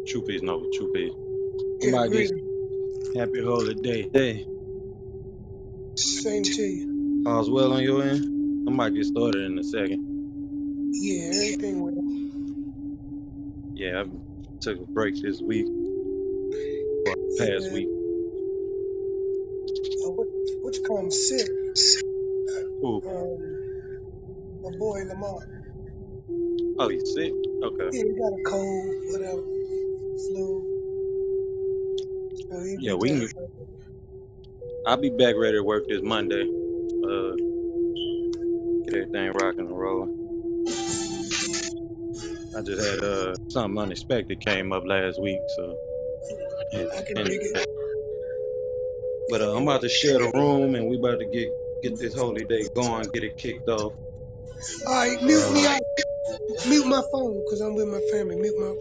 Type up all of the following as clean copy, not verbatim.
True peace, no, true peace. Yeah, Somebody great. get happy holiday. Same to you. All's well on your end? I might get started in a second. Yeah, everything well. Yeah, I took a break this week, or past Yeah, week. what you call him sick? Ooh, My boy Lamar. oh, you sick? Okay. Yeah, he got a cold, whatever, flu. So he Yeah, been we can. taking. I'll be back ready to work this Monday. Get everything rocking and rolling. I just had something unexpected came up last week, so yeah. I can And dig it. but I'm about to share the room, and we about to get this holy day going, get it kicked off. All right, mute me out. Mute my phone because I'm with my family. Mute me out.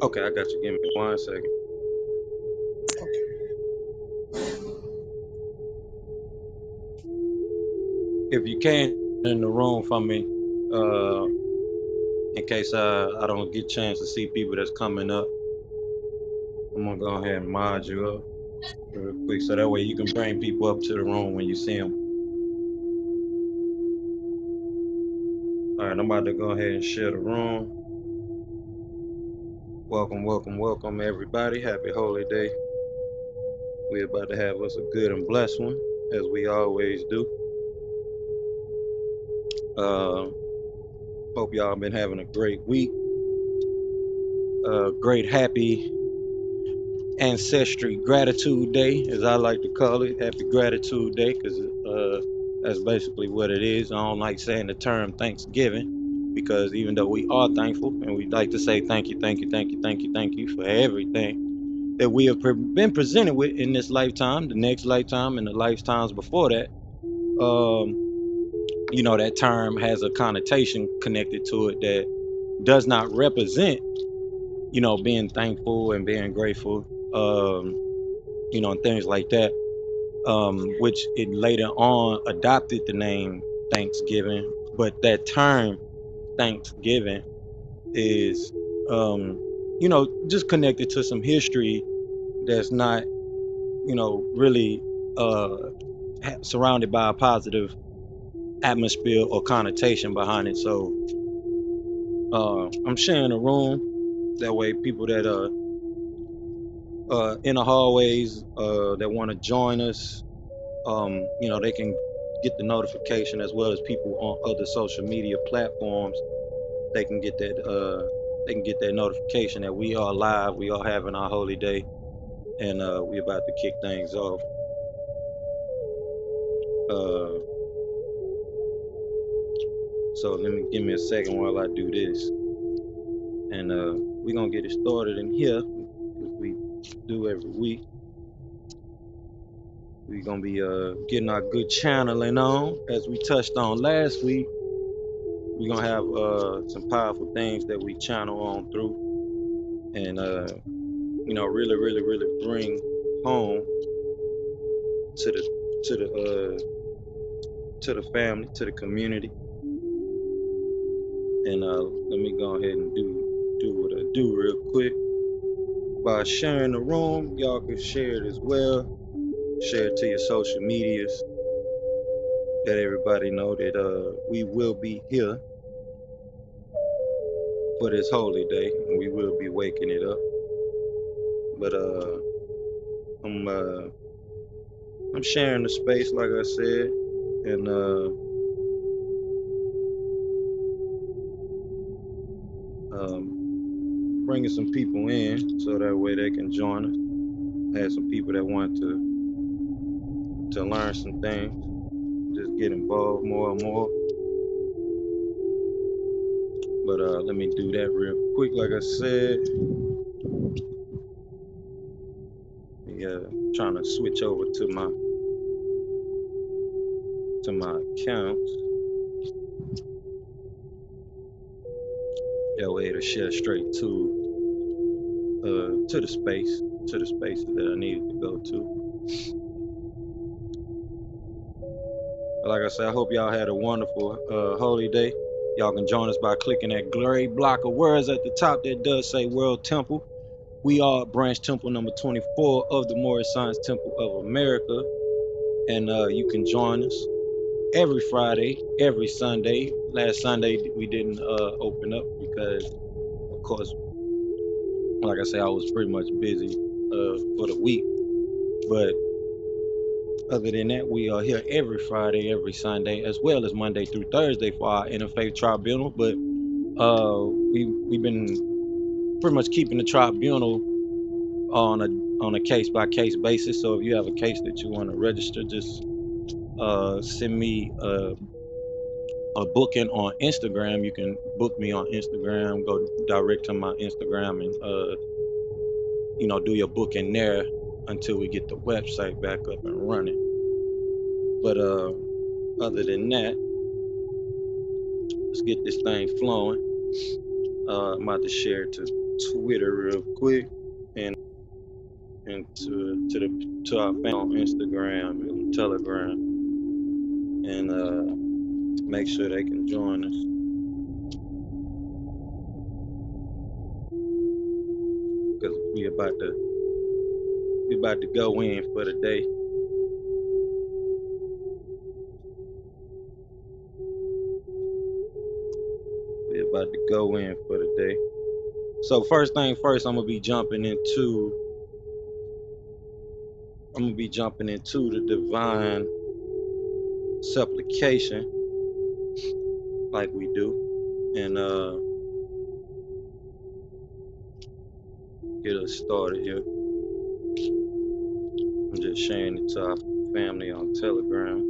Okay, I got you. Give me 1 second. Okay. If you can, in the room for me, in case I don't get a chance to see people that's coming up, I'm gonna go ahead and mod you up real quick, so that way you can bring people up to the room when you see them. All right, I'm about to go ahead and share the room. Welcome, everybody. Happy holy day. We're about to have us a good and blessed one, as we always do. Hope y'all been having a great week. Great, happy Ancestry Gratitude Day, as I like to call it. Happy Gratitude Day, because that's basically what it is. I don't like saying the term Thanksgiving, because even though we are thankful, and we like to say thank you for everything that we have been presented with in this lifetime, the next lifetime, and the lifetimes before that, that term has a connotation connected to it that does not represent, being thankful and being grateful, and things like that, which it later on adopted the name Thanksgiving. But that term Thanksgiving is, just connected to some history that's not, really surrounded by a positive atmosphere or connotation behind it. So I'm sharing a room, that way people that in the hallways that want to join us, they can get the notification, as well as people on other social media platforms. They can get that notification that we are live, we are having our holy day, and we're about to kick things off. So give me a second while I do this, and we're gonna get it started in here, as we do every week. We're gonna be getting our good channeling on, as we touched on last week. We're gonna have some powerful things that we channel on through, and really bring home to the family, to the community. And let me go ahead and do what I do real quick. By sharing the room, y'all can share it as well. Share it to your social medias. Let everybody know that we will be here for this holy day, and we will be waking it up. But I'm sharing the space, like I said, and bringing some people in, so that way they can join us. Have some people that want to learn some things, just get involved more and more. But let me do that real quick. Like I said, trying to switch over to my accounts. That way to share straight to the spaces that I needed to go to. Like I said, I hope y'all had a wonderful holy day. Y'all can join us by clicking that gray block of words at the top that does say World Temple. We are branch temple number 24 of the Moorish Science Temple of America. And you can join us every Friday, every Sunday. Last Sunday we didn't open up because, of course, like I say, I was pretty much busy for the week. But other than that, we are here every Friday, every Sunday, as well as Monday through Thursday for our interfaith tribunal. But we've been pretty much keeping the tribunal on a case by case basis. So if you have a case that you want to register, just send me a booking on Instagram. You can book me on Instagram. Go direct to my Instagram and do your booking there until we get the website back up and running. But other than that, let's get this thing flowing. I'm about to share it to Twitter real quick and to our family on Instagram and Telegram, and make sure they can join us. Because we about to go in for the day. We're about to go in for the day. So first thing first, I'm gonna be jumping into the divine supplication, like we do, and get us started here. I'm just sharing it to our family on Telegram.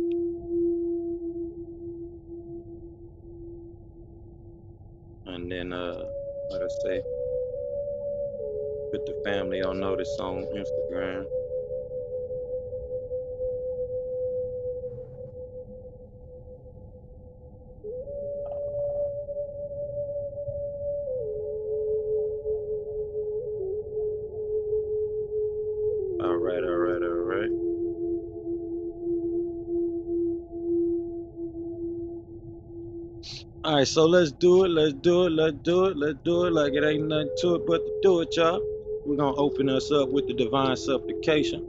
And then, like I say, put the family on notice on Instagram. All right. All right, so let's do it like it ain't nothing to it but to do it, y'all. We're gonna open us up with the divine supplication.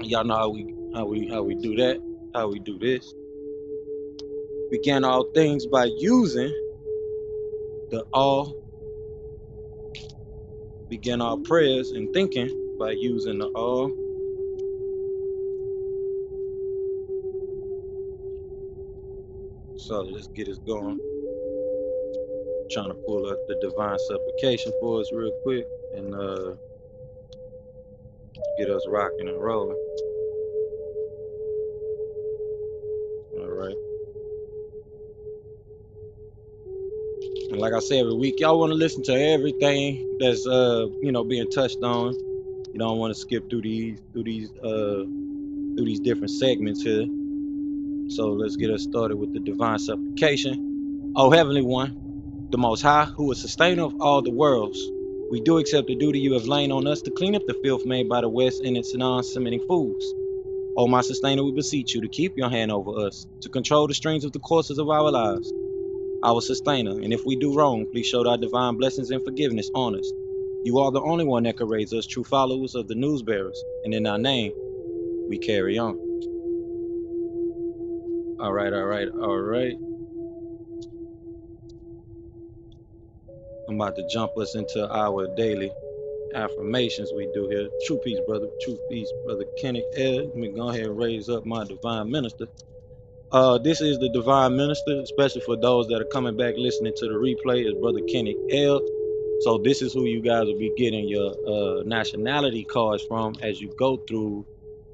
Y'all know how we do that, how we do this. Begin all things by using the all. Begin our prayers and thinking by using the all. So let's get us going. Trying to pull up the divine supplication for us real quick and get us rocking and rolling. All right. And like I say every week, y'all want to listen to everything that's being touched on. You don't want to skip through these different segments here. So let's get us started with the divine supplication. O Heavenly One, the Most High, who is sustainer of all the worlds, we do accept the duty you have lain on us to clean up the filth made by the West and its non-Semitic fools. O my sustainer, we beseech you to keep your hand over us, to control the streams of the courses of our lives. Our sustainer, and if we do wrong, please show thy divine blessings and forgiveness on us. You are the only one that can raise us true followers of the news bearers, and in our name, we carry on. All right. I'm about to jump us into our daily affirmations we do here. True peace, brother. True peace, brother Kenneth L. Let me go ahead and raise up my divine minister. This is the divine minister, especially for those that are coming back listening to the replay, is brother Kenneth L. So this is who you guys will be getting your nationality cards from as you go through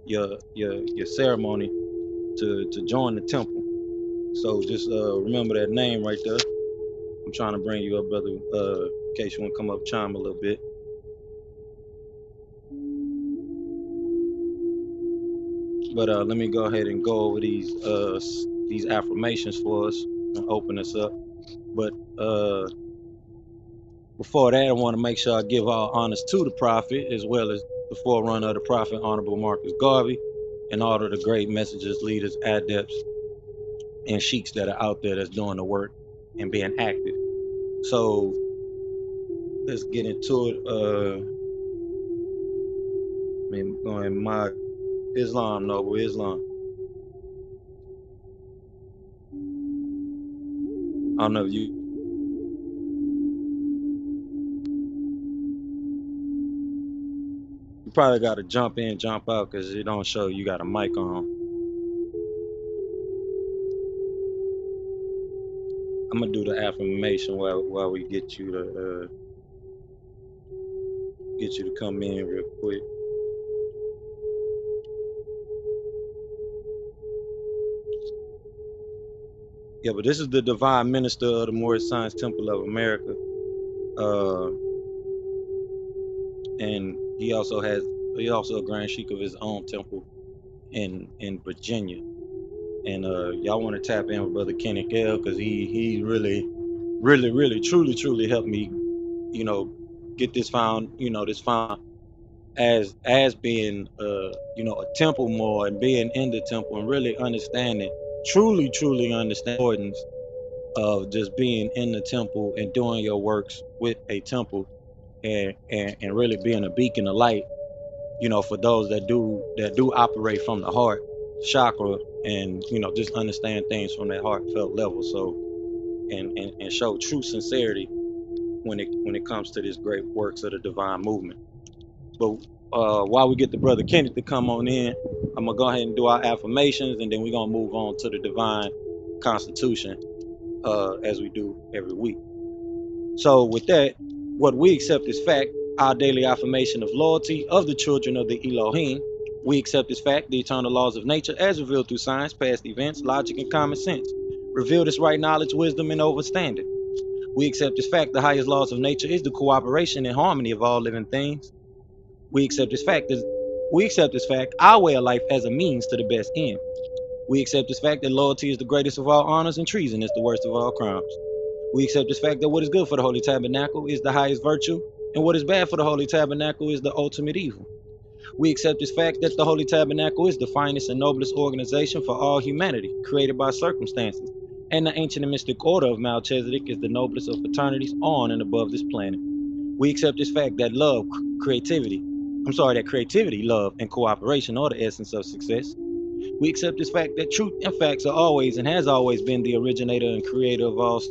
your ceremony to join the temple. So just remember that name right there. I'm trying to bring you up, brother, in case you want to come up, chime a little bit. But let me go ahead and go over these affirmations for us and open us up. But before that, I want to make sure I give all honors to the prophet, as well as the forerunner of the prophet, Honorable Marcus Garvey, and all of the great messengers, leaders, adepts, and sheiks that are out there that's doing the work and being active. So let's get into it. I mean, going my Islam, Noble Islam. I don't know if you probably got to jump in, jump out because it don't show you got a mic on. I'm gonna do the affirmation while we get you to come in real quick. Yeah, but this is the divine minister of the Moorish Science Temple of America, uh, and he also a Grand Sheik of his own temple in Virginia. And y'all want to tap in with Brother Kenneth L because he really truly helped me, get this found, this found as being a temple more and being in the temple and really understanding, truly understand the importance of just being in the temple and doing your works with a temple and really being a beacon of light, for those that do operate from the heart chakra and just understand things from that heartfelt level. So and show true sincerity when it comes to this great works of the divine movement. But while we get the brother Kenneth to come on in, I'm gonna go ahead and do our affirmations, and then we're gonna move on to the divine constitution as we do every week. So with that, what we accept is fact, our daily affirmation of loyalty of the children of the Elohim. We accept as fact the eternal laws of nature as revealed through science, past events, logic, and common sense. Revealed as right knowledge, wisdom, and understanding. We accept as fact the highest laws of nature is the cooperation and harmony of all living things. We accept this fact our way of life as a means to the best end. We accept this fact that loyalty is the greatest of all honors and treason is the worst of all crimes. We accept this fact that what is good for the Holy Tabernacle is the highest virtue, and what is bad for the Holy Tabernacle is the ultimate evil. We accept this fact that the Holy Tabernacle is the finest and noblest organization for all humanity, created by circumstances, and the ancient and mystic order of Melchizedek is the noblest of fraternities on and above this planet. We accept this fact that creativity, love, and cooperation are the essence of success. We accept this fact that truth and facts are always and has always been the originator and creator of all.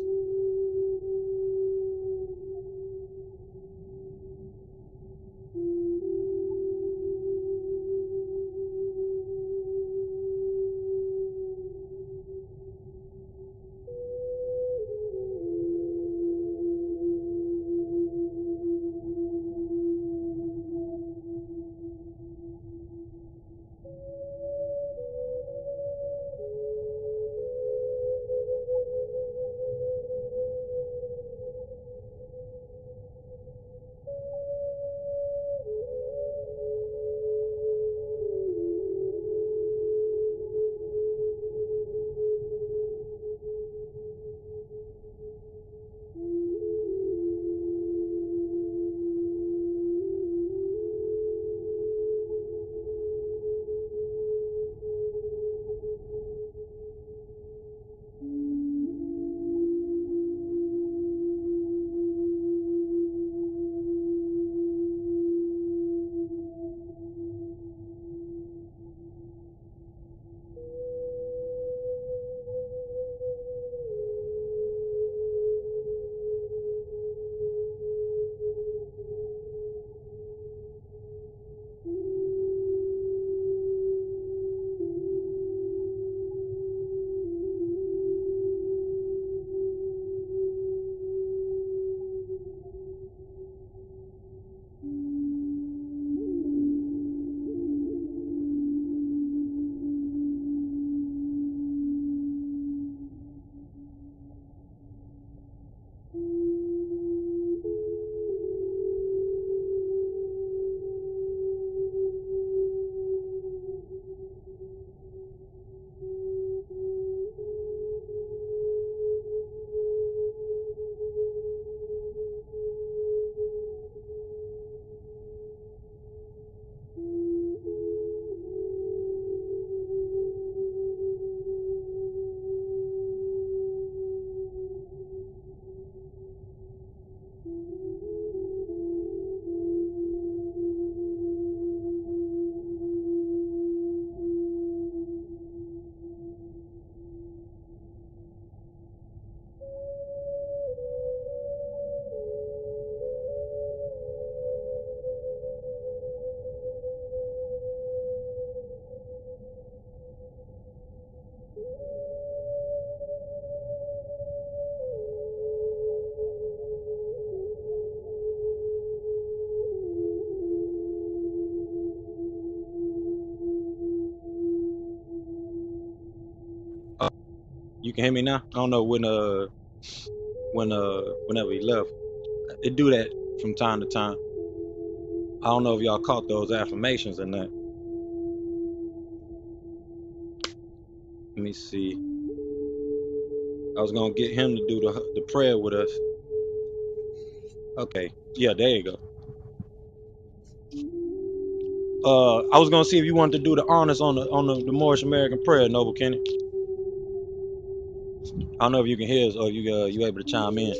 You can hear me now? I don't know whenever he left. It do that from time to time. I don't know if y'all caught those affirmations or not. Let me see. I was gonna get him to do the prayer with us. Okay. Yeah, there you go. I was gonna see if you wanted to do the honors on the Moorish American prayer, Noble Kenny. I don't know if you can hear us or you able to chime in.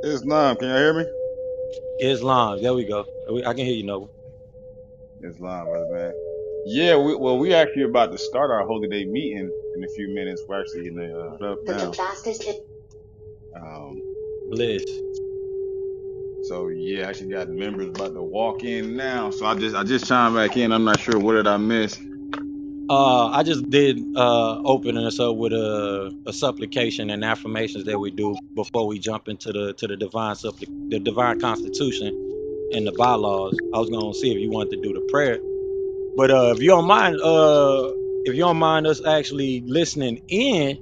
Islam, can you hear me? Islam, there we go. I can hear you, Noble. Islam, brother man. Yeah, we actually about to start our Holy Day meeting in a few minutes. We're actually in the up now. Bliss. So yeah, I actually got members about to walk in now. So I just chimed back in. I'm not sure what did I miss. I just did opening us up with a supplication and affirmations that we do before we jump into the divine constitution and the bylaws. I was gonna see if you wanted to do the prayer, but if you don't mind us actually listening in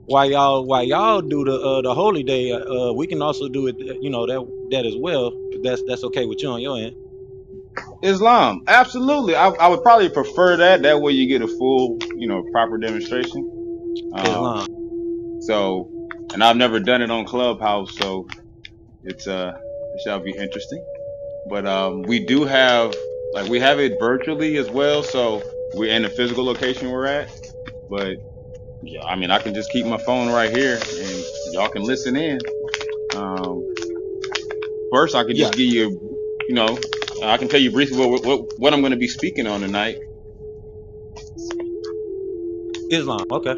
while y'all do the holy day, we can also do it, that as well, if that's okay with you on your end. Islam, absolutely. I would probably prefer that. That way you get a full, proper demonstration. Islam. So, and I've never done it on Clubhouse, so it shall be interesting. But we do have, we have it virtually as well. So we're in the physical location we're at. But yeah, I mean, I can just keep my phone right here and y'all can listen in. First, I can just give you, I can tell you briefly what I'm going to be speaking on tonight. Islam, okay.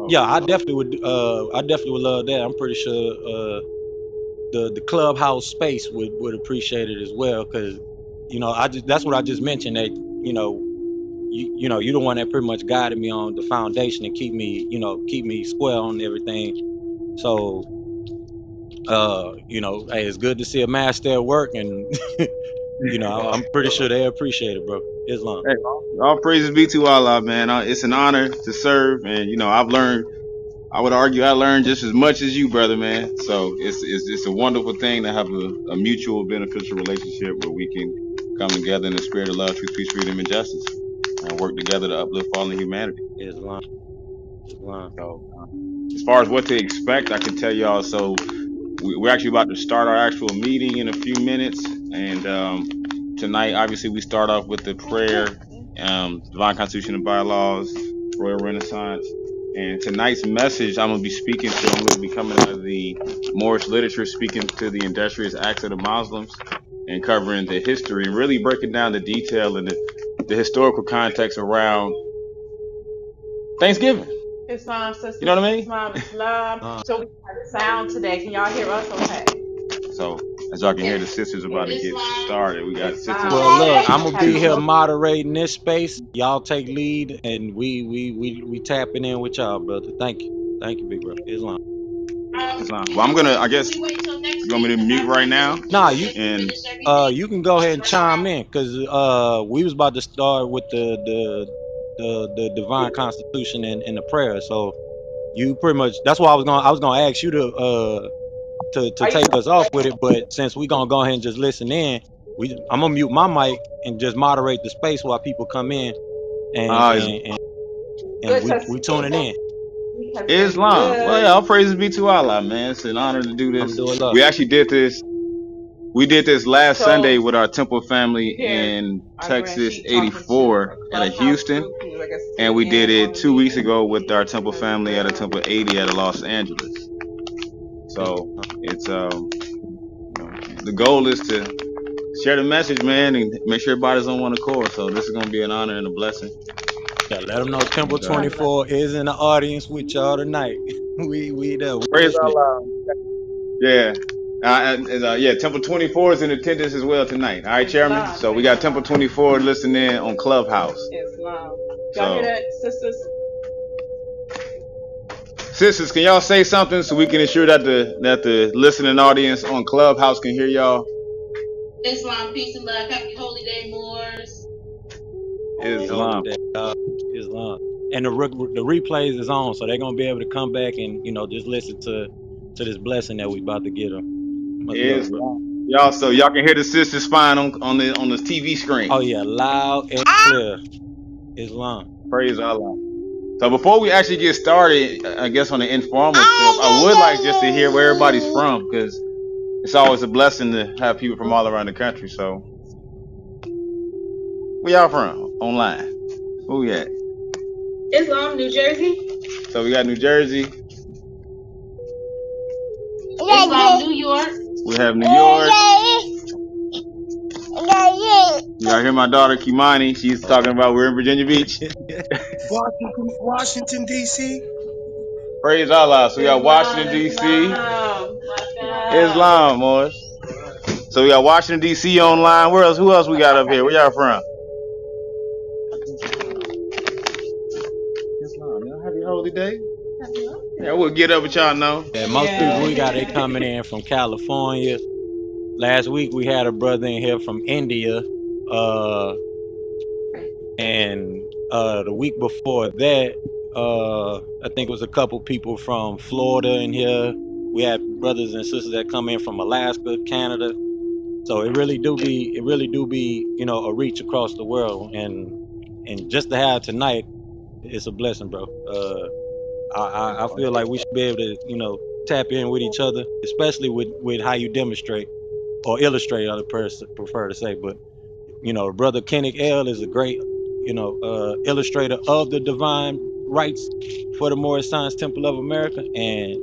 Yeah, I definitely would love that. I'm pretty sure the clubhouse space would appreciate it as well, because that's what I just mentioned, that you're the one that pretty much guided me on the foundation and keep me square on everything. So hey, it's good to see a master at work, and I'm pretty sure they appreciate it, bro. Islam. Hey, all praises be to Allah, man. It's an honor to serve, and I would argue I learned just as much as you, brother, man. So it's a wonderful thing to have a mutual beneficial relationship where we can come together in the spirit of love, truth, peace, freedom, and justice, and work together to uplift fallen humanity. Islam. So as far as what to expect, I can tell y'all. So we're actually about to start our actual meeting in a few minutes, and tonight, obviously, we start off with the prayer, divine constitution and bylaws, Royal Renaissance. And tonight's message I'm going to be coming out of the Moorish literature, speaking to the industrious acts of the Muslims and covering the history and really breaking down the detail and the historical context around Thanksgiving. Islam, sister. You know what I mean? Islam. So we have sound today. Can y'all hear us okay? So as y'all can hear, the sisters about to get started. We got sisters. Well, look, I'm gonna be here moderating this space. Y'all take lead, and we tapping in with y'all, brother. Thank you, big bro. Islam. Well, I'm gonna. I guess you want me to mute right now? Nah, you can go ahead and chime in, because we was about to start with the divine constitution and the prayer. So you pretty much, that's why I was gonna ask you to take us off with it, but since we gonna go ahead and just listen in, I'm gonna mute my mic and just moderate the space while people come in and we tuning in. Islam. Well, yeah, all praises be to Allah, man. It's an honor to do this. We actually did this. We did this last Sunday with our temple family in Texas 84 out of Houston, and we did it 2 weeks ago with our temple family at a temple 80 out of Los Angeles. So it's the goal is to share the message, man, and make sure everybody's on one accord. So this is gonna be an honor and a blessing. Yeah, let them know Temple 24 is in the audience with y'all tonight. we there. Praise Allah. Yeah. Yeah, Temple 24 is in attendance as well tonight. All right, Chairman. So we got Temple 24 listening in on Clubhouse. Islam. Y'all hear that, sisters? Sisters, can y'all say something so we can ensure that the listening audience on Clubhouse can hear y'all? Islam, peace and love. Happy Holy Day, Moors. Islam. Islam. and the replays is on, so they're gonna be able to come back and just listen to this blessing that we about to get them. Much love, bro. Y'all, so y'all can hear the sister spine on the TV screen. Oh yeah, loud and clear. Islam. Praise Allah. So before we actually get started, I guess on the informal tip, I would like just to hear where everybody's from, because it's always a blessing to have people from all around the country. So where y'all from online? Who we at? Islam, New Jersey. So we got New Jersey. Islam, New York. We have New York. Y'all hear my daughter Kimani? She's talking about we're in Virginia Beach. Washington D.C. Praise Allah. So we got Washington D.C. Islam, Moorish. So we got Washington D.C. online. Where else? Who else we got up here? Where y'all from? Islam. Y'all happy holy day? Yeah, we'll get up with y'all know. Yeah, most people we got, they coming in from California. Last week we had a brother in here from India, and the week before that, I think it was a couple people from Florida in here. We had brothers and sisters that come in from Alaska, Canada. So it really do be, a reach across the world, and just to have tonight, it's a blessing, bro. I feel like we should be able to, tap in with each other, especially with how you demonstrate or illustrate, other person prefer to say. But brother L is a great illustrator of the divine rights for the Moorish Science Temple of America, and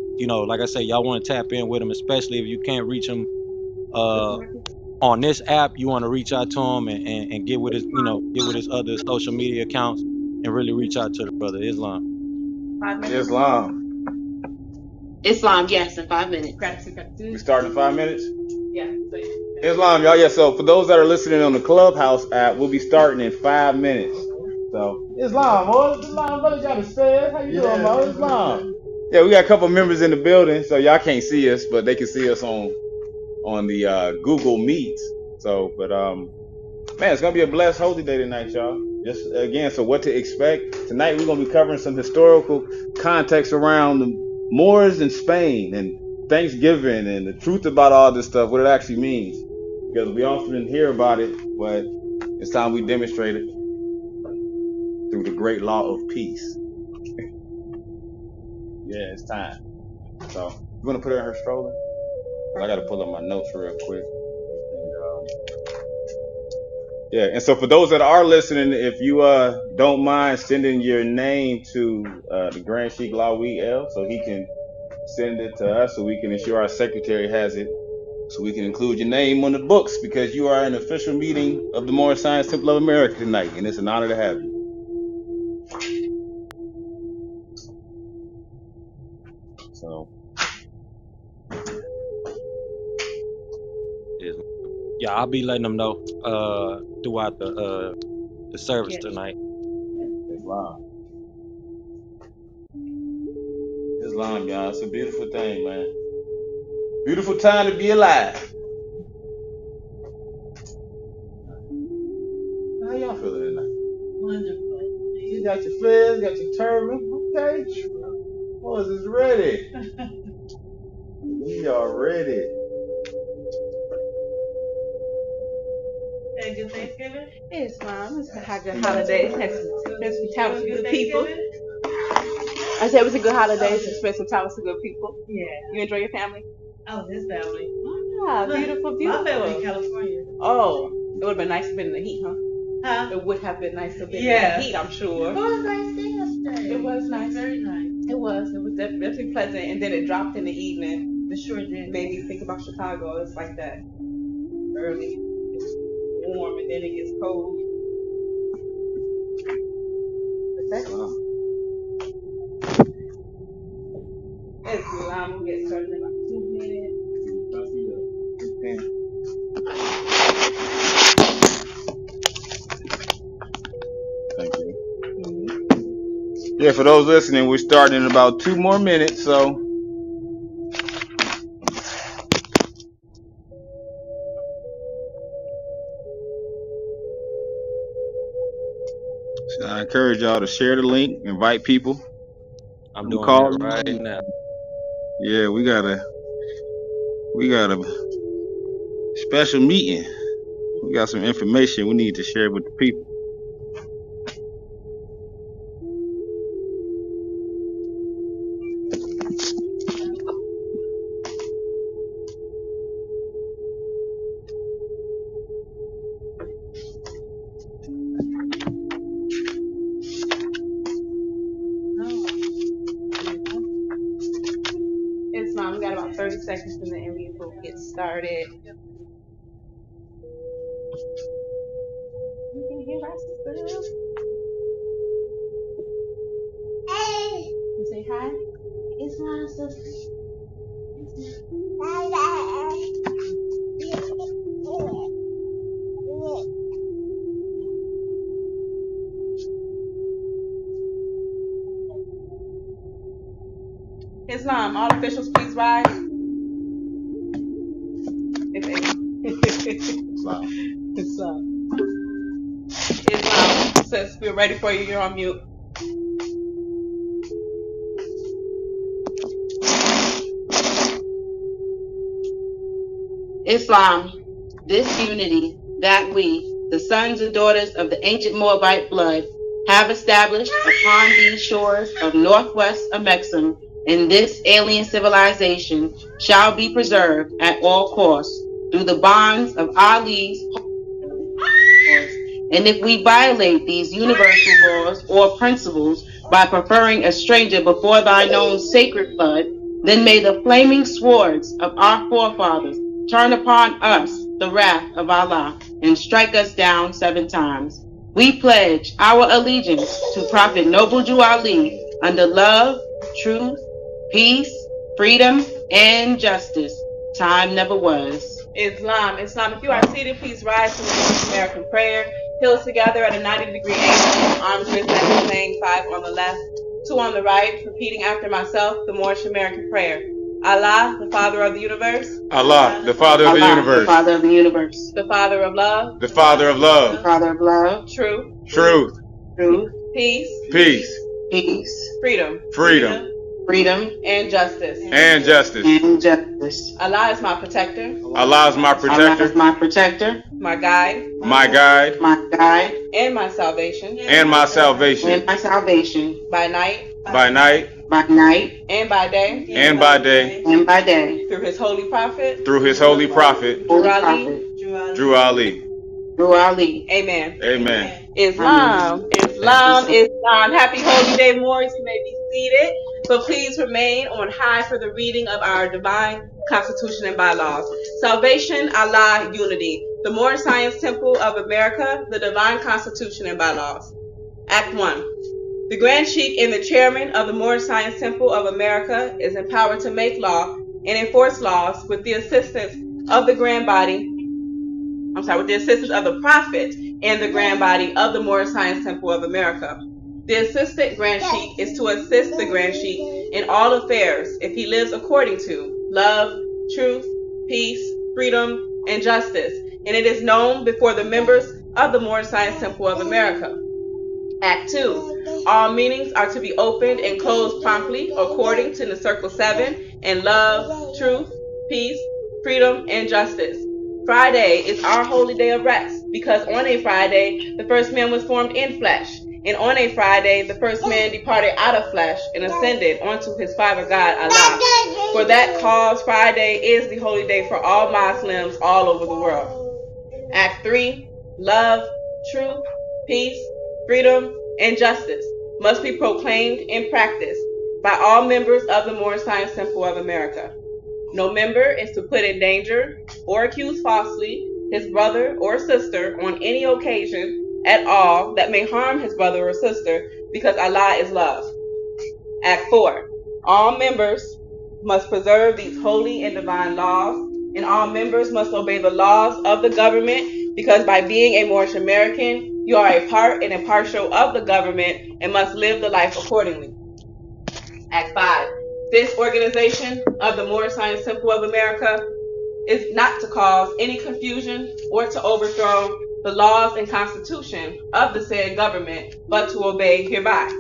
like I say, y'all want to tap in with him, especially if you can't reach him on this app. You want to reach out to him and get with his other social media accounts and really reach out to the brother. Islam. Islam, yes, in 5 minutes. We start in 5 minutes? Yeah. Islam, y'all. Yeah, so for those that are listening on the Clubhouse app, we'll be starting in 5 minutes. So, Islam, brother, y'all said. How you doing, bro? Islam. Yeah, we got a couple members in the building, so y'all can't see us, but they can see us on the Google Meets. So, but man, it's gonna be a blessed holy day tonight, y'all. Just again, so what to expect tonight? We're gonna be covering some historical context around the Moors in Spain and Thanksgiving and the truth about all this stuff, what it actually means. Because we often hear about it, but it's time we demonstrate it through the great law of peace. Yeah, it's time. So we're gonna put her in her stroller. I gotta pull up my notes real quick. Yeah, and so for those that are listening, if you don't mind sending your name to the Grand Sheik Lawiy so he can send it to us, so we can ensure our secretary has it, so we can include your name on the books, because you are an official meeting of the Moorish Science Temple of America tonight, and it's an honor to have you. So, yeah, I'll be letting them know throughout the service tonight. Islam. Islam, y'all. It's a beautiful thing, man. Beautiful time to be alive. How y'all feeling tonight? Wonderful. You got your fez, got your turban. Okay. Boys is ready. We are ready. Had a good Thanksgiving? It's fine. It's had good holidays. Had some time with some good people. I said it was a good holiday to spend some time with some good people. Yeah. You enjoy your family? Oh, his family. Ah, beautiful, beautiful. My family in California. Oh, it would have been nice to be in the heat, huh? Huh? It would have been nice to be in Yeah. the heat, I'm sure. It was a nice day yesterday. It was nice. Very nice. It was definitely pleasant, and then it dropped in the evening. It sure did. Made me think about Chicago. It's like that. Early, it's warm, and then it gets cold. But that's I'm gonna get started in about 2 minutes. Thank you. Yeah, for those listening, we're starting in about 2 more minutes, so. encourage y'all to share the link, invite people. I'm doing that right now. Yeah, we got a special meeting. We got some information we need to share with the people. It's fine. We got about 30 seconds and the interview will get started. You can hear us still. You say hi. It's my sister. Islam, all officials please rise. Islam. Islam, sis, we're ready for you. You're on mute. Islam, this unity that we, the sons and daughters of the ancient Moabite blood, have established upon these shores of northwest Amexem in this alien civilization shall be preserved at all costs through the bonds of Ali's laws. And if we violate these universal laws or principles by preferring a stranger before thine own sacred blood, then may the flaming swords of our forefathers turn upon us the wrath of Allah and strike us down 7 times. We pledge our allegiance to Prophet Noble Jew Ali under love, truth, peace, freedom, and justice. Time never was. Islam, if you are seated, please rise to the Moorish American prayer. Heels together at a 90-degree angle, arms raised at the same, 5 on the left, 2 on the right, repeating after myself the Moorish American prayer. Allah, the Father of the universe. Allah, the Father of the universe. The Father of the universe. The Father of love. The Father of love. The Father of love. Truth. Truth. Truth. Peace. Peace. Peace. Freedom. Freedom. Freedom. And justice. And justice. And justice. Allah is my protector. Allah is my Allah protector. is my protector. My guide. My guide. My guide. And my salvation. And my salvation. And my salvation. By night. By night. By night. And by day. And by day. And by day. Through his holy prophet. Through his holy prophet. Holy Ali. prophet. Drew Ali. Drew Ali. Amen. Amen. Islam. Happy Holy Day, Moorish. You may be seated, but please remain on high for the reading of our divine constitution and bylaws. Salvation, Allah, unity. The Moorish Science Temple of America, the divine constitution and bylaws. Act 1. The Grand Sheik and the chairman of the Moorish Science Temple of America is empowered to make law and enforce laws with the assistance of the Prophet and the Grand Body of the Moorish Science Temple of America. The Assistant Grand Sheik is to assist the Grand Sheik in all affairs if he lives according to love, truth, peace, freedom, and justice, and it is known before the members of the Moorish Science Temple of America. Act 2. All meetings are to be opened and closed promptly according to the Circle 7 in love, truth, peace, freedom, and justice. Friday is our holy day of rest because on a Friday the first man was formed in flesh, and on a Friday the first man departed out of flesh and ascended onto his Father God Allah. For that cause, Friday is the holy day for all Muslims all over the world. Act 3. Love, truth, peace, freedom, and justice must be proclaimed and practiced by all members of the Moorish Science Temple of America. No member is to put in danger or accuse falsely his brother or sister on any occasion at all that may harm his brother or sister, because Allah is love. Act 4. All members must preserve these holy and divine laws, and all members must obey the laws of the government, because by being a Moorish American, you are a part and impartial of the government and must live the life accordingly. Act 5. This organization of the Moorish Science Temple of America is not to cause any confusion or to overthrow the laws and constitution of the said government, but to obey hereby.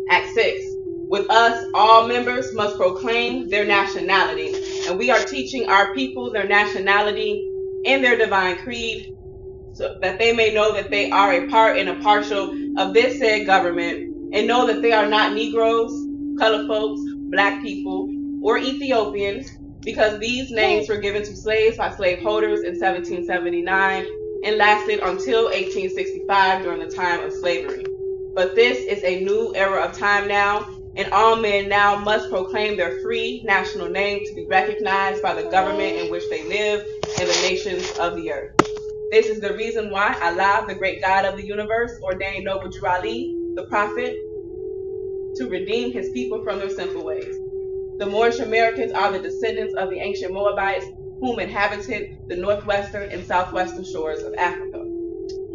Act 6. With us, all members must proclaim their nationality, and we are teaching our people their nationality in their divine creed, so that they may know that they are a part and a partial of this said government, and know that they are not Negroes, colored folks, black people, or Ethiopians, because these names were given to slaves by slaveholders in 1779 and lasted until 1865 during the time of slavery. But this is a new era of time now, and all men now must proclaim their free national name to be recognized by the government in which they live and the nations of the earth. This is the reason why Allah, the great God of the universe, ordained Zabuwr, the prophet, to redeem his people from their sinful ways. The Moorish Americans are the descendants of the ancient Moabites, whom inhabited the northwestern and southwestern shores of Africa.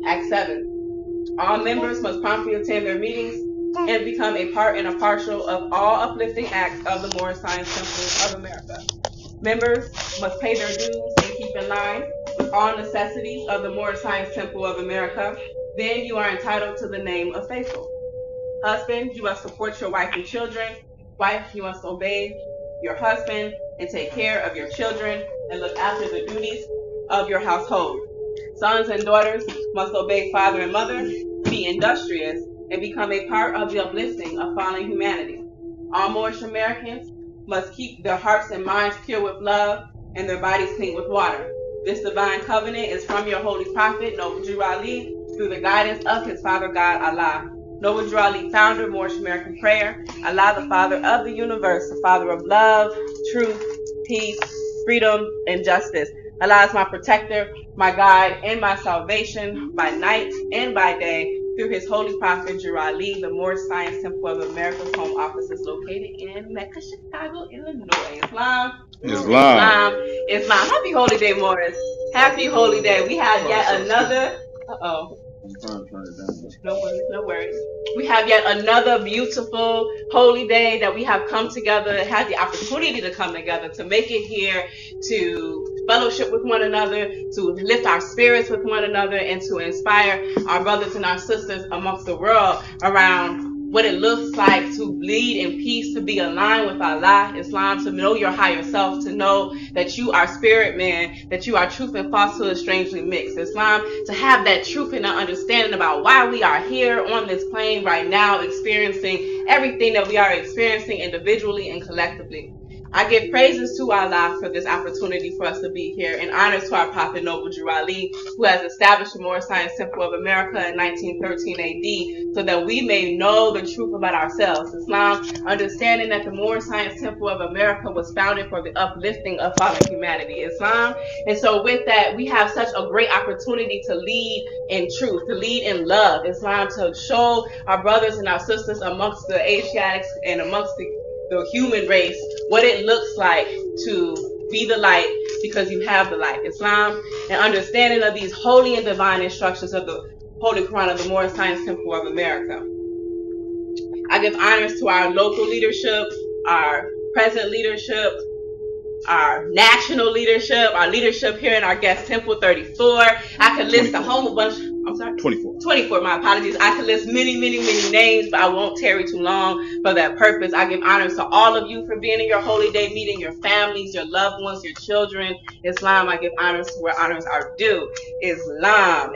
Act 7. All members must promptly attend their meetings and become a part and a partial of all uplifting acts of the Moorish Science Temple of America. Members must pay their dues and keep in line with all necessities of the Moorish Science Temple of America. Then you are entitled to the name of faithful. Husband, you must support your wife and children. Wife, you must obey your husband and take care of your children and look after the duties of your household. Sons and daughters must obey father and mother, be industrious, and become a part of the uplifting of fallen humanity. All Moorish Americans must keep their hearts and minds pure with love and their bodies clean with water. This divine covenant is from your holy prophet, Zabuwr, through the guidance of his father God, Allah. Zabuwr, founder, Moorish American prayer. Allah, the Father of the universe, the Father of love, truth, peace, freedom, and justice. Allah is my protector, my guide, and my salvation by night and by day through his holy prophet, Zabuwr, the Moorish Science Temple of America's home office is located in Mecca, Chicago, Illinois. Islam. Happy Holy Day, Morris. Happy Holy Day. We have yet another... No worries. We have yet another beautiful holy day that we have come together, had the opportunity to come together, to make it here, to fellowship with one another, to lift our spirits with one another, and to inspire our brothers and our sisters amongst the world around what it looks like to lead in peace, to be aligned with Allah, Islam, to know your higher self, to know that you are spirit man, that you are truth and falsehood strangely mixed. Islam, to have that truth and that understanding about why we are here on this plane right now, experiencing everything that we are experiencing individually and collectively. I give praises to Allah for this opportunity for us to be here, and honors to our Prophet Zabuwr, who has established the Moorish Science Temple of America in 1913 AD, so that we may know the truth about ourselves. Islam, understanding that the Moorish Science Temple of America was founded for the uplifting of fallen humanity. Islam, and so with that, we have such a great opportunity to lead in truth, to lead in love. Islam, to show our brothers and our sisters amongst the Asiatics and amongst the human race what it looks like to be the light, because you have the light. Islam, and understanding of these holy and divine instructions of the Holy Qur'an of the Moorish Science Temple of America. I give honors to our local leadership, our present leadership, our national leadership, our leadership here in our guest temple 34. I could list 24. A whole bunch. I'm sorry? 24, my apologies. I could list many names, but I won't tarry too long for that purpose. I give honors to all of you for being in your holy day meeting, your families, your loved ones, your children. Islam, I give honors to where honors are due. Islam.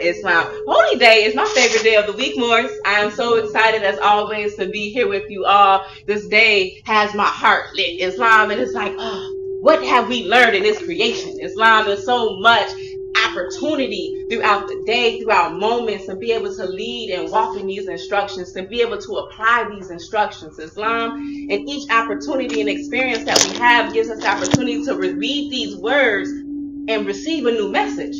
Holy Day is my favorite day of the week, Morris. I am so excited as always to be here with you all. This day has my heart lit. Islam, and it's like, what have we learned in this creation? Islam, there's so much opportunity throughout the day, throughout moments, to be able to lead and walk in these instructions, to be able to apply these instructions. Islam, and each opportunity and experience that we have gives us the opportunity to read these words and receive a new message.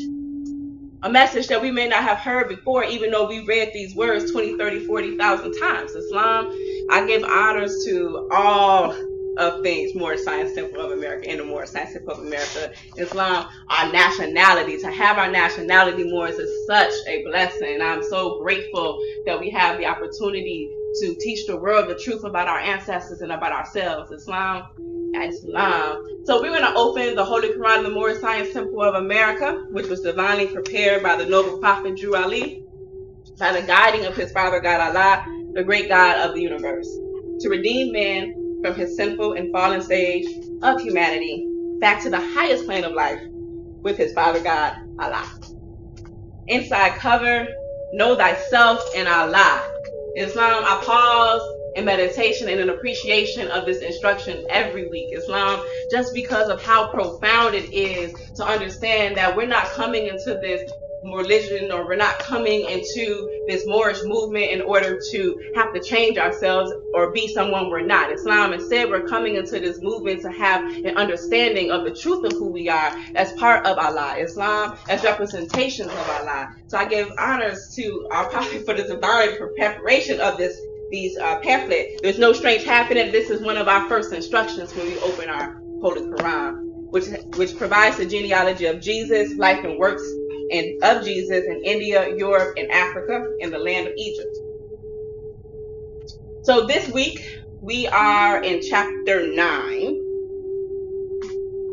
A message that we may not have heard before, even though we read these words 20, 30, 40,000 times. Islam, I give honors to all of things Moorish Science Temple of America and the Moorish Science Temple of America. Islam, our nationality, to have our nationality, Moorish, is such a blessing. I'm so grateful that we have the opportunity to teach the world the truth about our ancestors and about ourselves. Islam, Islam. So we're going to open the Holy Qur'an in the Moorish Science Temple of America, which was divinely prepared by the noble prophet Ali, by the guiding of his father God Allah, the great God of the universe, to redeem man from his sinful and fallen stage of humanity back to the highest plane of life with his father God Allah. Inside cover, know thyself and Allah. Islam, I pause in meditation and in appreciation of this instruction every week. Islam, just because of how profound it is to understand that we're not coming into this religion, or we're not coming into this Moorish movement in order to have to change ourselves or be someone we're not. Islam, instead, we're coming into this movement to have an understanding of the truth of who we are as part of Allah. Islam as representations of Allah. So I give honors to our prophet for the divine preparation of these pamphlets. There's no strange happening. This is one of our first instructions when we open our Holy Quran, which provides the genealogy of Jesus, life and works and of Jesus in India, Europe, and Africa, in the land of Egypt. So this week we are in chapter 9,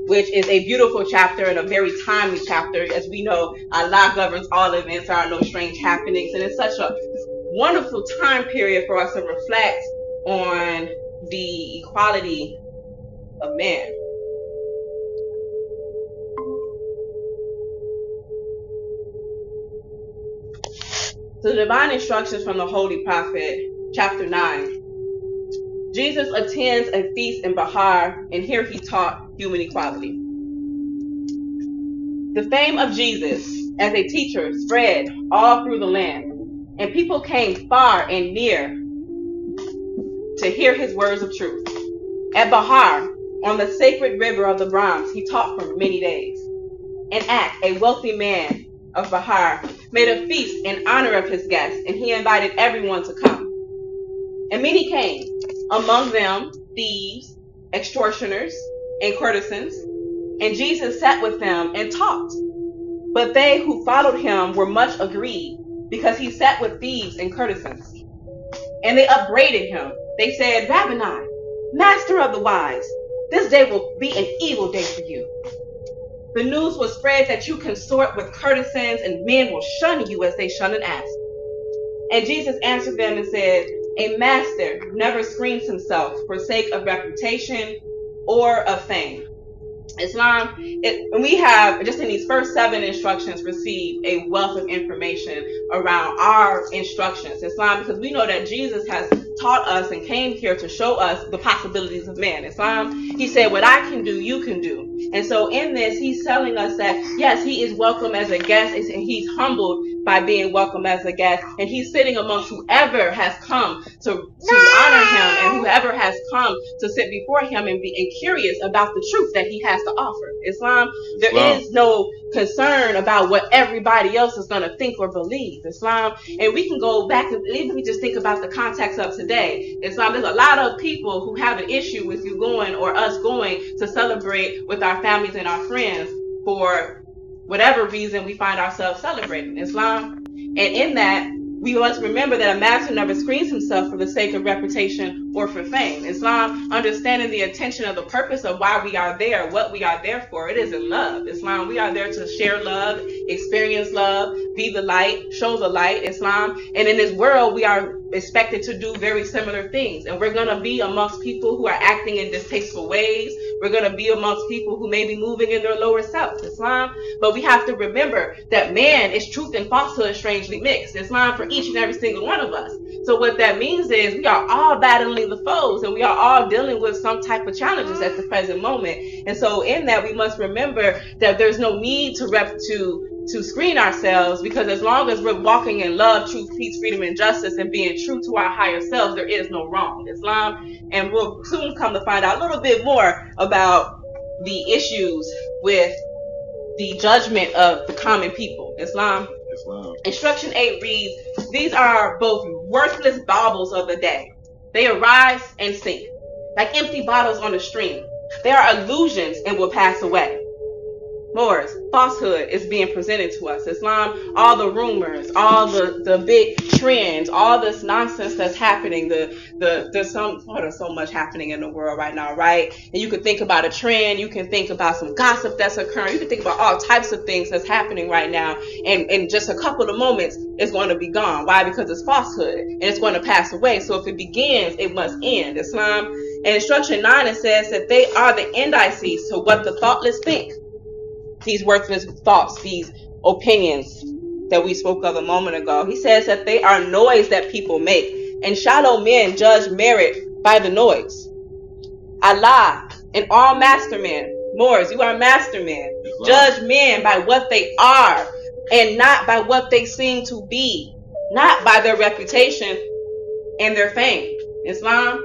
which is a beautiful chapter and a very timely chapter. As we know, Allah governs all events, there are no strange happenings, and it's such a wonderful time period for us to reflect on the equality of man. So the divine instructions from the Holy Prophet, chapter 9. Jesus attends a feast in Bahar, and here he taught human equality. The fame of Jesus as a teacher spread all through the land, and people came far and near to hear his words of truth. At Bahar, on the sacred river of the Brahms, he taught for many days. And Ak, a wealthy man of Bahar, made a feast in honor of his guests, and he invited everyone to come. And many came, among them thieves, extortioners, and courtesans, and Jesus sat with them and talked. But they who followed him were much aggrieved, because he sat with thieves and courtesans. And they upbraided him. They said, Rabboni, master of the wise, this day will be an evil day for you. The news was spread that you consort with courtesans, and men will shun you as they shun an ass. And Jesus answered them and said, a master never screens himself for sake of reputation or of fame. Islam, and we have just in these first 7 instructions received a wealth of information around our instructions. Islam, because we know that Jesus has taught us and came here to show us the possibilities of man. Islam, he said, what I can do, you can do. And so in this, he's telling us that, yes, he is welcome as a guest, and he's humbled by being welcome as a guest. And he's sitting amongst whoever has come to honor him, and whoever has come to sit before him and be curious about the truth that he has to offer. Islam, there is no concern about what everybody else is going to think or believe. Islam, and we can go back and even just think about the context of today. Islam, there's a lot of people who have an issue with you going or us going to celebrate with our families and our friends for whatever reason we find ourselves celebrating. Islam, and in that, we must remember that a master never screens himself for the sake of reputation or for fame. Islam, understanding the intention of the purpose of why we are there, what we are there for, it is in love. Islam, we are there to share love, experience love, be the light, show the light. Islam, and in this world, we are expected to do very similar things. And we're going to be amongst people who are acting in distasteful ways. We're going to be amongst people who may be moving in their lower self. Islam, but we have to remember that man is truth and falsehood strangely mixed. Islam, for each and every single one of us. So what that means is we are all battling the foes, and we are all dealing with some type of challenges at the present moment. And so in that, we must remember that there's no need to screen ourselves, because as long as we're walking in love, truth, peace, freedom, and justice, and being true to our higher selves, there is no wrong. Islam, and we'll soon come to find out a little bit more about the issues with the judgment of the common people. Islam. Instruction 8 reads, these are both worthless baubles of the day. They arise and sink, like empty bottles on a stream. They are illusions and will pass away. Moors, falsehood is being presented to us. Islam, all the rumors, all the big trends, all this nonsense that's happening. There's so much happening in the world right now, right? And you can think about a trend, you can think about some gossip that's occurring, you can think about all types of things that's happening right now, and in just a couple of moments it's going to be gone. Why? Because it's falsehood and it's going to pass away. So if it begins, it must end. Islam, in instruction 9, it says that they are the indices to what the thoughtless think. These worthless thoughts, these opinions that we spoke of a moment ago. He says that they are noise that people make, and shallow men judge merit by the noise. Allah and all master men, Moors, you are master men, judge men by what they are and not by what they seem to be, not by their reputation and their fame. Islam,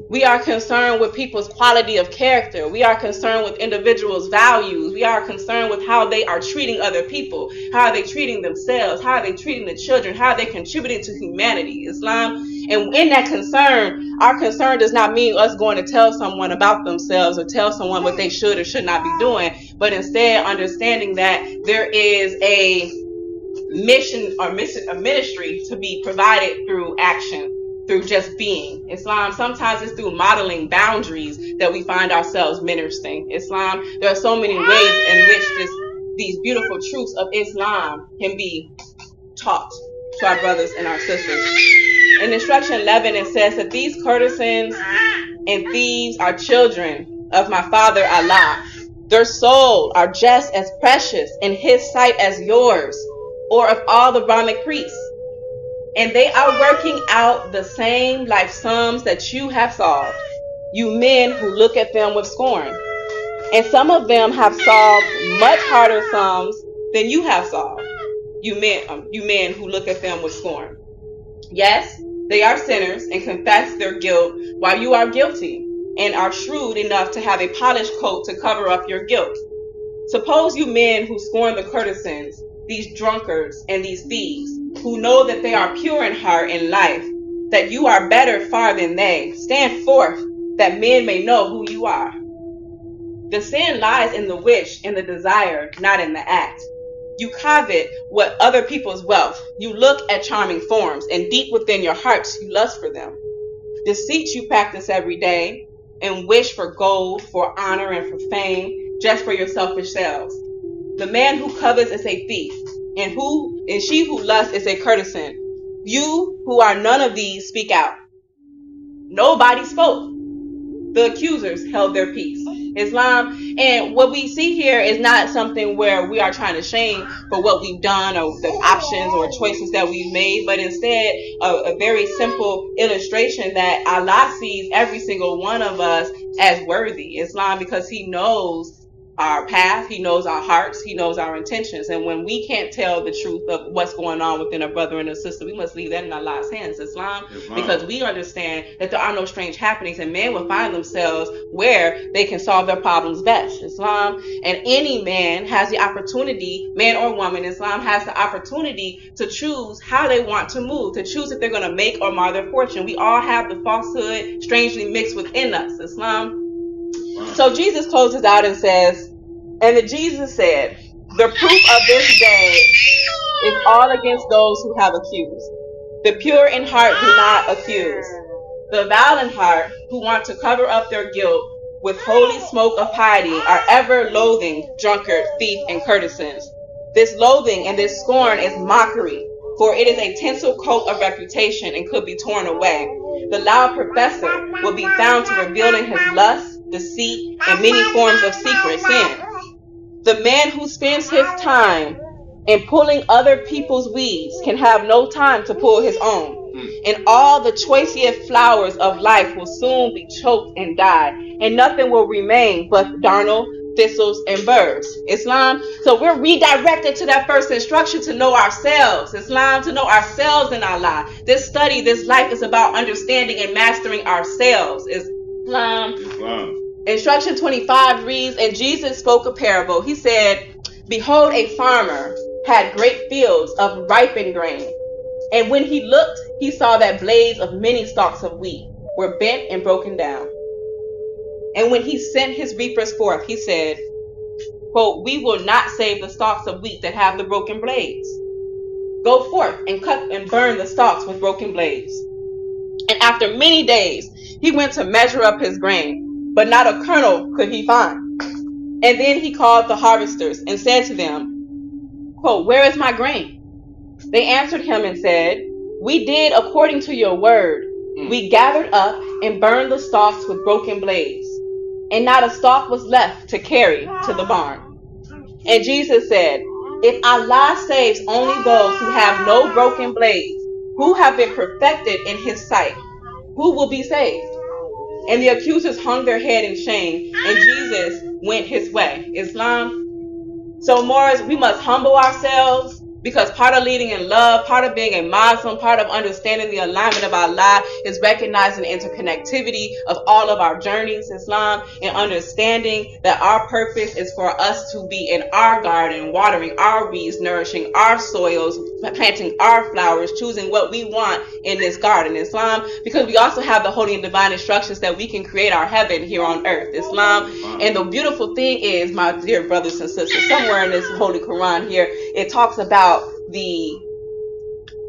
we are concerned with people's quality of character. We are concerned with individuals' values. We are concerned with how they are treating other people. How are they treating themselves? How are they treating the children? How are they contributing to humanity? Islam. And in that concern, our concern does not mean us going to tell someone about themselves or tell someone what they should or should not be doing, but instead understanding that there is a mission or a ministry to be provided through action, through just being. Islam, sometimes it's through modeling boundaries that we find ourselves ministering. Islam, there are so many ways in which these beautiful truths of Islam can be taught to our brothers and our sisters. In instruction 11, it says that these courtesans and thieves are children of my Father Allah. Their souls are just as precious in His sight as yours, or of all the Brahmic priests. And they are working out the same life sums that you have solved, you men who look at them with scorn. And some of them have solved much harder sums than you have solved, you men who look at them with scorn. Yes, they are sinners and confess their guilt while you are guilty and are shrewd enough to have a polished coat to cover up your guilt. Suppose you men who scorn the courtesans, these drunkards and these thieves, who know that they are pure in heart and life, that you are better far than they, stand forth that men may know who you are. The sin lies in the wish and the desire, not in the act. You covet what other people's wealth. You look at charming forms, and deep within your hearts you lust for them. Deceit you practice every day, and wish for gold, for honor, and for fame, just for your selfish selves. The man who covets is a thief, and she who lusts is a courtesan. You who are none of these, speak out. Nobody spoke. The accusers held their peace. Islam, and what we see here is not something where we are trying to shame for what we've done or the options or choices that we've made, but instead a very simple illustration that Allah sees every single one of us as worthy. Islam, because He knows our path, He knows our hearts, He knows our intentions. And when we can't tell the truth of what's going on within a brother and a sister, we must leave that in Allah's hands. Islam, because we understand that there are no strange happenings, and men will find themselves where they can solve their problems best. Islam, and any man has the opportunity, man or woman, Islam has the opportunity to choose how they want to move, to choose if they're going to make or mar their fortune. We all have the falsehood strangely mixed within us. Islam. So Jesus closes out and says, and then Jesus said, the proof of this day is all against those who have accused. The pure in heart do not accuse. The vile in heart, who want to cover up their guilt with holy smoke of piety, are ever loathing drunkard, thief, and courtesans. This loathing and this scorn is mockery, for it is a tinsel coat of reputation and could be torn away. The loud professor will be found to reveal in his lust, deceit, and many forms of secret sin. The man who spends his time in pulling other people's weeds can have no time to pull his own. And all the choicest flowers of life will soon be choked and die, and nothing will remain but darnel, thistles, and birds. Islam. So we're redirected to that first instruction to know ourselves. Islam, to know ourselves in Allah. This study, this life is about understanding and mastering ourselves. Islam. Instruction 25 reads, and Jesus spoke a parable. He said, behold, a farmer had great fields of ripened grain. And when he looked, he saw that blades of many stalks of wheat were bent and broken down. And when he sent his reapers forth, he said, quote, "We will not save the stalks of wheat that have the broken blades. Go forth and cut and burn the stalks with broken blades." And after many days, he went to measure up his grain, but not a kernel could he find. And then he called the harvesters and said to them, quote, "Where is my grain?" They answered him and said, "We did according to your word. We gathered up and burned the stalks with broken blades, and not a stalk was left to carry to the barn." And Jesus said, "If Allah saves only those who have no broken blades, who have been perfected in his sight, who will be saved?" And the accusers hung their head in shame, and Jesus went his way. Islam. So, Moors, we must humble ourselves, because part of leading in love, part of being a Muslim, part of understanding the alignment of Allah is recognizing the interconnectivity of all of our journeys, Islam, and understanding that our purpose is for us to be in our garden, watering our weeds, nourishing our soils, planting our flowers, choosing what we want in this garden, Islam, because we also have the holy and divine instructions that we can create our heaven here on earth, Islam. And the beautiful thing is, my dear brothers and sisters, somewhere in this holy Qur'an here, it talks about the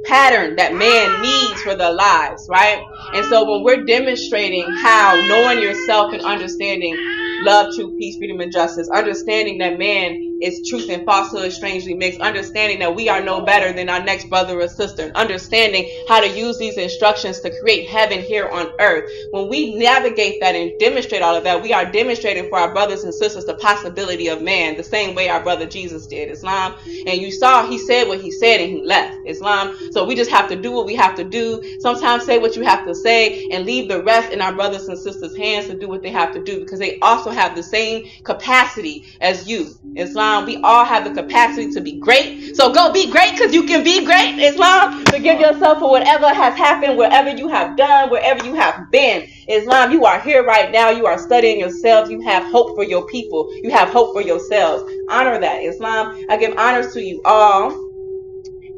pattern that man needs for their lives, right? And so when we're demonstrating how knowing yourself and understanding love, truth, peace, freedom, and justice, understanding that man is truth and falsehood strangely mixed, understanding that we are no better than our next brother or sister, understanding how to use these instructions to create heaven here on earth. When we navigate that and demonstrate all of that, we are demonstrating for our brothers and sisters the possibility of man, the same way our brother Jesus did, Islam. And you saw he said what he said and he left, Islam. So we just have to do what we have to do. Sometimes say what you have to say and leave the rest in our brothers and sisters' hands to do what they have to do, because they also have the same capacity as you, Islam. We all have the capacity to be great. So go be great, because you can be great, Islam. Forgive yourself for whatever has happened, wherever you have done, wherever you have been. Islam, you are here right now. You are studying yourselves. You have hope for your people. You have hope for yourselves. Honor that, Islam. I give honors to you all.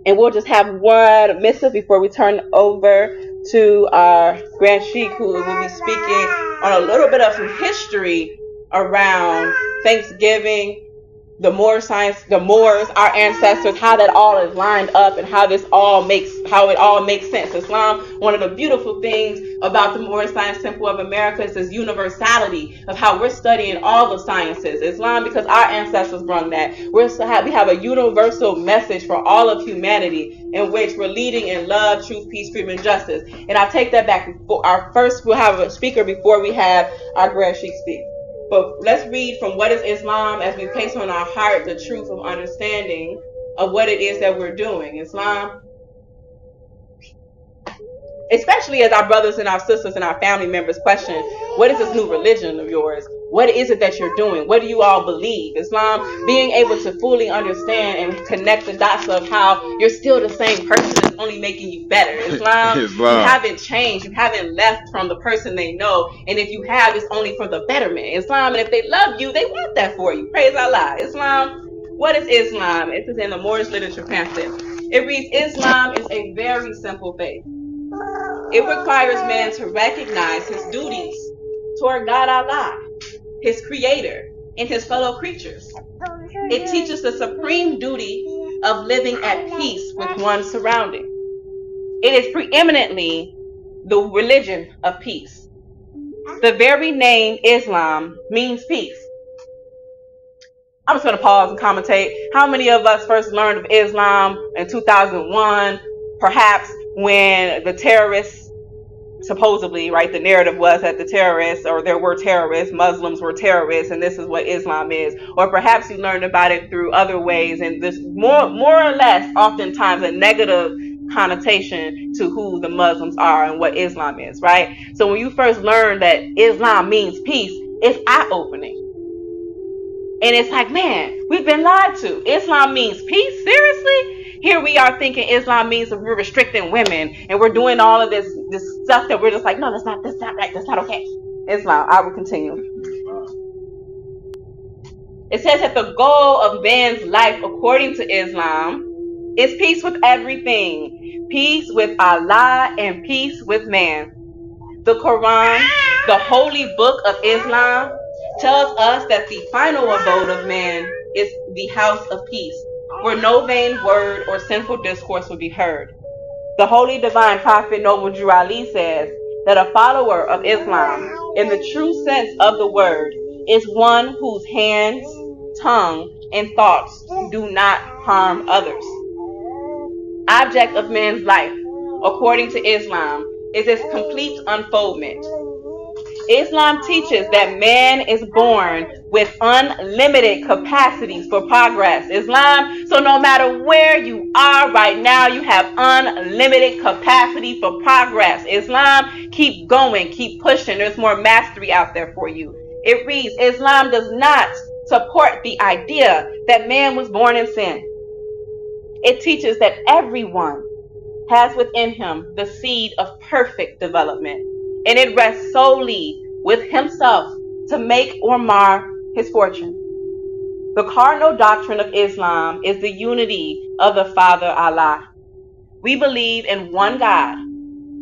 And we'll just have one missive before we turn over to our Grand Sheik, who will be speaking on a little bit of some history around Thanksgiving, the Moorish science, the Moors, our ancestors, how that all is lined up and how it all makes sense. Islam, one of the beautiful things about the Moorish Science Temple of America is this universality of how we're studying all the sciences. Islam, because our ancestors brought that. We have a universal message for all of humanity, in which we're leading in love, truth, peace, freedom, and justice. And I take that back. We'll have a speaker before we have our Grand Sheik speak. But let's read from What is Islam, as we place on our heart the truth of understanding of what it is that we're doing. Islam, especially as our brothers and our sisters and our family members question, what is this new religion of yours? What is it that you're doing? What do you all believe? Islam, being able to fully understand and connect the dots of how you're still the same person, that's only making you better. Islam, you haven't changed. You haven't left from the person they know. And if you have, it's only for the betterment. Islam, and if they love you, they want that for you. Praise Allah. Islam, what is Islam? This is in the Moorish literature pamphlet. It reads, Islam is a very simple faith. It requires man to recognize his duties toward God Allah, his creator, and his fellow creatures. It teaches the supreme duty of living at peace with one's surrounding. It is preeminently the religion of peace. The very name Islam means peace. I'm just going to pause and commentate. How many of us first learned of Islam in 2001, perhaps when the terrorists, supposedly, right, the narrative was that the terrorists, or there were terrorists, Muslims were terrorists, and this is what Islam is. Or perhaps you learned about it through other ways, and this more or less oftentimes a negative connotation to who the Muslims are and what Islam is, right? So when you first learn that Islam means peace, it's eye-opening. And it's like, man, we've been lied to. Islam means peace? Seriously? Here we are thinking Islam means that we're restricting women and we're doing all of this stuff that we're just like, no, that's not right. That's not okay. Islam, I will continue. It says that the goal of man's life, according to Islam, is peace with everything. Peace with Allah and peace with man. The Quran, the holy book of Islam, tells us that the final abode of man is the house of peace, where no vain word or sinful discourse will be heard. The holy divine prophet Noble Drew Ali says that a follower of Islam, in the true sense of the word, is one whose hands, tongue, and thoughts do not harm others. Object of man's life, according to Islam, is its complete unfoldment. Islam teaches that man is born with unlimited capacities for progress. So no matter where you are right now, you have unlimited capacity for progress. Islam, keep going, keep pushing. There's more mastery out there for you. It reads, Islam does not support the idea that man was born in sin. It teaches that everyone has within him the seed of perfect development, and it rests solely with himself to make or mar his fortune. The cardinal doctrine of Islam is the unity of the Father Allah. We believe in one God,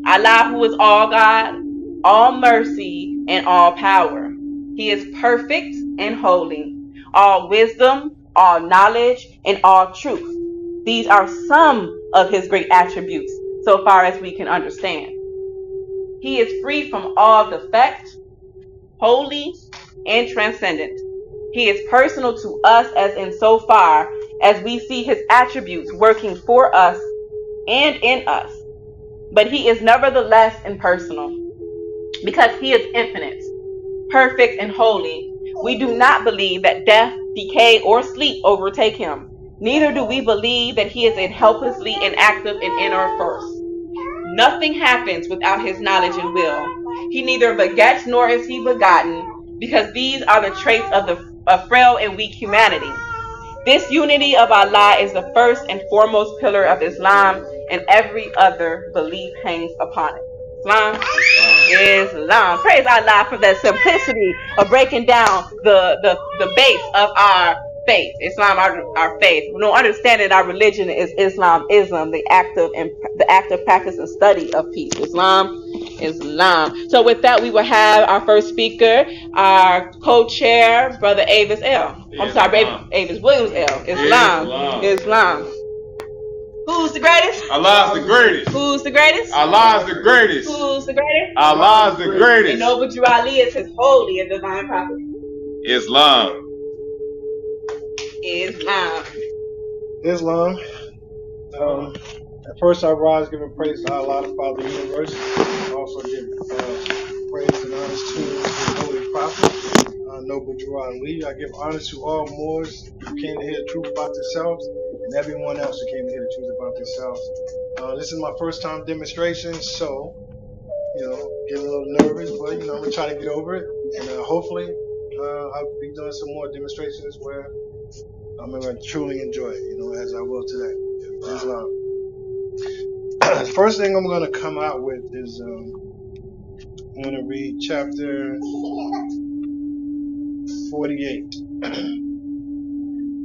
Allah, who is all God, all mercy, and all power. He is perfect and holy, all wisdom, all knowledge, and all truth. These are some of his great attributes, so far as we can understand. He is free from all defect, holy, and transcendent. He is personal to us as in so far as we see his attributes working for us and in us. But he is nevertheless impersonal. Because he is infinite, perfect, and holy, we do not believe that death, decay, or sleep overtake him. Neither do we believe that he is helplessly inactive and in our force. Nothing happens without his knowledge and will. He neither begets nor is he begotten, because these are the traits of frail and weak humanity. This unity of Allah is the first and foremost pillar of Islam, and every other belief hangs upon it. Islam. Praise Allah for that simplicity of breaking down the base of our faith. Islam, our faith. No, understanding our religion is Islamism, the active practice and study of peace. Islam. So with that, we will have our first speaker, our co-chair, Brother Avis L. Avis Williams L. Islam. Who's the greatest? Allah's the greatest. Who's the greatest? Allah's the greatest. Who's the greatest? Allah's the greatest. And Noble Drew Ali is his holy and divine prophet. Islam. At first, I rise giving praise to Allah, the Father of the universe. I also give praise and honors to the holy prophet, Noble Drew Ali. I give honors to all Moors who came to hear the truth about themselves, and everyone else who came to hear the truth about themselves. This is my first time demonstration, so getting a little nervous, but I'm trying to get over it, and hopefully I'll be doing some more demonstrations where I'm going to truly enjoy it, as I will today. Islam. The first thing I'm going to come out with is I'm going to read chapter 48.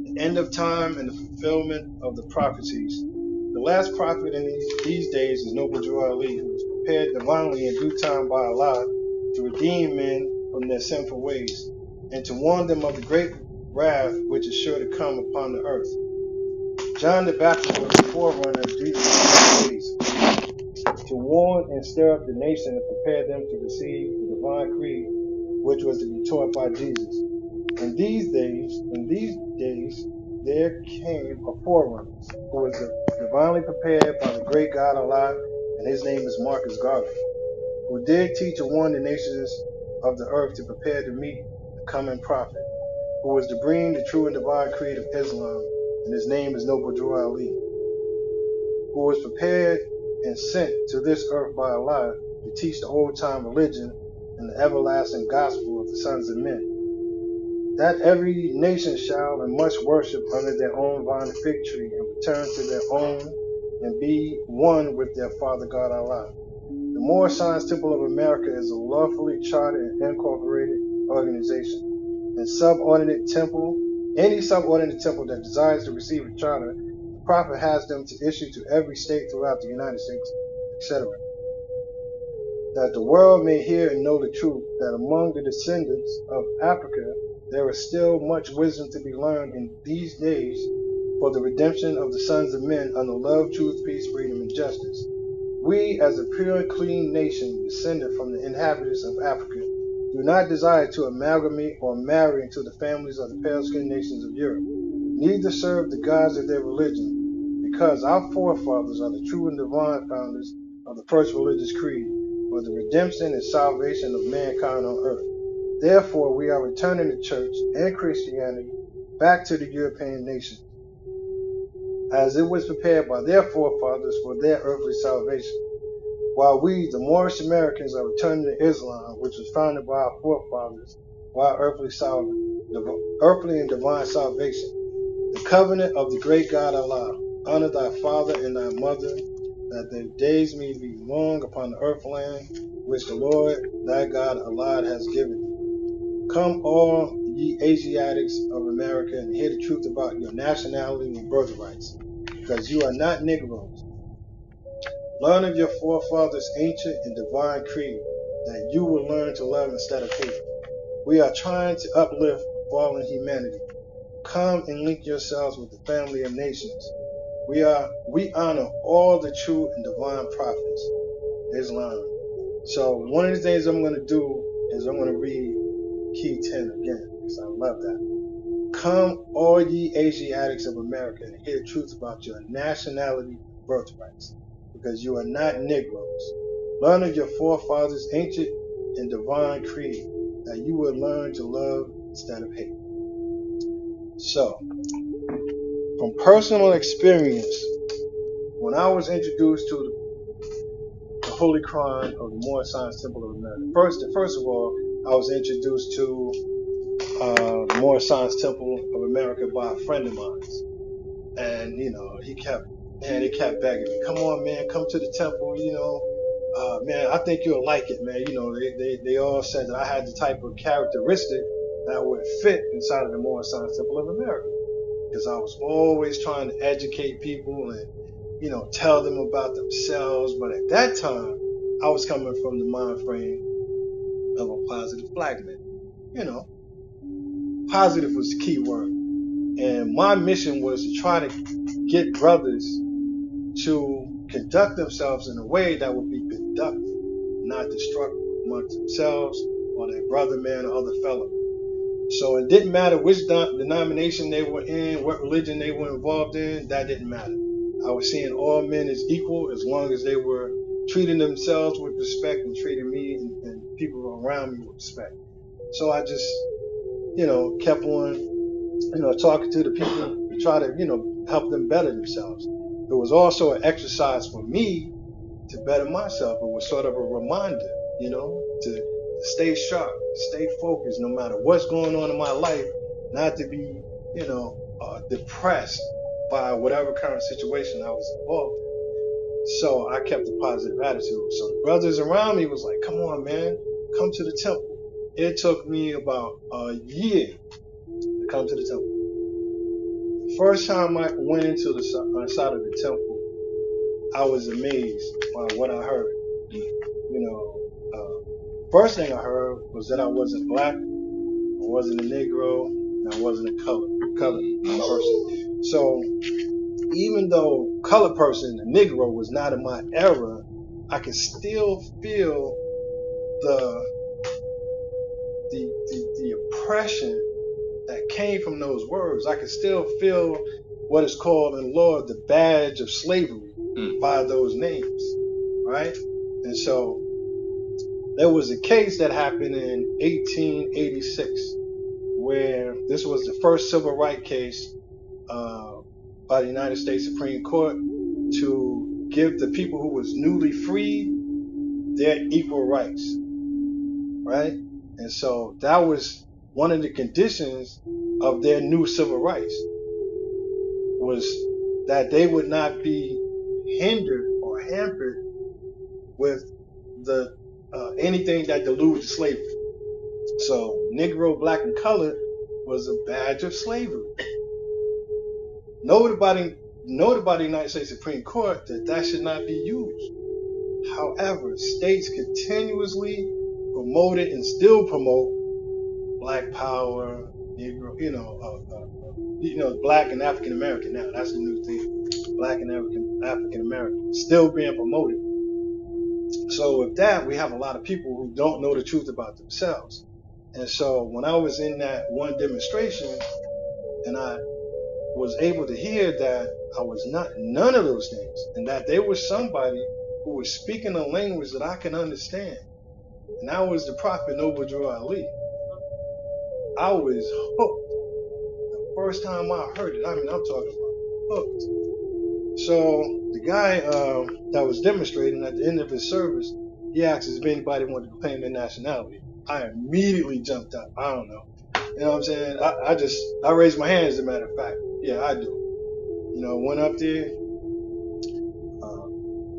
The end of time and the fulfillment of the prophecies. The last prophet in these days is Noble Drew Ali, who was prepared divinely in due time by Allah to redeem men from their sinful ways and to warn them of the great wrath which is sure to come upon the earth. John the Baptist was the forerunner of Jesus' ways, to warn and stir up the nation and prepare them to receive the divine creed which was to be taught by Jesus. In these days there came a forerunner who was divinely prepared by the great God Allah, and his name is Marcus Garvey, who did teach and warn the nations of the earth to prepare to meet the coming prophet, who was to bring the true and divine creed of Islam, and his name is Noble Drew Ali, who was prepared and sent to this earth by Allah to teach the old-time religion and the everlasting gospel of the sons of men, that every nation shall and must worship under their own vine fig tree and return to their own and be one with their Father God Allah. The Moorish Science Temple of America is a lawfully chartered and incorporated organization. And any subordinate temple that desires to receive a charter, the Prophet has them to issue to every state throughout the United States, etc. that the world may hear and know the truth, that among the descendants of Africa there is still much wisdom to be learned in these days for the redemption of the sons of men under love, truth, peace, freedom, and justice. We, as a pure and clean nation descended from the inhabitants of Africa, do not desire to amalgamate or marry into the families of the pale-skinned nations of Europe, neither serve the gods of their religion, because our forefathers are the true and divine founders of the first religious creed, for the redemption and salvation of mankind on earth. Therefore, we are returning the church and Christianity back to the European nations, as it was prepared by their forefathers for their earthly salvation, while we, the Moorish Americans, are returning to Islam, which was founded by our forefathers for our earthly and divine salvation. The covenant of the great God Allah. Honor thy father and thy mother, that their days may be long upon the earth land, which the Lord thy God Allah has given thee. Come all ye Asiatics of America and hear the truth about your nationality and birthrights, because you are not Negroes. Learn of your forefathers' ancient and divine creed, that you will learn to love instead of hate. We are trying to uplift fallen humanity. Come and link yourselves with the family of nations. We honor all the true and divine prophets. Islam. So one of the things I'm going to do is I'm going to read Key 10 again, because I love that. Come, all ye Asiatics of America, and hear the truth about your nationality and birthrights, because you are not Negroes. Learn of your forefathers' ancient and divine creed, that you will learn to love instead of hate. So, from personal experience, when I was introduced to the Holy Qur'an of the Moorish Science Temple of America, first of all, I was introduced to the Moorish Science Temple of America by a friend of mine. And, he kept begging me, come on, man, come to the temple, man, I think you'll like it, man. They all said that I had the type of characteristic that would fit inside of the Moorish Science Temple of America. Because I was always trying to educate people and, tell them about themselves. But at that time, I was coming from the mind frame of a positive black man. Positive was the key word. And my mission was to try to get brothers to conduct themselves in a way that would be productive, not destructive amongst themselves or their brother man or other fellow. So it didn't matter which denomination they were in, what religion they were involved in, that didn't matter. I was seeing all men as equal as long as they were treating themselves with respect and treating me and people around me with respect. So I just, kept on, talking to the people to try to, help them better themselves. It was also an exercise for me to better myself. It was sort of a reminder, to stay sharp, stay focused, no matter what's going on in my life, not to be, depressed by whatever current situation I was involved in. So I kept a positive attitude. So the brothers around me was like, come on, man, come to the temple. It took me about a year to come to the temple. The first time I went into the side of the temple, I was amazed by what I heard. First thing I heard was that I wasn't black, I wasn't a Negro, and I wasn't a colored person. So even though colored person, a Negro, was not in my era, I could still feel the oppression that came from those words. I could still feel what is called in law the badge of slavery by those names, right? And so there was a case that happened in 1886 where this was the first civil rights case by the United States Supreme Court to give the people who was newly freed their equal rights, right? And so that was one of the conditions of their new civil rights, was that they would not be hindered or hampered with the anything that deluded slavery. So Negro, black, and colored was a badge of slavery. Noted by the United States Supreme Court that should not be used. However, states continuously promoted and still promote Black Power, Negro, Black and African American now. That's the new thing. Black and African American still being promoted. So with that, we have a lot of people who don't know the truth about themselves. And so when I was in that one demonstration and I was able to hear that I was not none of those things, and that there was somebody who was speaking a language that I can understand, and that was the prophet Zabuwr. I was hooked. The first time I heard it, I mean, I'm talking about hooked. So the guy that was demonstrating at the end of his service, he asked if anybody wanted to claim their nationality. I immediately jumped up. I don't know. You know what I'm saying? I raised my hand, as a matter of fact. Yeah, I do. Went up there,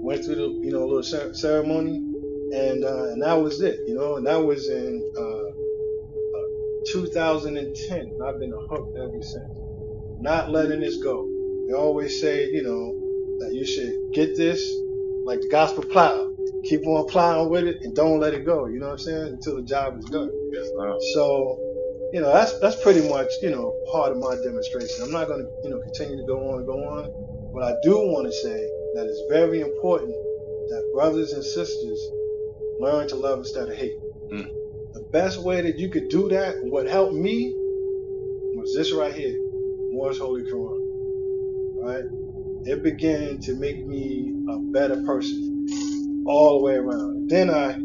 went through the, little ceremony, and that was it, and that was in 2010. And I've been hooked ever since. Not letting this go. They always say, that you should get this like the gospel plow. Keep on plowing with it and don't let it go. You know what I'm saying? Until the job is done. Yes, so, that's pretty much, part of my demonstration. I'm not going to, continue to go on and go on. But I do want to say that it's very important that brothers and sisters learn to love instead of hate. Mm. The best way that you could do that, and what helped me, was this right here, Moorish Holy Qur'aan. Right? It began to make me a better person all the way around. Then I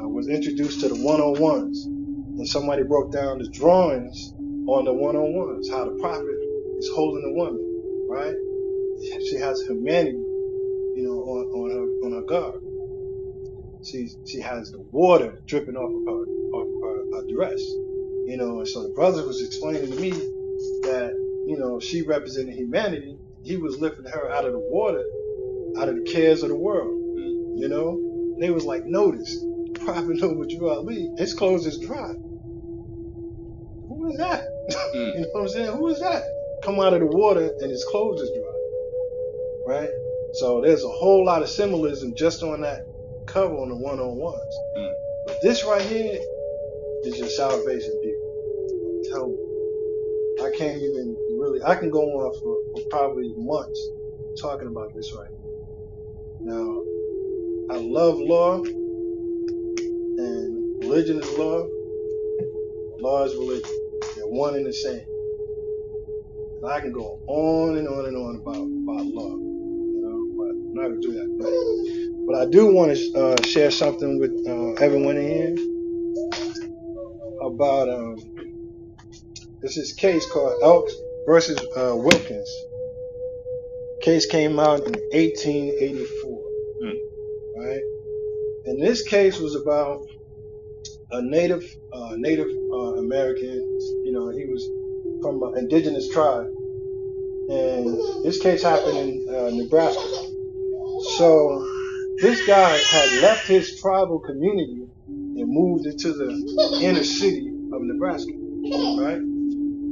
was introduced to the one-on-ones, and somebody broke down the drawings on the one-on-ones, how the prophet is holding a woman, right? She has humanity, on her guard. She has the water dripping off of her dress, and so the brother was explaining to me that, she represented humanity. He was lifting her out of the water, out of the cares of the world, And they was like, notice, Prophet Zabuwr, his clothes is dry. Who is that? You know what I'm saying? Who is that? Come out of the water and his clothes is dry. Right? So there's a whole lot of symbolism just on that cover on the one-on-ones. But this right here is your salvation, people. Tell me. I can't even really, I can go on for probably months talking about this right here. Now, I love law, and religion is law. Law is religion. They're one and the same. And I can go on and on and on about law, but I'm not going to do that. But I do want to share something with everyone in here about this is a case called Elks versus Wilkins. Case came out in 1884. Right? And this case was about a Native American. He was from an indigenous tribe, and this case happened in Nebraska. So this guy had left his tribal community and moved into the inner city of Nebraska. Right?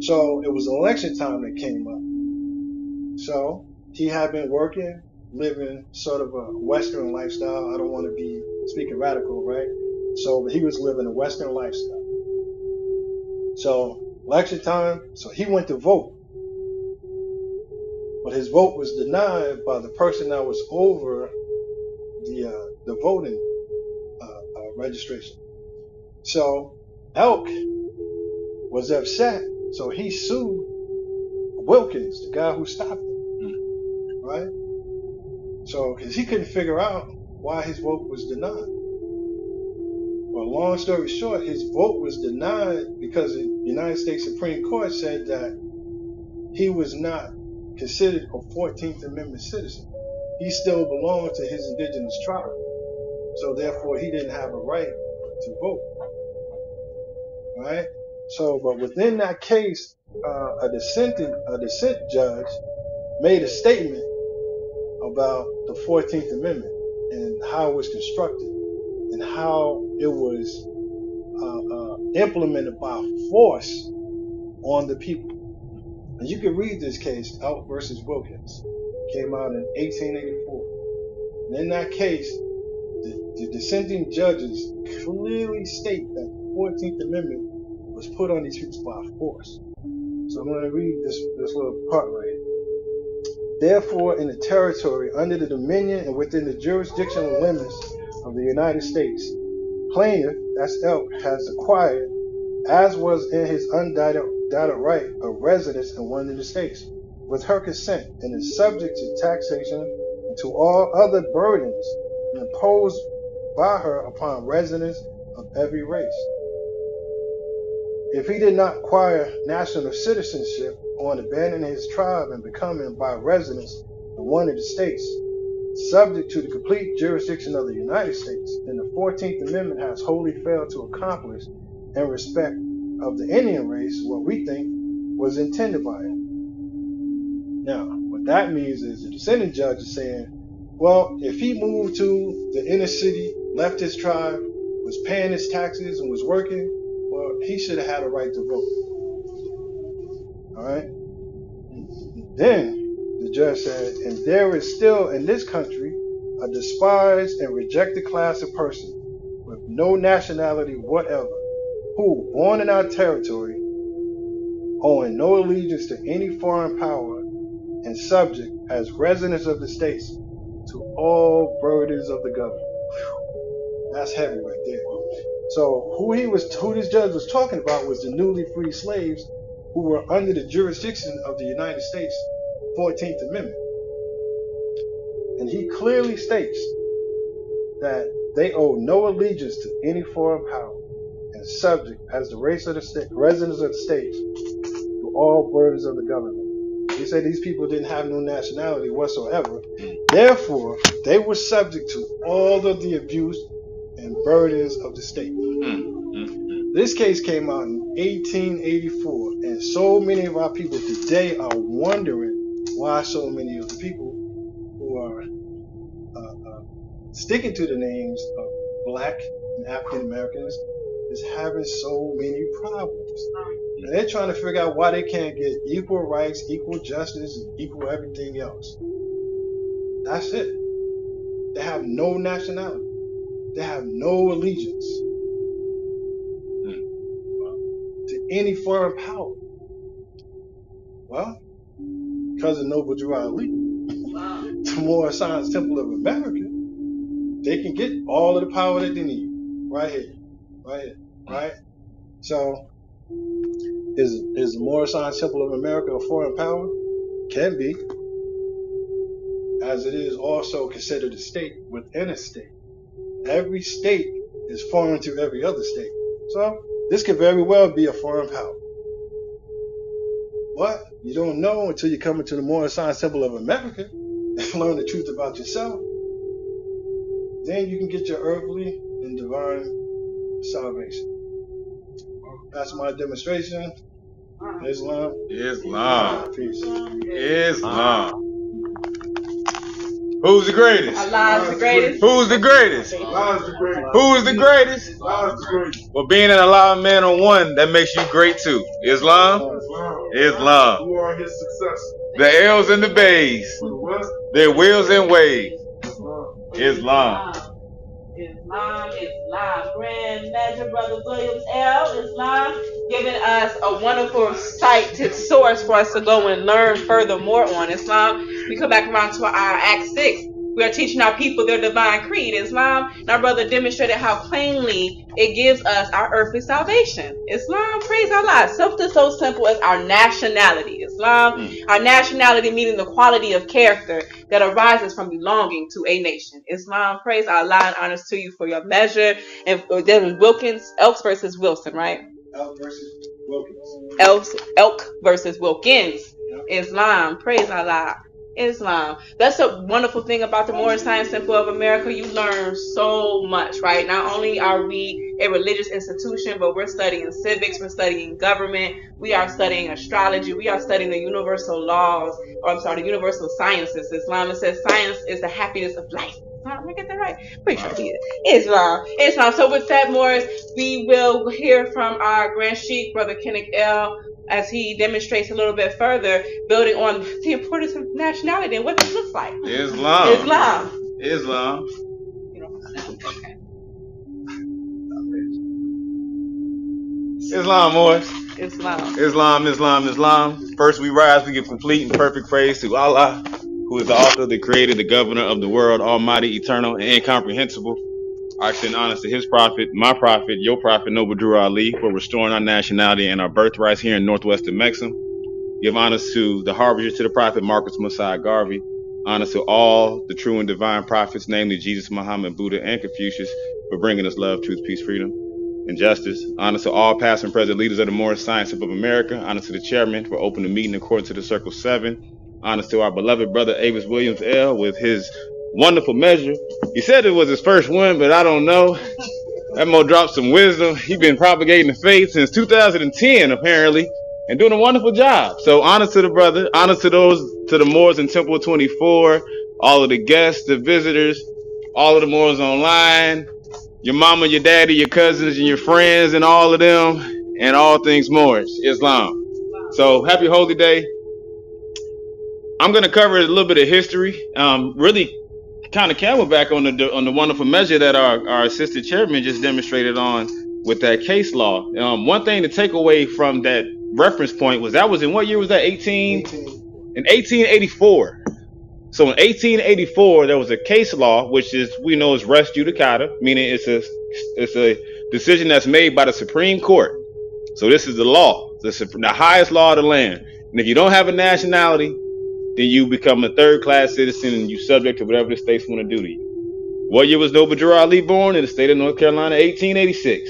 So it was election time that came up. So he had been working, living sort of a Western lifestyle. I don't want to be speaking radical, right? So he was living a Western lifestyle. So election time, so he went to vote. But his vote was denied by the person that was over the voting registration. So Elk was upset. So he sued Wilkins, the guy who stopped him. Right? So, because he couldn't figure out why his vote was denied. Well, long story short, his vote was denied because the United States Supreme Court said that he was not considered a 14th Amendment citizen. He still belonged to his indigenous tribe. So therefore, he didn't have a right to vote. Right? So, but within that case, a dissent judge made a statement about the 14th Amendment and how it was constructed and how it was implemented by force on the people. And you can read this case, Elk versus Wilkins. Came out in 1884. And in that case, The dissenting judges clearly state that the 14th Amendment was put on these people by force. So I'm going to read this little part right here. Therefore, in the territory under the dominion and within the jurisdictional limits of the United States, plaintiff, that's Elk, has acquired, as was in his undoubted right, a residence in one of the states, with her consent, and is subject to taxation and to all other burdens imposed by her upon residents of every race. If he did not acquire national citizenship on abandoning his tribe and becoming by residence in one of the states, subject to the complete jurisdiction of the United States, then the 14th Amendment has wholly failed to accomplish in respect of the Indian race what we think was intended by it. Now, what that means is the dissenting judge is saying, well, if he moved to the inner city, left his tribe, was paying his taxes and was working, well, he should have had a right to vote. All right? Then the judge said, and there is still in this country a despised and rejected class of persons with no nationality whatever, who, born in our territory, owing no allegiance to any foreign power, and subject as residents of the states to all burdens of the government. That's heavy right there. So who this judge was talking about was the newly freed slaves who were under the jurisdiction of the United States 14th Amendment. And he clearly states that they owe no allegiance to any foreign power and subject as the residents of the states to all burdens of the government. He said these people didn't have no nationality whatsoever. Therefore, they were subject to all of the abuse and burdens of the state. This case came out in 1884, and so many of our people today are wondering why so many of the people who are sticking to the names of Black and African Americans is having so many problems. And they're trying to figure out why they can't get equal rights, equal justice, and equal everything else. That's it. They have no nationality. They have no allegiance to any foreign power. Well, because of Noble Drew Ali, the Moorish Science Temple of America, they can get all of the power that they need right here, right? So, is the Moorish Science Temple of America a foreign power? Can be, as it is also considered a state within a state. Every state is foreign to every other state. So, this could very well be a foreign power. But you don't know until you come into the Moorish Science Temple of America and learn the truth about yourself. Then you can get your earthly and divine salvation. That's my demonstration. Islam. Peace. Islam. Who's the greatest? Allah's the greatest. Who's the greatest? Allah's the greatest. Who's the greatest? Allah's the greatest. Well, being an Allah man on one, that makes you great too. Islam? Islam. Who are his successors? The L's and the Bays. Their wills and ways. Islam. Grand Measure Brother Williams L. Islam, giving us a wonderful cited source for us to go and learn furthermore on Islam. We come back around to our Act 6. We are teaching our people their divine creed, Islam. And our brother demonstrated how plainly it gives us our earthly salvation. Islam, praise Allah. Something so simple as our nationality. Islam, our nationality meaning the quality of character that arises from belonging to a nation. Islam, praise Allah and honors to you for your measure. And there was Wilkins, Elks versus Wilson, right? Elk versus Wilkins. Elk versus Wilkins. Islam, praise Allah. Islam. That's a wonderful thing about the Moorish Science Temple of America. You learn so much, right? Not only are we a religious institution, but we're studying civics, we're studying government, we are studying astrology, we are studying the universal laws, the universal sciences. Islam, it says science is the happiness of life. Let me get that right. Pretty sure I did. Islam. So with that, Morris, we will hear from our Grand Sheik, Brother Kenneth L., as he demonstrates a little bit further, building on the importance of nationality and what this looks like. Islam. Islam. Islam. You know, Islam, Moors. Islam. Islam, Islam, Islam. First we rise, we give complete and perfect praise to Allah, who is the author, the creator, the governor of the world, almighty, eternal, and incomprehensible. I extend honors to his prophet, my prophet, your prophet, Noble Drew Ali, for restoring our nationality and our birthrights here in northwestern Mexico. Give honors to the harbinger to the prophet, Marcus Messiah Garvey. Honors to all the true and divine prophets, namely Jesus, Muhammad, Buddha, and Confucius, for bringing us love, truth, peace, freedom, and justice. Honor to all past and present leaders of the Moorish Science of America. Honor to the chairman for opening the meeting according to the Circle 7. Honor to our beloved brother Avis Williams L. with his wonderful measure. He said it was his first one, but I don't know. That Mo dropped some wisdom. He's been propagating the faith since 2010, apparently, and doing a wonderful job. So honor to the brother. Honor to the Moors in Temple 24, all of the guests, the visitors, all of the Moors online, your mama, your daddy, your cousins, and your friends, and all of them, and all things Moorish, Islam. So happy holy day. I'm going to cover a little bit of history. Really kind of camelback on the wonderful measure that our assistant chairman just demonstrated on with that case law. One thing to take away from that reference point was that was in what year was that? In 1884. So in 1884 there was a case law, which is we know is res judicata, meaning it's a decision that's made by the Supreme Court. So this is the law, the highest law of the land. And if you don't have a nationality, then you become a third-class citizen and you subject to whatever the states want to do to you. What year was Noble Drew Ali born? In the state of North Carolina, 1886.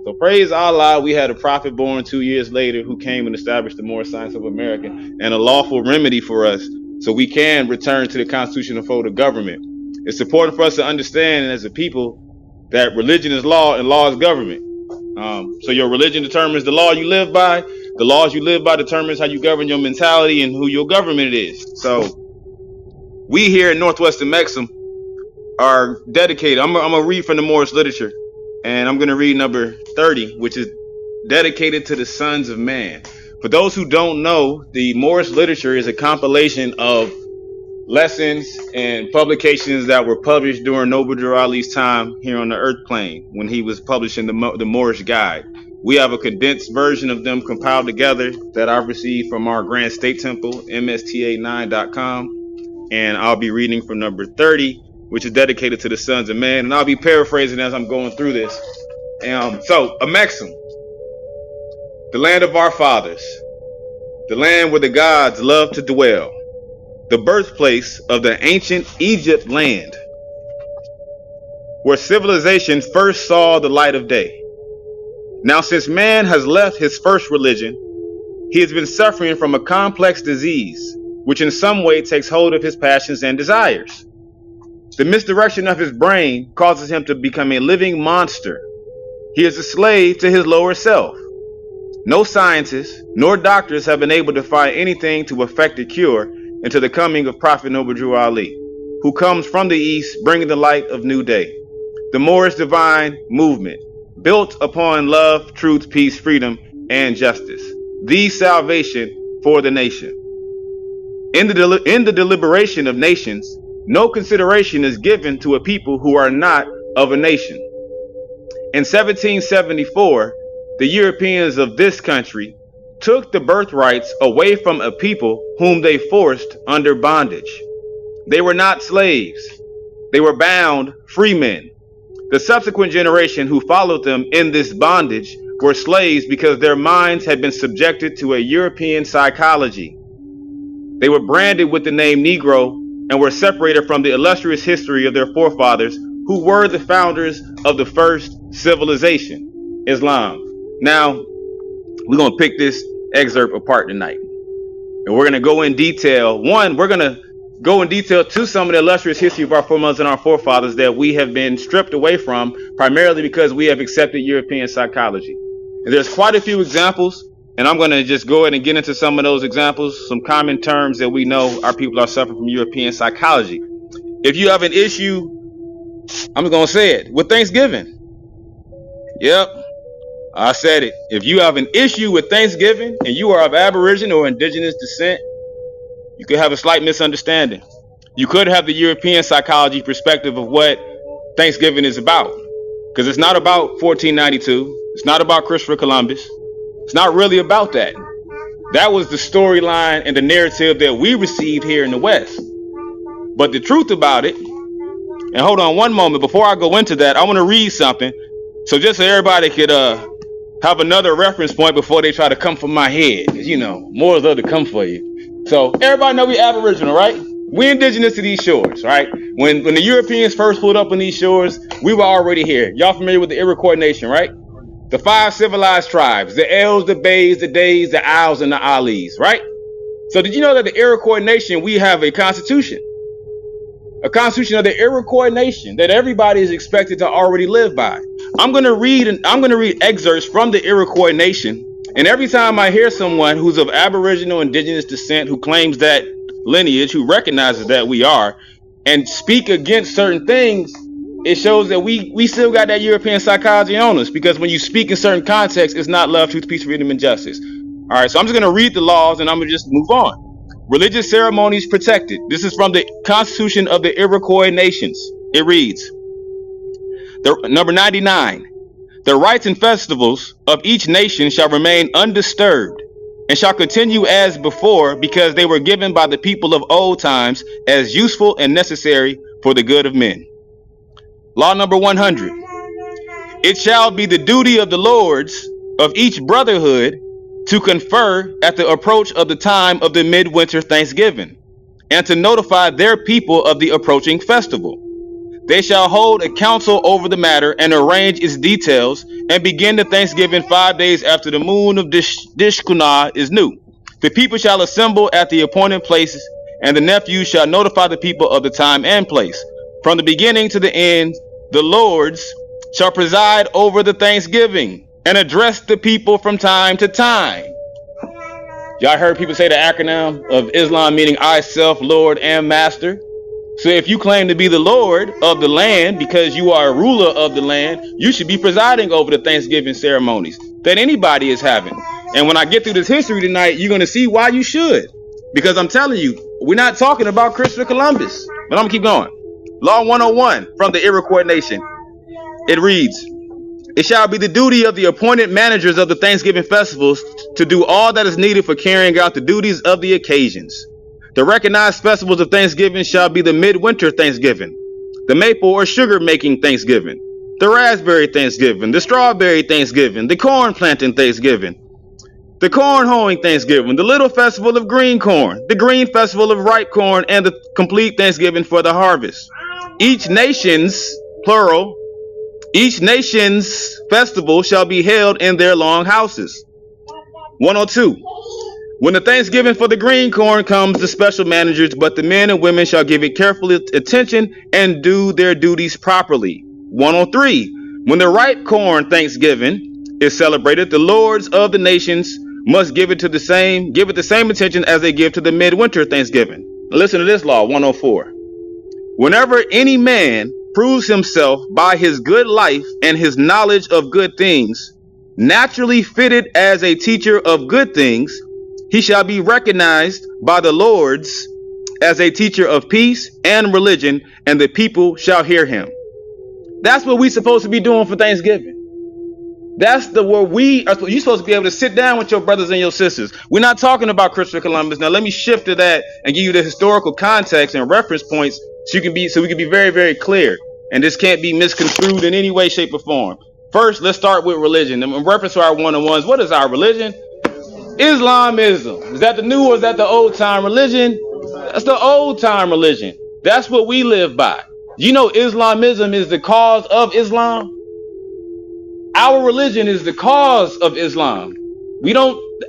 So praise Allah, we had a prophet born 2 years later who came and established the Moorish Science of America and a lawful remedy for us so we can return to the constitutional fold of government. It's important for us to understand as a people that religion is law and law is government. So your religion determines the law you live by. The laws you live by determines how you govern your mentality and who your government is. So we here in northwestern Mexico are dedicated. I'm going to read from the Moorish literature, and I'm going to read number 30, which is dedicated to the sons of man. For those who don't know, the Moorish literature is a compilation of lessons and publications that were published during Noble Drew Ali's time here on the earth plane when he was publishing the Moorish Guide. We have a condensed version of them compiled together that I've received from our Grand State Temple, msta9.com, and I'll be reading from number 30, which is dedicated to the sons of man, and I'll be paraphrasing as I'm going through this. So, a maxim: the land of our fathers, the land where the gods love to dwell, the birthplace of the ancient Egypt land, where civilization first saw the light of day. Now, since man has left his first religion, he has been suffering from a complex disease, which in some way takes hold of his passions and desires. The misdirection of his brain causes him to become a living monster. He is a slave to his lower self. No scientists nor doctors have been able to find anything to effect a cure until the coming of Prophet Noble Drew Ali, who comes from the east bringing the light of new day. The Moorish divine movement, built upon love, truth, peace, freedom, and justice. The salvation for the nation. In the deliberation of nations, no consideration is given to a people who are not of a nation. In 1774, the Europeans of this country took the birthrights away from a people whom they forced under bondage. They were not slaves. They were bound free men. The subsequent generation who followed them in this bondage were slaves because their minds had been subjected to a European psychology. They were branded with the name Negro and were separated from the illustrious history of their forefathers who were the founders of the first civilization, Islam. Now, we're going to pick this excerpt apart tonight. And we're going to go in detail. One, we're going to go in detail to some of the illustrious history of our foremothers and our forefathers that we have been stripped away from, primarily because we have accepted European psychology. And there's quite a few examples, and I'm going to just go ahead and get into some of those examples, some common terms that we know our people are suffering from European psychology. If you have an issue, I'm going to say it, with Thanksgiving. Yep, I said it. If you have an issue with Thanksgiving and you are of Aboriginal or indigenous descent, you could have a slight misunderstanding. You could have the European psychology perspective of what Thanksgiving is about. Because it's not about 1492. It's not about Christopher Columbus. It's not really about that. That was the storyline and the narrative that we received here in the West. But the truth about it, and hold on one moment, before I go into that, I want to read something. So just so everybody could have another reference point before they try to come for my head. Because, you know, more love to come for you. So everybody know we Aboriginal, right? We indigenous to these shores, right? When the Europeans first pulled up on these shores, we were already here. Y'all familiar with the Iroquois nation, right? The 5 civilized tribes, the Els, the Bays, the Days, the Owls, and the Alis, right? So did you know that the Iroquois nation, we have a constitution? A constitution of the Iroquois nation that everybody is expected to already live by. I'm going to read excerpts from the Iroquois nation. And every time I hear someone who's of Aboriginal indigenous descent who claims that lineage, who recognizes that we are, and speak against certain things, it shows that we still got that European psychology on us, because when you speak in certain contexts, it's not love, truth, peace, freedom, and justice. All right, so I'm just going to read the laws and I'm going to just move on. Religious ceremonies protected. This is from the Constitution of the Iroquois Nations. It reads, number 99, the rites and festivals of each nation shall remain undisturbed and shall continue as before, because they were given by the people of old times as useful and necessary for the good of men. Law number 100. It shall be the duty of the lords of each brotherhood to confer at the approach of the time of the midwinter Thanksgiving, and to notify their people of the approaching festival. They shall hold a council over the matter and arrange its details, and begin the Thanksgiving 5 days after the moon of Dishkunah is new. The people shall assemble at the appointed places, and the nephews shall notify the people of the time and place. From the beginning to the end, the lords shall preside over the Thanksgiving and address the people from time to time. Y'all heard people say the acronym of Islam, meaning I, self, Lord, and Master. So if you claim to be the Lord of the land because you are a ruler of the land, you should be presiding over the Thanksgiving ceremonies that anybody is having. And when I get through this history tonight, you're going to see why you should. Because I'm telling you, we're not talking about Christopher Columbus. But I'm going to keep going. Law 101 from the Iroquois nation. It reads, it shall be the duty of the appointed managers of the Thanksgiving festivals to do all that is needed for carrying out the duties of the occasions. The recognized festivals of Thanksgiving shall be the midwinter Thanksgiving, the maple or sugar making Thanksgiving, the raspberry Thanksgiving, the strawberry Thanksgiving, the corn planting Thanksgiving, the corn hoeing Thanksgiving, the little festival of green corn, the green festival of ripe corn, and the complete Thanksgiving for the harvest. Each nation's, plural, each nation's festival shall be held in their long houses. 102. When the Thanksgiving for the green corn comes, the special managers, but the men and women shall give it careful attention and do their duties properly. 103. When the ripe corn Thanksgiving is celebrated, the lords of the nations must give it the same attention as they give to the midwinter Thanksgiving. Now listen to this law, 104. Whenever any man proves himself by his good life and his knowledge of good things, naturally fitted as a teacher of good things, he shall be recognized by the lords as a teacher of peace and religion, and the people shall hear him. That's what we're supposed to be doing for Thanksgiving. That's where we are. You're supposed to be able to sit down with your brothers and your sisters. We're not talking about Christopher Columbus. Now let me shift to that and give you the historical context and reference points so we can be very, very clear. And this can't be misconstrued in any way, shape, or form. First, let's start with religion. In reference to our one-on-ones, what is our religion? Islamism. Is that the new or is that the old time religion? That's the old time religion. That's what we live by. You know, Islamism is the cause of Islam. Our religion is the cause of Islam.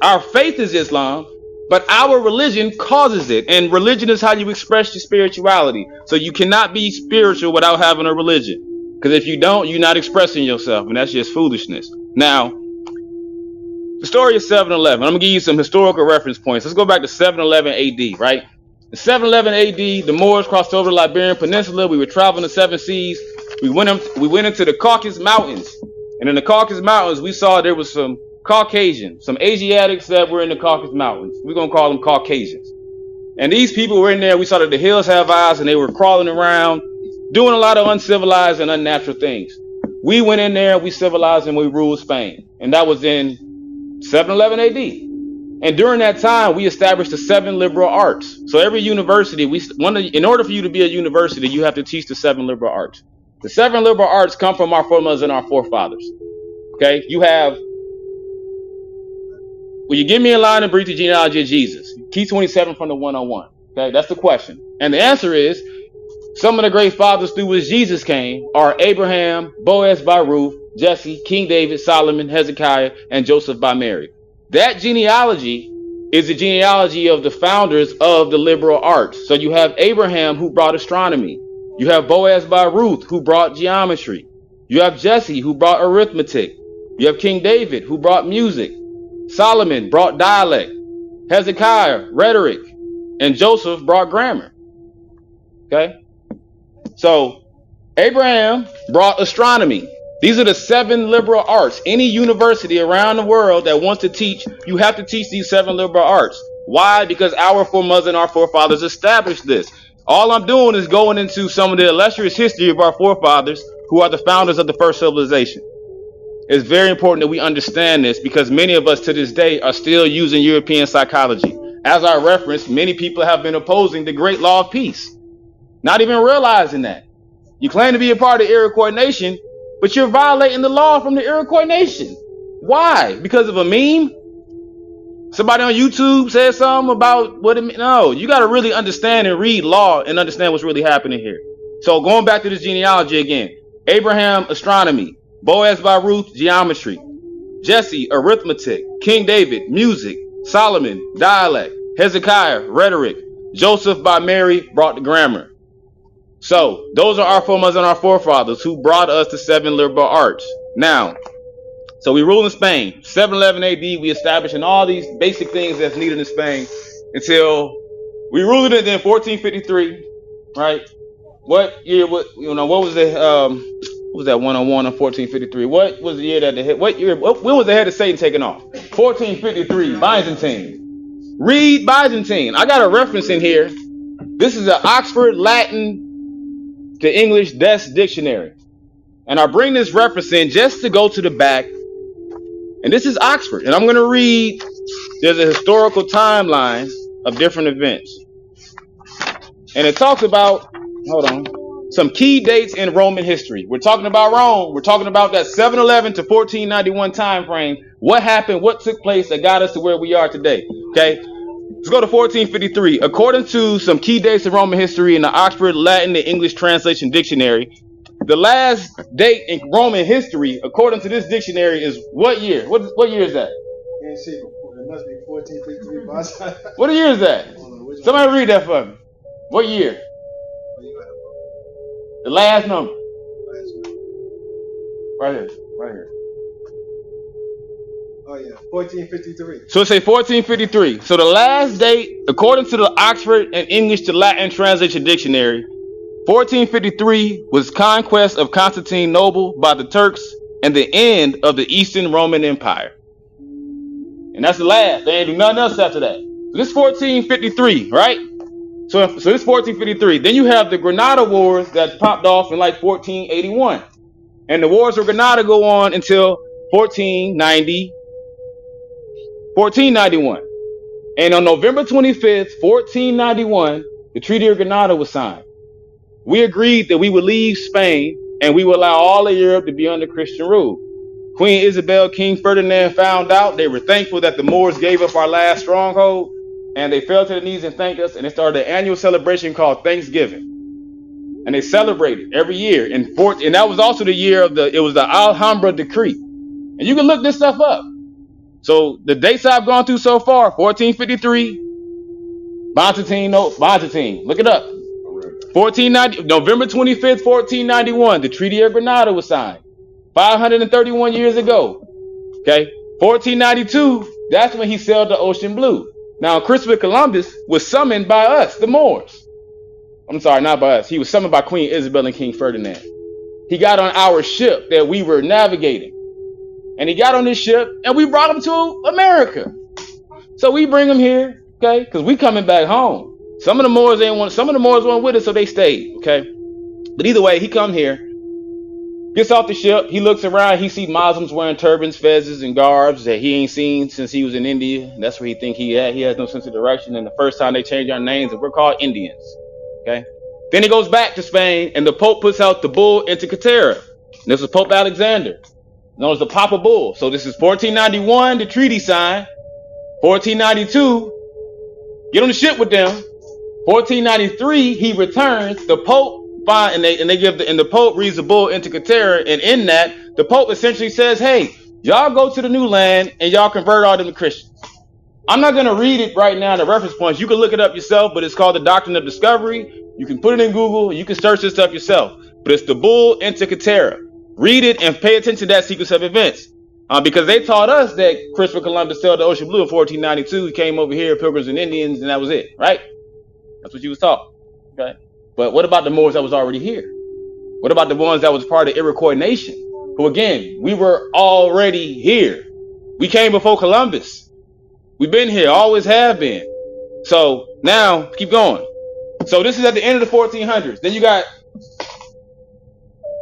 Our faith is Islam, but our religion causes it. And religion is how you express your spirituality. So you cannot be spiritual without having a religion. Because if you don't, you're not expressing yourself, and that's just foolishness. Now, the story of 7-Eleven. I'm going to give you some historical reference points. Let's go back to 7-Eleven AD, right? In 7-Eleven AD, the Moors crossed over the Iberian Peninsula. We were traveling the 7 seas. We went into the Caucasus Mountains. And in the Caucasus Mountains, we saw there was some Caucasians, some Asiatics that were in the Caucasus Mountains. We're going to call them Caucasians. And these people were in there. We saw that the hills have eyes, and they were crawling around, doing a lot of uncivilized and unnatural things. We went in there, we civilized, and we ruled Spain. And that was in 711 AD. And during that time, we established the 7 liberal arts. So every university, in order for you to be a university, you have to teach the 7 liberal arts. The 7 liberal arts come from our foremothers and our forefathers. Okay, you have, will you give me a line and brief the genealogy of Jesus? Key 27 from the 101. Okay, that's the question. And the answer is, some of the great fathers through which Jesus came are Abraham, Boaz by Ruth, Jesse, King David, Solomon, Hezekiah, and Joseph by Mary. That genealogy is the genealogy of the founders of the liberal arts. So you have Abraham, who brought astronomy. You have Boaz by Ruth, who brought geometry. You have Jesse, who brought arithmetic. You have King David, who brought music. Solomon brought dialect. Hezekiah, rhetoric. And Joseph brought grammar. Okay? So Abraham brought astronomy. These are the 7 liberal arts. Any university around the world that wants to teach, you have to teach these 7 liberal arts. Why? Because our foremothers and our forefathers established this. All I'm doing is going into some of the illustrious history of our forefathers who are the founders of the first civilization. It's very important that we understand this because many of us to this day are still using European psychology. As I referenced, many people have been opposing the Great Law of Peace, not even realizing that. You claim to be a part of the Iroquois Nation, but you're violating the law from the Iroquois Nation. Why? Because of a meme? Somebody on YouTube said something about what it means? No, you got to really understand and read law and understand what's really happening here. So going back to this genealogy again. Abraham, astronomy. Boaz by Ruth, geometry. Jesse, arithmetic. King David, music. Solomon, dialect. Hezekiah, rhetoric. Joseph by Mary brought the grammar. So those are our foremothers and our forefathers who brought us the 7 liberal arts. Now, so we rule in Spain. 711 AD, we establishing all these basic things that's needed in Spain until we ruled it in 1453, right? What year? What was the what was that 101 on 1453? What was the year that when was the head of Satan taken off? 1453, Byzantine. Read Byzantine. I got a reference in here. This is an Oxford Latin to English Desk Dictionary. And I bring this reference in just to go to the back. And this is Oxford. And I'm going to read, there's a historical timeline of different events. And it talks about, hold on, some key dates in Roman history. We're talking about Rome. We're talking about that 711 to 1491 time frame. What happened? What took place that got us to where we are today? Okay. Let's go to 1453. According to some key dates in Roman history in the Oxford Latin and English Translation Dictionary, the last date in Roman history, according to this dictionary, is what year? What year is that? Can't see, but it must be 1453. What year is that? Somebody read that for me. What year? The last number. Right here. Right here. Oh yeah, 1453. So it say 1453. So the last date, according to the Oxford and English to Latin Translation Dictionary, 1453 was conquest of Constantinople by the Turks and the end of the Eastern Roman Empire. And that's the last. They ain't do nothing else after that. So this 1453, right? So this 1453. Then you have the Granada Wars that popped off in like 1481. And the wars of Granada go on until 1491. And on November 25th, 1491, the Treaty of Granada was signed. We agreed that we would leave Spain and we would allow all of Europe to be under Christian rule. Queen Isabel, King Ferdinand found out. They were thankful that the Moors gave up our last stronghold, and they fell to their knees and thanked us, and they started an annual celebration called Thanksgiving. And they celebrated every year. And that was also the year of it was the Alhambra Decree. And you can look this stuff up. So the dates I've gone through so far, 1453, Byzantine, look it up. 1490, November 25th, 1491, the Treaty of Granada was signed. 531 years ago. Okay. 1492, that's when he sailed the Ocean Blue. Now, Christopher Columbus was summoned by us, the Moors. I'm sorry, not by us. He was summoned by Queen Isabel and King Ferdinand. He got on our ship that we were navigating. And he got on this ship and we brought him to America. So we bring him here, okay? Because we coming back home. Some of the Moors weren't with us, so they stayed, okay? But either way, he come here. Gets off the ship. He looks around. He sees Muslims wearing turbans, fezzes, and garbs that he ain't seen since he was in India. And that's where he think he at. He has no sense of direction. And the first time they changed our names, and we're called Indians. Okay. Then he goes back to Spain, and the Pope puts out the bull Injiyl. This is Pope Alexander, known as the Papa Bull. So this is 1491, the treaty signed. 1492, get on the ship with them. 1493, he returns. The Pope and the Pope reads the bull Injiyl, and in that, the Pope essentially says, "Hey, y'all go to the new land and y'all convert all them to Christians." I'm not going to read it right now, the reference points. You can look it up yourself, but it's called the Doctrine of Discovery. You can put it in Google. You can search this stuff yourself. But it's the bull Injiyl. Read it and pay attention to that sequence of events. Because they taught us that Christopher Columbus sailed the ocean blue in 1492. He came over here, Pilgrims and Indians, and that was it, right? That's what you was taught. Okay. But what about the Moors that was already here? What about the ones that was part of the Iroquois nation? Who, again, we were already here. We came before Columbus. We've been here, always have been. So now, keep going. So this is at the end of the 1400s. Then you got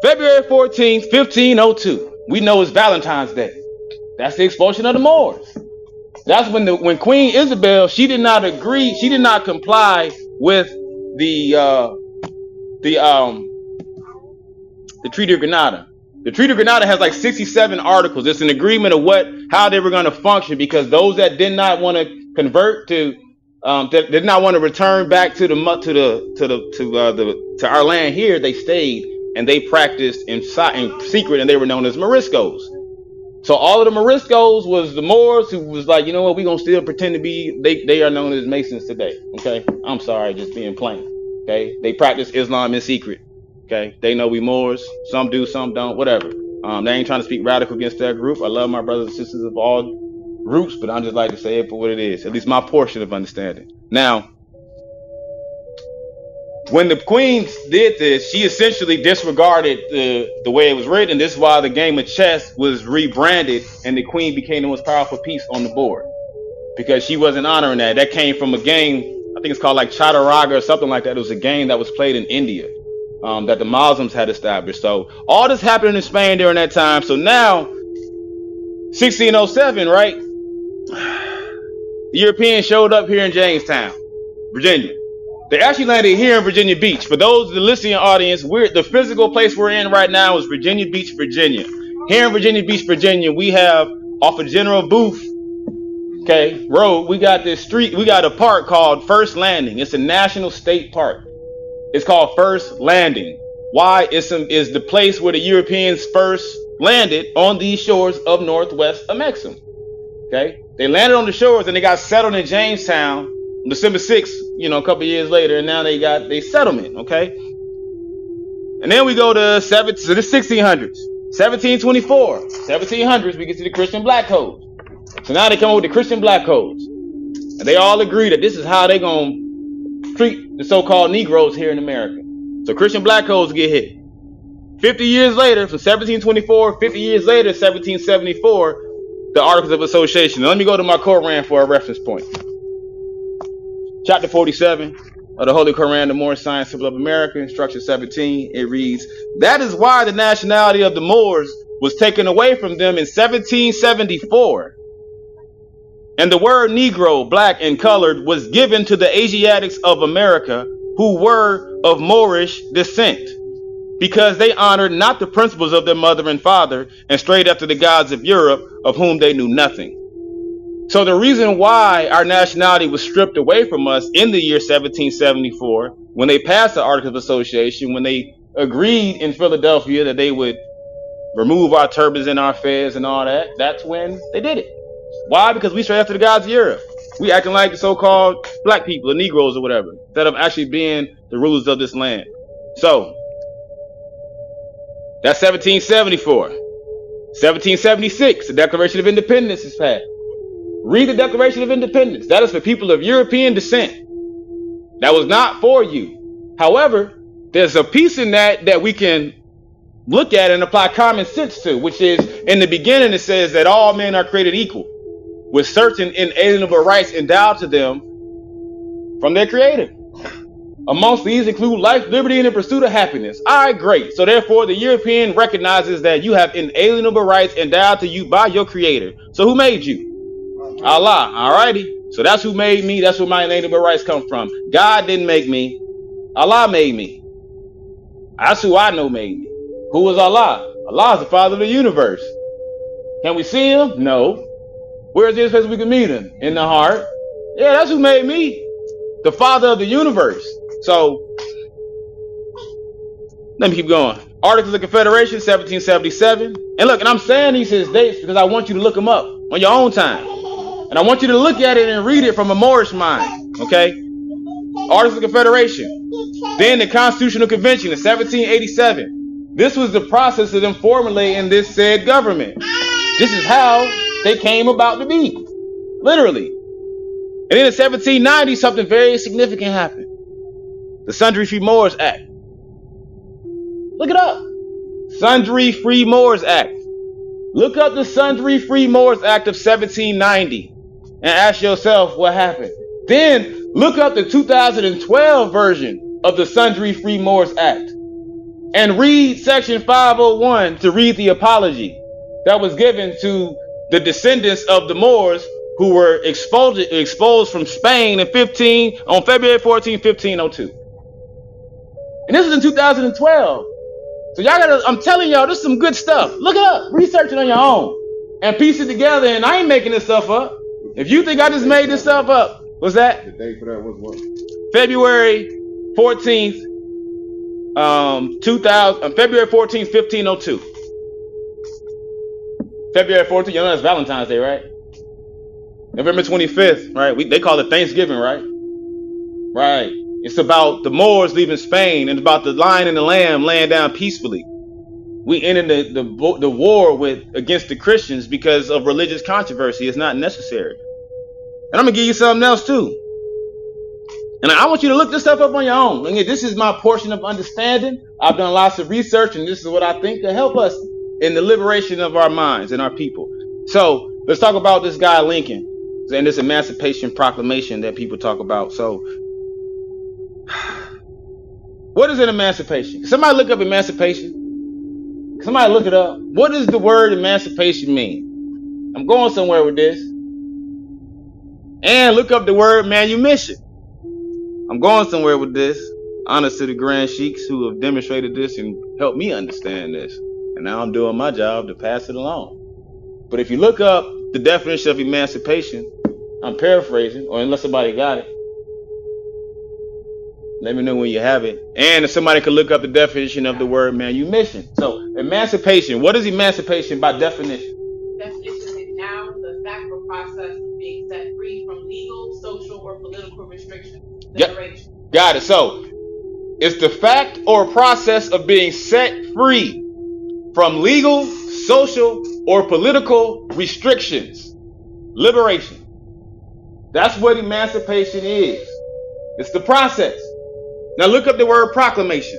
February 14th, 1502. We know it's Valentine's Day. That's the expulsion of the Moors. That's when Queen Isabel, she did not agree, she did not comply with the Treaty of Granada. The Treaty of Granada has like 67 articles. It's an agreement of how they were going to function, because those that did not want to convert to, that did not want to return back to our land here, they stayed and they practiced in secret, and they were known as Moriscos. So all of the Moriscos was the Moors who was like, you know what, we're going to still pretend to be, they are known as Masons today. Okay. I'm sorry, just being plain. Okay. They practice Islam in secret. Okay. They know we Moors. Some do, some don't, whatever. They ain't trying to speak radical against that group. I love my brothers and sisters of all groups, but I just like to say it for what it is. At least my portion of understanding. Now, when the queen did this, she essentially disregarded the way it was written. This is why the game of chess was rebranded and the queen became the most powerful piece on the board, because she wasn't honoring that. That came from a game, I think it's called like Chaturanga or something like that. It was a game that was played in India that the Muslims had established. So all this happened in Spain during that time. So now, 1607, right? The Europeans showed up here in Jamestown, Virginia. They actually landed here in Virginia Beach. For those of the listening audience, the physical place we're in right now is Virginia Beach, Virginia. Here in Virginia Beach, Virginia, we have off of General Booth, okay, road, we got this street, we got a park called First Landing. It's a national state park. It's called First Landing. Why? It's the place where the Europeans first landed on these shores of Northwest Amexem. Okay, they landed on the shores and they got settled in Jamestown on December 6th, a couple years later, and now they got settlement. Okay, and then we go to the 1600s, 1724, 1700s. We get to the Christian Black Codes. So now they come up with the Christian Black Codes, and they all agree that this is how they gonna treat the so-called Negroes here in America. So Christian Black Codes get hit. 50 years later, from 1724, 50 years later, 1774, the Articles of Association. Now let me go to my Qur'an for a reference point. Chapter 47 of the Holy Qur'an, the Moorish Science Symbol of America, instruction 17. It reads, "That is why the nationality of the Moors was taken away from them in 1774. And the word Negro, black, and colored was given to the Asiatics of America who were of Moorish descent, because they honored not the principles of their mother and father and strayed after the gods of Europe, of whom they knew nothing." So the reason why our nationality was stripped away from us in the year 1774, when they passed the Articles of Association, when they agreed in Philadelphia that they would remove our turbans and our fez and all that, that's when they did it. Why? Because we strayed after the gods of Europe. We acting like the so-called black people, the Negroes or whatever, instead of actually being the rulers of this land. So that's 1774. 1776, the Declaration of Independence is passed. Read the Declaration of Independence. That is for people of European descent. That was not for you. However, there's a piece in that we can look at and apply common sense to, which is, in the beginning it says that all men are created equal, with certain inalienable rights endowed to them from their creator. Amongst these include life, liberty, and the pursuit of happiness. All right, great. So therefore, the European recognizes that you have inalienable rights endowed to you by your creator. So who made you? Allah. All righty. So that's who made me. That's where my inalienable rights come from. God didn't make me. Allah made me. That's who I know made me. Who is Allah? Allah is the Father of the universe. Can we see him? No. Where is this place we can meet him? In the heart. Yeah, that's who made me. The Father of the universe. So, let me keep going. Articles of Confederation, 1777. And look, and I'm saying these dates because I want you to look them up on your own time. And I want you to look at it and read it from a Moorish mind. Okay? Articles of Confederation. Then the Constitutional Convention in 1787. This was the process of them formulating this said government. This is how they came about to be. Literally. And then in 1790, something very significant happened. The Sundry Free Moors Act. Look it up. Sundry Free Moors Act. Look up the Sundry Free Moors Act of 1790 and ask yourself what happened. Then look up the 2012 version of the Sundry Free Moors Act and read section 501 to read the apology that was given to the descendants of the Moors who were exposed from Spain on February 14, 1502. And this was in 2012. So y'all gotta, I'm telling y'all, this is some good stuff. Look it up, research it on your own, and piece it together. And I ain't making this stuff up. If you think I just made this stuff up, what's that? The date for that was what? February 14th, February 14th, 1502. February 14th, you know that's Valentine's Day, right? November 25th, right? They call it Thanksgiving, right? Right. It's about the Moors leaving Spain and about the lion and the lamb laying down peacefully. We ended the war against the Christians because of religious controversy. It's not necessary. And I'm going to give you something else too. And I want you to look this stuff up on your own. Again, this is my portion of understanding. I've done lots of research, and this is what I think to help us in the liberation of our minds and our people. So let's talk about this guy Lincoln and this Emancipation Proclamation that people talk about. So what is an emancipation? Somebody look up emancipation. Somebody look it up. What does the word emancipation mean? I'm going somewhere with this. And look up the word manumission. I'm going somewhere with this. Honors to the Grand Sheiks who have demonstrated this and helped me understand this. And now I'm doing my job to pass it along. But if you look up the definition of emancipation, I'm paraphrasing, or unless somebody got it, let me know when you have it. And if somebody could look up the definition of the word manumission. So, emancipation. What is emancipation by definition? Definition is now the fact or process of being set free from legal, social, or political restrictions. Liberation. Yep. Got it. So, it's the fact or process of being set free from legal, social, or political restrictions. Liberation. That's what emancipation is. It's the process. Now look up the word proclamation.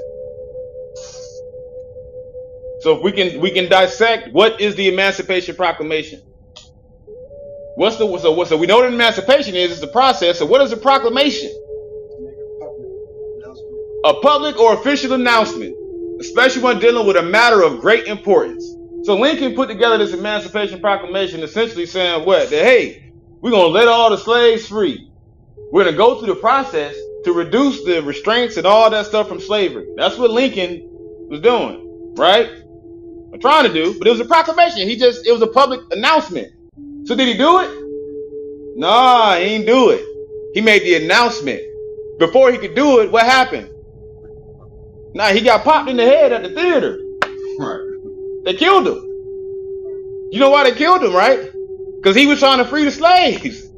So if we can dissect what is the Emancipation Proclamation. So we know what emancipation is. It's the process. So what is a proclamation? A public or official announcement, especially when dealing with a matter of great importance. So Lincoln put together this Emancipation Proclamation essentially saying what? That hey, we're going to let all the slaves free. We're going to go through the process to reduce the restraints and all that stuff from slavery. That's what Lincoln was doing, right? I'm trying to do, but it was a proclamation. It was a public announcement. So did he do it? Nah, he didn't do it. He made the announcement. Before he could do it, what happened? Nah, he got popped in the head at the theater. Right. They killed him. You know why they killed him, right? Because he was trying to free the slaves.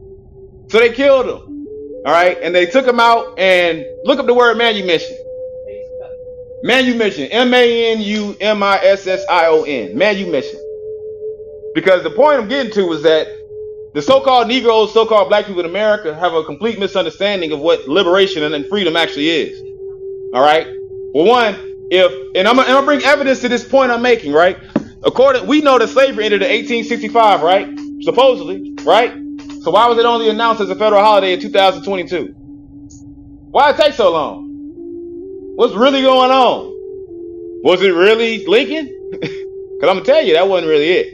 So they killed him. All right, and they took him out, and look up the word manumission. Manumission, M-A-N-U-M-I-S-S-I-O-N, manumission. Because the point I'm getting to is that the so-called Negroes, so-called black people in America have a complete misunderstanding of what liberation and freedom actually is. All right. Well, one, and I'm gonna bring evidence to this point I'm making, right? We know that slavery ended in 1865, right? Supposedly, right? So why was it only announced as a federal holiday in 2022? Why did it take so long? What's really going on? Was it really Lincoln? Because I'm gonna tell you that wasn't really it.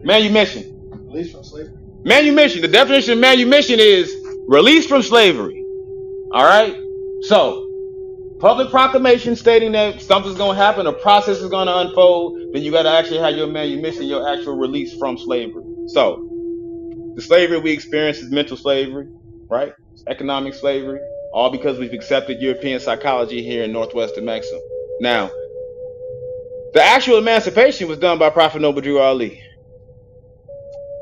Manumission. Release from slavery. Manumission. The definition of manumission is release from slavery. All right. So, public proclamation stating that something's gonna happen, a process is gonna unfold. Then you got to actually have your manumission, your actual release from slavery. So, the slavery we experience is mental slavery, right? It's economic slavery, all because we've accepted European psychology here in northwestern Mexico. Now, the actual emancipation was done by Prophet Noble Drew Ali.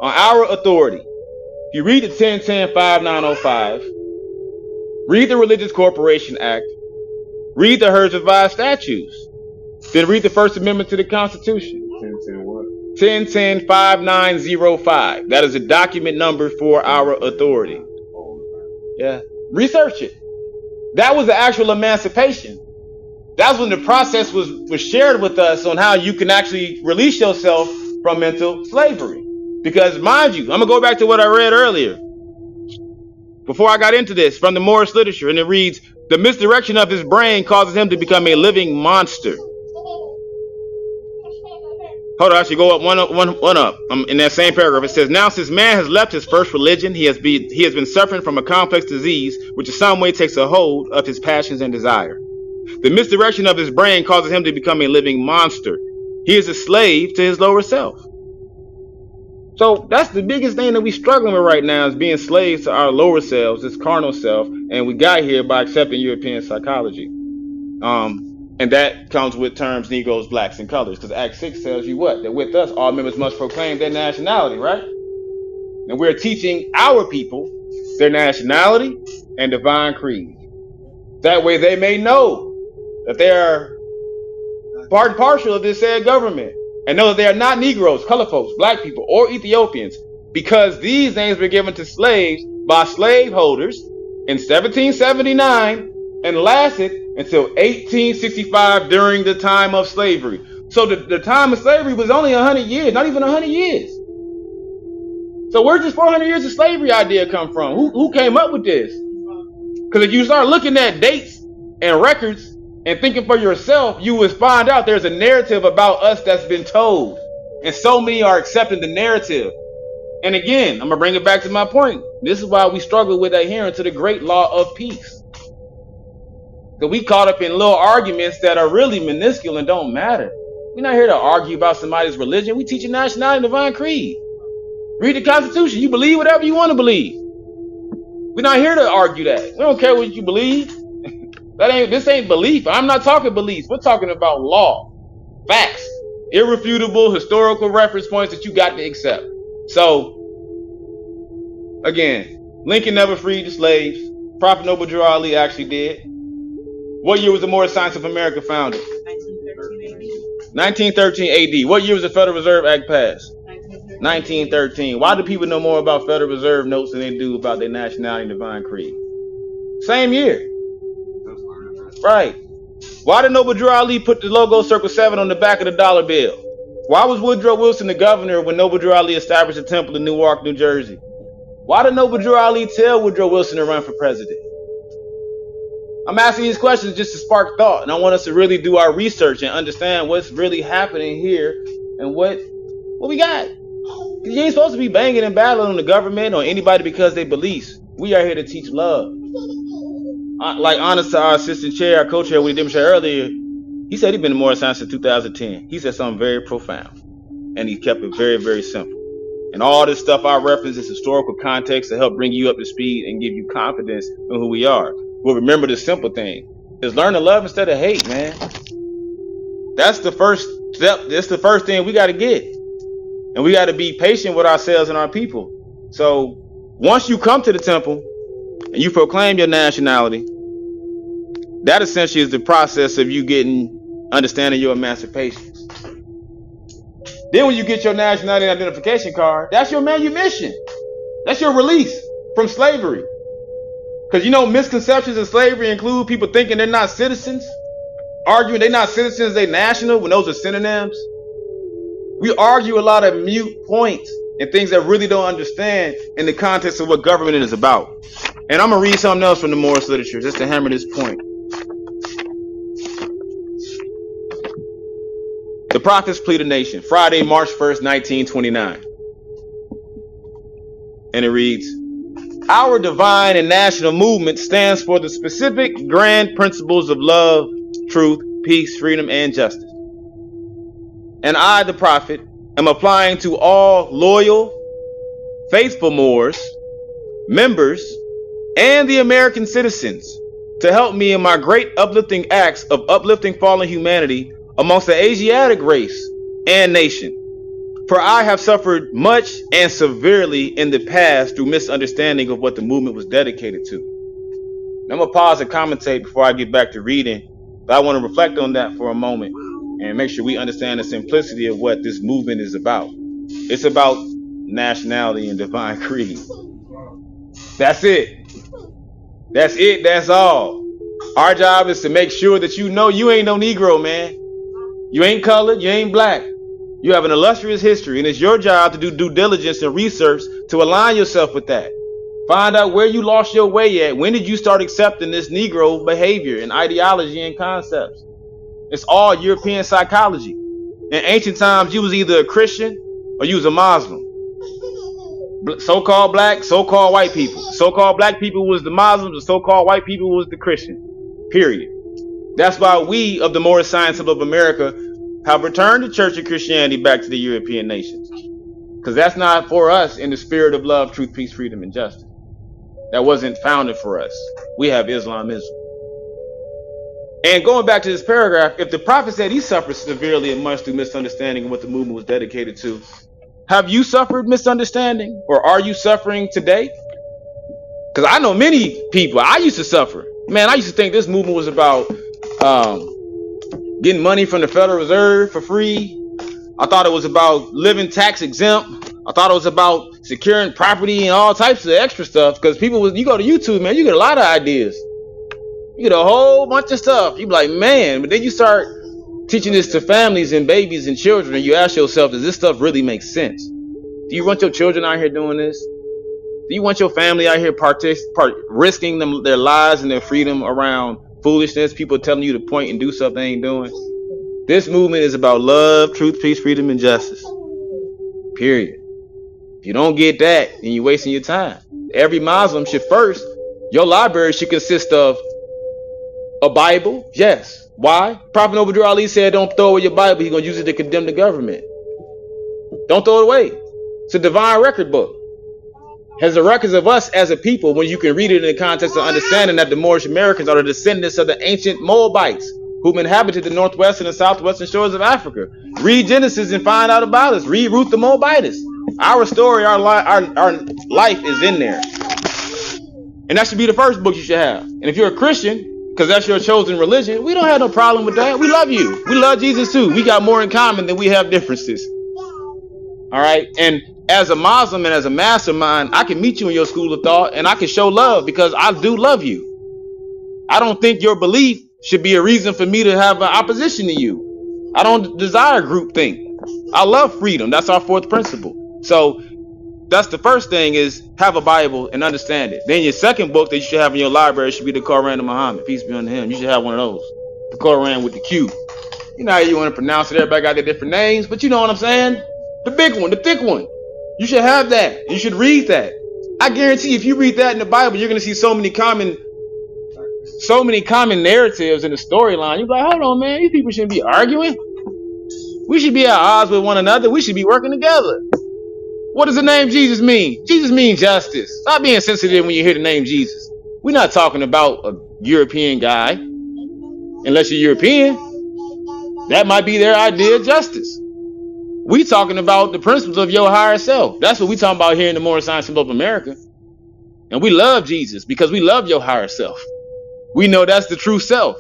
On our authority, if you read the 1010-5905, read the Religious Corporation Act, read the Herds Revised Statutes, then read the First Amendment to the Constitution. 1010-5905. That is a document number for our authority. Yeah. Research it. That was the actual emancipation. That's when the process was shared with us on how you can actually release yourself from mental slavery. Because mind you, I'm going to go back to what I read earlier. Before I got into this, from the Moorish literature, and it reads, the misdirection of his brain causes him to become a living monster. Hold on, I should go up one up. In that same paragraph, it says, now since man has left his first religion, he has been suffering from a complex disease, which in some way takes a hold of his passions and desire. The misdirection of his brain causes him to become a living monster. He is a slave to his lower self. So that's the biggest thing that we're struggling with right now, is being slaves to our lower selves, this carnal self, and we got here by accepting European psychology. And that comes with terms Negroes, blacks, and colors, because Act 6 tells you what? That with us, all members must proclaim their nationality, right? And we're teaching our people their nationality and divine creed. That way they may know that they are part and parcel of this said government, and know that they are not Negroes, color folks, black people, or Ethiopians, because these names were given to slaves by slaveholders in 1779 and lasted until 1865 during the time of slavery. So the time of slavery was only 100 years, not even 100 years. So where does 400 years of slavery idea come from? Who came up with this? Because if you start looking at dates and records and thinking for yourself, you will find out there's a narrative about us that's been told. And so many are accepting the narrative. And again, I'm going to bring it back to my point. This is why we struggle with adhering to the great law of peace. Because we caught up in little arguments that are really minuscule and don't matter. We're not here to argue about somebody's religion. We teach a nationality and divine creed. Read the Constitution. You believe whatever you want to believe. We're not here to argue that. We don't care what you believe. This ain't belief. I'm not talking beliefs. We're talking about law, facts, irrefutable historical reference points that you got to accept. So, again, Lincoln never freed the slaves. Prophet Noble Drew Ali actually did. What year was the Moorish Science of America founded? 1913 AD. What year was the Federal Reserve Act passed? 1913. Why do people know more about Federal Reserve notes than they do about their nationality and divine creed? Same year. Right. Why did Noble Drew Ali put the logo Circle 7 on the back of the dollar bill? Why was Woodrow Wilson the governor when Noble Drew Ali established a temple in Newark, New Jersey? Why did Noble Drew Ali tell Woodrow Wilson to run for president? I'm asking these questions just to spark thought, and I want us to really do our research and understand what's really happening here and what we got. You ain't supposed to be banging and battling on the government or anybody because they beliefs. We are here to teach love. Like honest to our assistant chair, our co-chair, we demonstrated earlier, he said he'd been in Moorish Science since 2010. He said something very profound, and he kept it very, very simple. And all this stuff I reference is historical context to help bring you up to speed and give you confidence in who we are. Well, remember the simple thing is learn to love instead of hate, man. That's the first step. That's the first thing we got to get. And we got to be patient with ourselves and our people. So once you come to the temple and you proclaim your nationality, that essentially is the process of you understanding your emancipation. Then when you get your nationality identification card, that's your manumission. That's your release from slavery. Because misconceptions of slavery include people thinking they're not citizens, arguing they're not citizens, they're national, when those are synonyms. We argue a lot of mute points and things that really don't understand in the context of what government is about. And I'm going to read something else from the Moorish literature just to hammer this point. The Prophet's Plea to Nation, Friday, March 1st, 1929. And it reads, our divine and national movement stands for the specific grand principles of love, truth, peace, freedom, and justice. And I, the Prophet, am applying to all loyal, faithful Moors, members, and the American citizens to help me in my great uplifting acts of uplifting fallen humanity amongst the Asiatic race and nation. For I have suffered much and severely in the past through misunderstanding of what the movement was dedicated to. I'm going to pause and commentate before I get back to reading, but I want to reflect on that for a moment and make sure we understand the simplicity of what this movement is about. It's about nationality and divine creed. That's it. That's it. That's all. Our job is to make sure that you know you ain't no Negro, man. You ain't colored. You ain't black. You have an illustrious history, and it's your job to do due diligence and research to align yourself with that. Find out where you lost your way at. When did you start accepting this Negro behavior and ideology and concepts? It's all European psychology. In ancient times, you was either a Christian or you was a Muslim. So-called black, so-called white people. So-called black people was the Muslims, the so-called white people was the Christian. Period. That's why we of the Moorish Science of America have returned the Church of Christianity back to the European nations. Because that's not for us in the spirit of love, truth, peace, freedom, and justice. That wasn't founded for us. We have Islamism. And going back to this paragraph, if the Prophet said he suffered severely and much through misunderstanding of what the movement was dedicated to, have you suffered misunderstanding? Or are you suffering today? Because I know many people, I used to suffer. Man, I used to think this movement was about getting money from the Federal Reserve for free. I thought it was about living tax exempt. I thought it was about securing property and all types of extra stuff. Because people, you go to YouTube, man, you get a lot of ideas. You get a whole bunch of stuff. You be like, man, but then you start teaching this to families and babies and children, and you ask yourself, does this stuff really make sense? Do you want your children out here doing this? Do you want your family out here risking their lives and their freedom around foolishness, people telling you to point and do something they ain't doing? This movement is about love, truth, peace, freedom, and justice. Period. If you don't get that, then you're wasting your time. Every Muslim should first, your library should consist of a Bible. Yes. Why? Prophet Zabuwr Ali said, don't throw away your Bible. He's going to use it to condemn the government. Don't throw it away. It's a divine record book. Has the records of us as a people, when you can read it in the context of understanding that the Moorish Americans are the descendants of the ancient Moabites who inhabited the northwestern and southwestern shores of Africa. Read Genesis and find out about us. Read Ruth the Moabitess. Our story, our life is in there. And that should be the first book you should have. And if you're a Christian, because that's your chosen religion, we don't have no problem with that. We love you. We love Jesus too. We got more in common than we have differences. All right. And as a Muslim and as a mastermind, I can meet you in your school of thought and I can show love because I do love you. I don't think your belief should be a reason for me to have an opposition to you. I don't desire groupthink. I love freedom. That's our fourth principle. So that's the first thing, is have a Bible and understand it. Then your second book that you should have in your library should be the Qur'aan of Muhammad. Peace be unto him. You should have one of those. The Qur'aan with the Q. You know how you want to pronounce it. Everybody got their different names, but you know what I'm saying? The big one, the thick one. You should have that. You should read that. I guarantee if you read that in the Bible, you're going to see so many common narratives in the storyline. You're like, hold on, man. These people shouldn't be arguing. We should be at odds with one another. We should be working together. What does the name Jesus mean? Jesus means justice. Stop being sensitive when you hear the name Jesus. We're not talking about a European guy. Unless you're European. That might be their idea of justice. We talking about the principles of your higher self. That's what we talking about here in the Moorish Science of America. And we love Jesus because we love your higher self. We know that's the true self.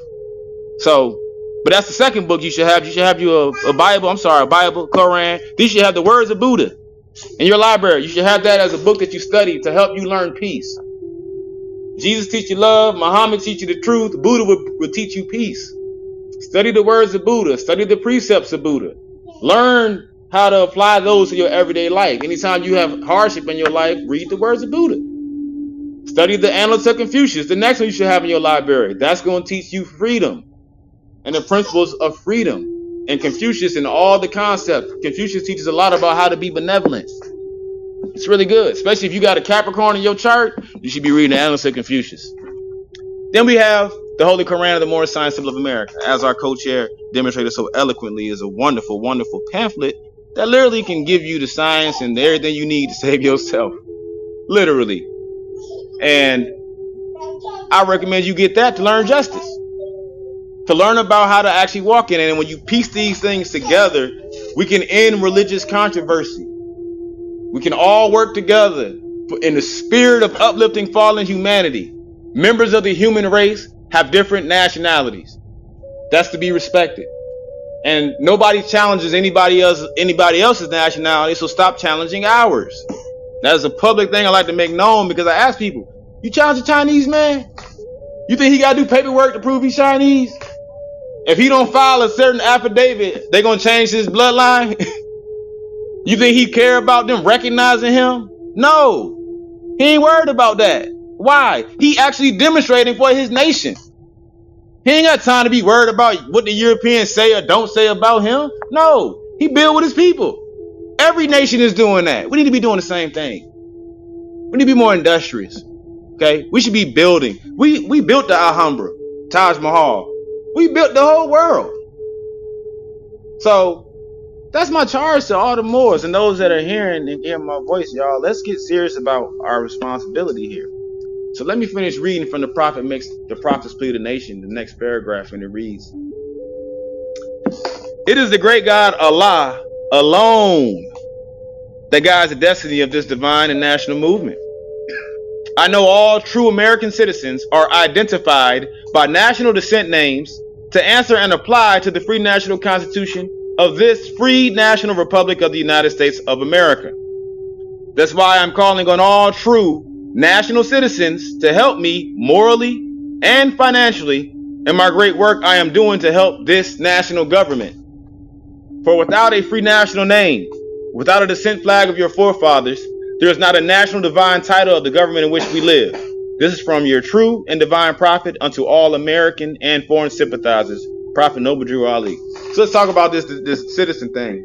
So, but that's the second book you should have. You should have you a Bible. A Bible, Qur'an. You should have the words of Buddha in your library. You should have that as a book that you study to help you learn peace. Jesus teach you love. Muhammad teach you the truth. Buddha will teach you peace. Study the words of Buddha. Study the precepts of Buddha. Learn how to apply those to your everyday life. Anytime you have hardship in your life, read the words of Buddha. Study the Annals of Confucius, the next one you should have in your library. That's going to teach you freedom and the principles of freedom. And Confucius and all the concepts. Confucius teaches a lot about how to be benevolent. It's really good, especially if you got a Capricorn in your chart. You should be reading the Annals of Confucius. Then we have the Holy Qur'an of the Moorish Science Temple of America, as our co-chair demonstrated so eloquently, is a wonderful, wonderful pamphlet that literally can give you the science and everything you need to save yourself. Literally. And I recommend you get that to learn justice. To learn about how to actually walk in it. And when you piece these things together, we can end religious controversy. We can all work together in the spirit of uplifting fallen humanity. Members of the human race have different nationalities. That's to be respected. And nobody challenges anybody else's nationality, so stop challenging ours. That is a public thing I like to make known, because I ask people, you challenge a Chinese man? You think he got to do paperwork to prove he's Chinese? If he don't file a certain affidavit, they're going to change his bloodline? You think he care about them recognizing him? No. He ain't worried about that. Why? He actually demonstrating for his nation. He ain't got time to be worried about what the Europeans say or don't say about him. No. He build with his people. Every nation is doing that. We need to be doing the same thing. We need to be more industrious. Okay? We should be building. We built the Alhambra, Taj Mahal. We built the whole world. So that's my charge to all the Moors and those that are hearing and hearing my voice, y'all. Let's get serious about our responsibility here. So let me finish reading from the Prophet Makes the Prophet's Plea to the Nation, the next paragraph, and it reads, "It is the great God Allah alone that guides the destiny of this divine and national movement. I know all true American citizens are identified by national descent names to answer and apply to the free national constitution of this free national republic of the United States of America. That's why I'm calling on all true national citizens to help me morally and financially in my great work I am doing to help this national government. For without a free national name, without a descent flag of your forefathers, there is not a national divine title of the government in which we live. This is from your true and divine prophet unto all American and foreign sympathizers, Prophet Noble Drew Ali." So let's talk about this citizen thing.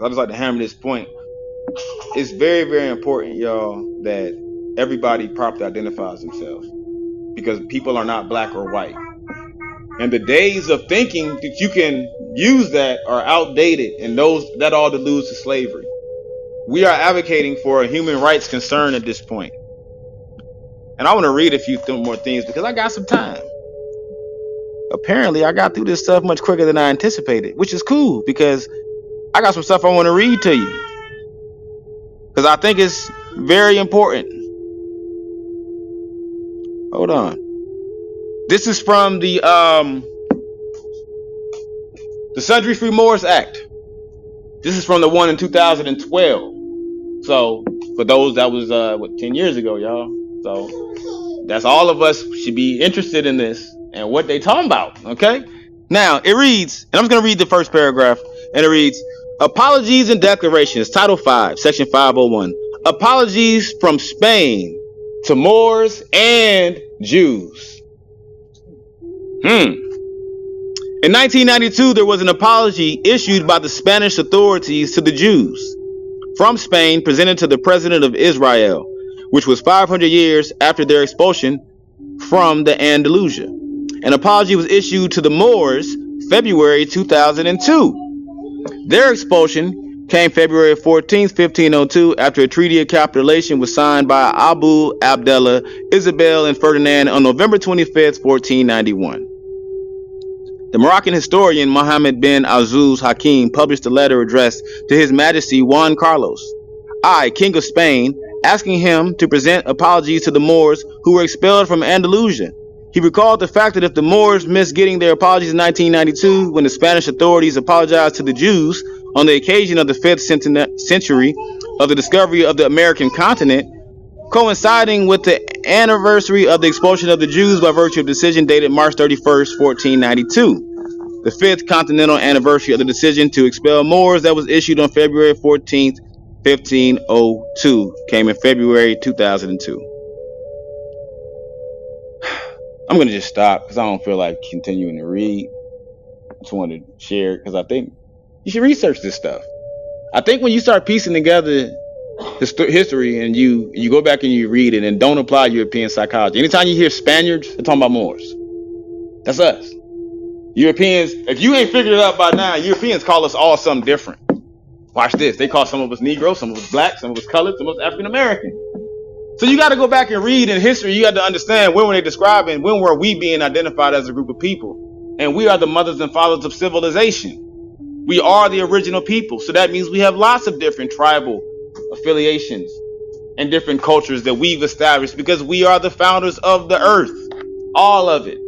I just like to hammer this point. It's very, very important, y'all, that everybody properly identifies themselves, because people are not black or white. And the days of thinking that you can use that are outdated, and that all alludes to slavery. We are advocating for a human rights concern at this point. And I want to read a few more things because I got some time. Apparently, I got through this stuff much quicker than I anticipated, which is cool because I got some stuff I want to read to you, because I think it's very important. Hold on. This is from the Sundry Free Moors Act. This is from the one in 2012. So for those, that was 10 years ago, y'all. So that's all of us should be interested in this and what they talking about. Okay. Now it reads, and I'm just gonna read the first paragraph, and it reads: "Apologies and declarations, Title 5, Section 501. Apologies from Spain to Moors and Jews." In 1992, there was an apology issued by the Spanish authorities to the Jews from Spain, presented to the President of Israel, which was 500 years after their expulsion from the Andalusia. An apology was issued to the Moors February 2002. Their expulsion came February 14th, 1502, after a treaty of capitulation was signed by Abu Abdallah, Isabel, and Ferdinand on November 25th, 1491. The Moroccan historian Mohammed bin Azuz Hakim published a letter addressed to His Majesty Juan Carlos I, King of Spain, asking him to present apologies to the Moors who were expelled from Andalusia. He recalled the fact that if the Moors missed getting their apologies in 1992, when the Spanish authorities apologized to the Jews on the occasion of the 5th century of the discovery of the American continent, coinciding with the anniversary of the expulsion of the Jews by virtue of decision dated March 31st, 1492. the 5th continental anniversary of the decision to expel Moors that was issued on February 14th, 1502. Came in February 2002. I'm going to just stop because I don't feel like continuing to read. I just wanted to share because I think you should research this stuff. I think when you start piecing together history and you go back and you read it and don't apply European psychology. Anytime you hear Spaniards, they're talking about Moors. That's us. Europeans, if you ain't figured it out by now, Europeans call us all something different. Watch this. They call some of us Negro, some of us black, some of us colored, some of us African American. So you got to go back and read in history. You got to understand when were they describing, when were we being identified as a group of people? And we are the mothers and fathers of civilization. We are the original people. So that means we have lots of different tribal affiliations and different cultures that we've established because we are the founders of the earth. All of it.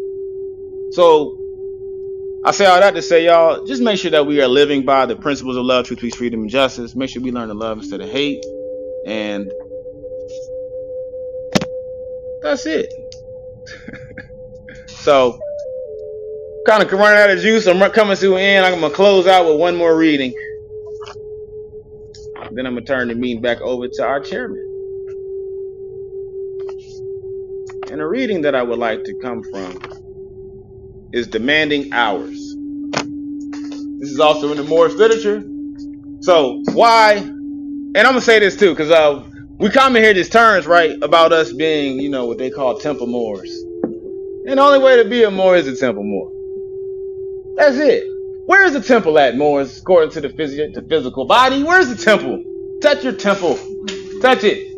So I say all that to say, y'all, just make sure that we are living by the principles of love, truth, peace, freedom, and justice. Make sure we learn to love instead of hate. And that's it. So, kind of running out of juice. I'm coming to an end. I'm going to close out with one more reading. Then I'm going to turn the meeting back over to our chairman. And a reading that I would like to come from is Demanding Hours. This is also in the Moorish literature. So, why? And I'm going to say this too, because we come and hear these terms, right, about us being, you know, what they call temple Moors. And the only way to be a Moor is a temple Moor. That's it. Where is the temple at, Moors, according to the physical body? Where's the temple? Touch your temple. Touch it.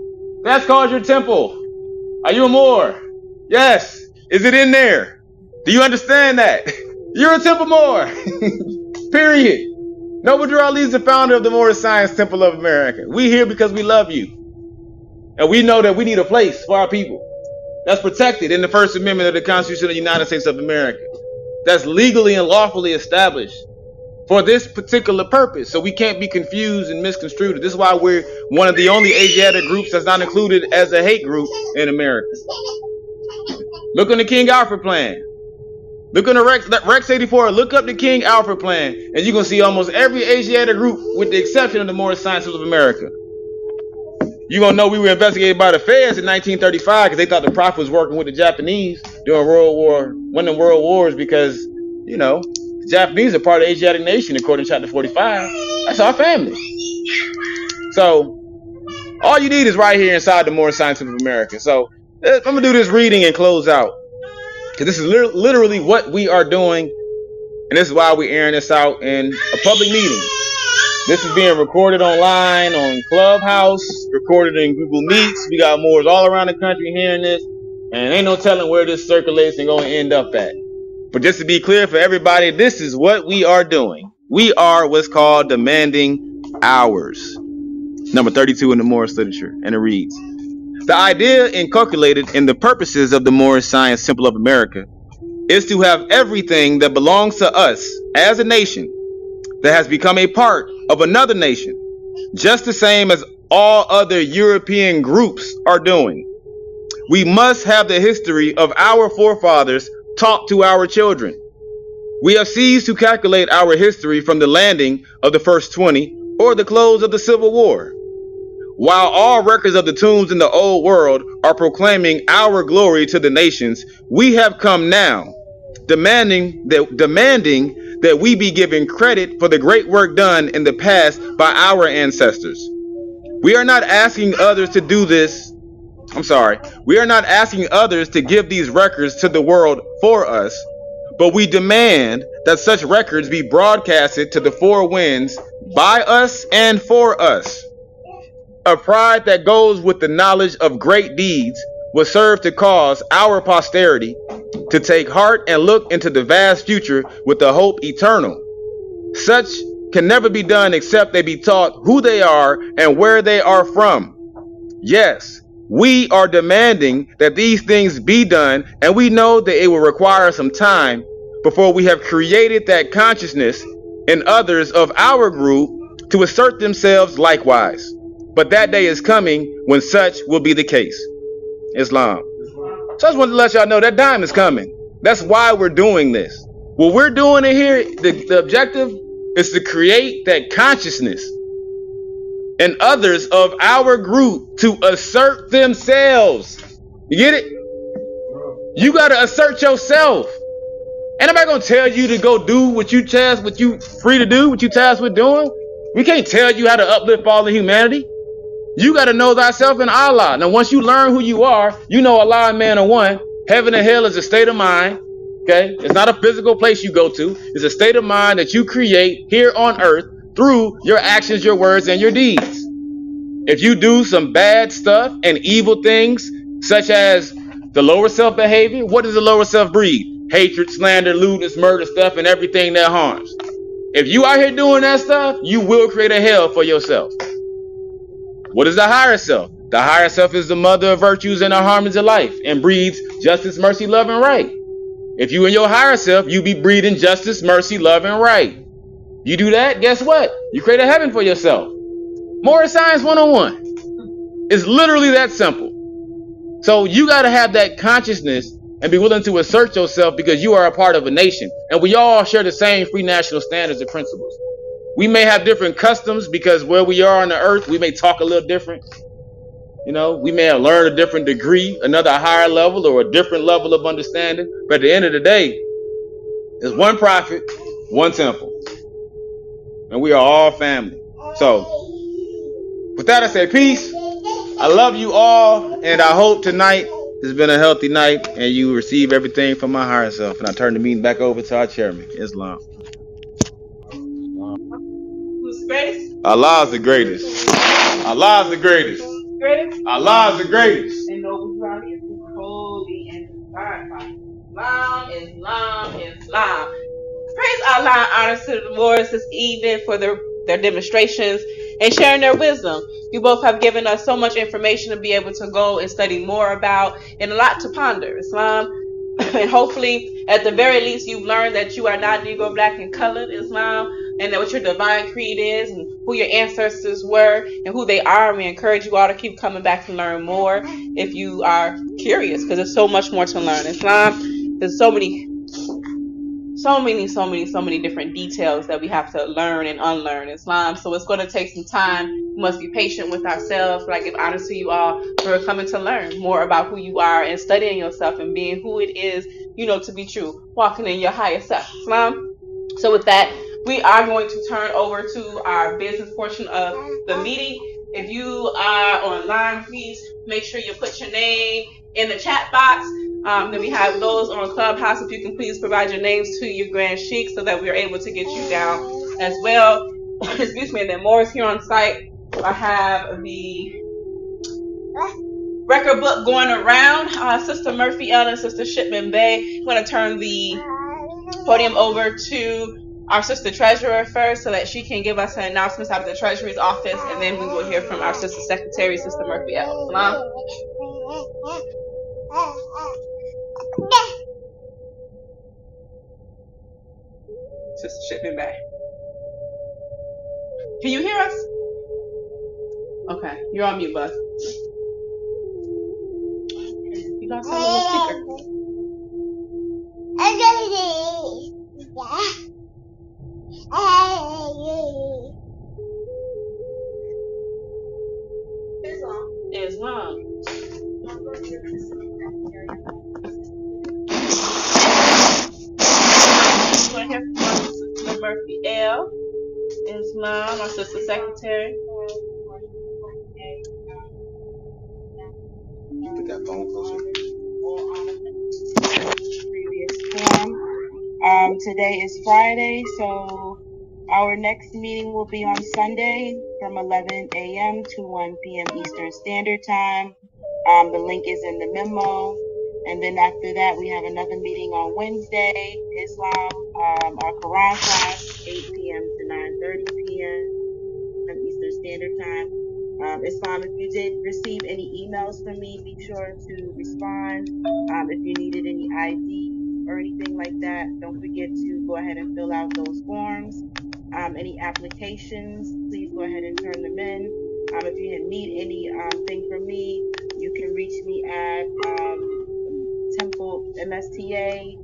That's called your temple. Are you a Moor? Yes. Is it in there? Do you understand that? You're a temple Moor. Period. Zabuwr is the founder of the Moorish Science Temple of America. We here because we love you. And we know that we need a place for our people. That's protected in the First Amendment of the Constitution of the United States of America. That's legally and lawfully established for this particular purpose. So we can't be confused and misconstrued. This is why we're one of the only Asiatic groups that's not included as a hate group in America. Look on the King Alfred plan. Look on the Rex 84. Look up the King Alfred plan. And you're going to see almost every Asiatic group with the exception of the Moorish Sciences of America. You're going to know we were investigated by the feds in 1935 because they thought the Prophet was working with the Japanese during one of the world wars because, you know, the Japanese are part of the Asiatic nation according to chapter 45. That's our family. So all you need is right here inside the Moorish Sciences of America. So I'm going to do this reading and close out because this is literally what we are doing. And this is why we're airing this out in a public meeting. This is being recorded online on Clubhouse, recorded in Google Meets. We got Moors all around the country hearing this. And ain't no telling where this circulates and going to end up at. But just to be clear for everybody, this is what we are doing. We are what's called demanding hours. Number 32 in the Moorish literature. And it reads, the idea inculcated in the purposes of the Moorish Science Temple of America is to have everything that belongs to us as a nation that has become a part of another nation, just the same as all other European groups are doing. We must have the history of our forefathers taught to our children. We have ceased to calculate our history from the landing of the first 20 or the close of the Civil War. While all records of the tombs in the old world are proclaiming our glory to the nations, we have come now, demanding that we be given credit for the great work done in the past by our ancestors. We are not asking others to do this. We are not asking others to give these records to the world for us, but we demand that such records be broadcasted to the four winds by us and for us. A pride that goes with the knowledge of great deeds will serve to cause our posterity to take heart and look into the vast future with the hope eternal. Such can never be done except they be taught who they are and where they are from. Yes, we are demanding that these things be done, and we know that it will require some time before we have created that consciousness in others of our group to assert themselves likewise. But that day is coming when such will be the case. Islam. So I just wanted to let y'all know that time is coming. That's why we're doing this. What we're doing in here, the objective is to create that consciousness in others of our group to assert themselves. You get it? You got to assert yourself. Ain't nobody gonna tell you to go do what you free to do, what you tasked with doing. We can't tell you how to uplift all of humanity. You got to know thyself in Allah. Now, once you learn who you are, you know Allah and man are one. Heaven and hell is a state of mind. Okay, it's not a physical place you go to. It's a state of mind that you create here on earth through your actions, your words, and your deeds. If you do some bad stuff and evil things, such as the lower self behavior, what does the lower self breed? Hatred, slander, lewdness, murder stuff, and everything that harms. If you out here doing that stuff, you will create a hell for yourself. What is the higher self? The higher self is the mother of virtues and the harmonies of life and breeds justice, mercy, love, and right. If you in your higher self, you be breeding justice, mercy, love, and right. You do that, guess what? You create a heaven for yourself. Moorish Science 101. It's literally that simple. So you got to have that consciousness and be willing to assert yourself because you are a part of a nation. And we all share the same free national standards and principles. We may have different customs because where we are on the earth, we may talk a little different. You know, we may have learned a different degree, another higher level or a different level of understanding. But at the end of the day, there's one prophet, one temple. And we are all family. So with that, I say peace. I love you all. And I hope tonight has been a healthy night and you receive everything from my higher self. And I turn the meeting back over to our chairman, Islam. Who's greatest? Allah is the greatest. Allah is the greatest. Greatest? Allah is the greatest. And noble body is holy and divine. Islam. Praise Allah and honor to the Lords this evening for their demonstrations and sharing their wisdom. You both have given us so much information to be able to go and study more about and a lot to ponder. Islam. And hopefully, at the very least, you've learned that you are not Negro, Black, and colored Islam, and that what your divine creed is, and who your ancestors were, and who they are. And we encourage you all to keep coming back to learn more if you are curious, because there's so much more to learn. Islam, there's so many different details that we have to learn and unlearn Islam. So it's going to take some time. We must be patient with ourselves. But I give honor to you all for coming to learn more about who you are and studying yourself and being who it is, to be true, walking in your higher self. Islam. So with that, we are going to turn over to our business portion of the meeting. If you are online, please make sure you put your name in the chat box. Then we have those on Clubhouse. If you can please provide your names to your Grand Sheik so that we are able to get you down as well. Excuse me. And then more is here on site. I have the record book going around. Sister Murphy L and Sister Shipman Bay. I'm going to turn the podium over to our Sister Treasurer first so that she can give us her announcements out of the Treasury's office. And then we will hear from our Sister Secretary, Sister Murphy L. Salam. Sister Shipman Bay. Can you hear us? Okay, you're on mute, bud. You got something on speaker. Islam. We're going to hear from Sister Murphy L. Islam, our Sister Secretary. Put that phone closer. Today is Friday, so our next meeting will be on Sunday from 11 a.m. to 1 p.m. Eastern Standard Time. The link is in the memo. And then after that, we have another meeting on Wednesday, Islam, our Qur'an class, 8 p.m. to 9:30 p.m. Eastern Standard Time. Islam, if you did receive any emails from me, be sure to respond. If you needed any ID or anything like that, don't forget to go ahead and fill out those forms. Any applications, please go ahead and turn them in. If you need anything from me, you can reach me at Temple MSTA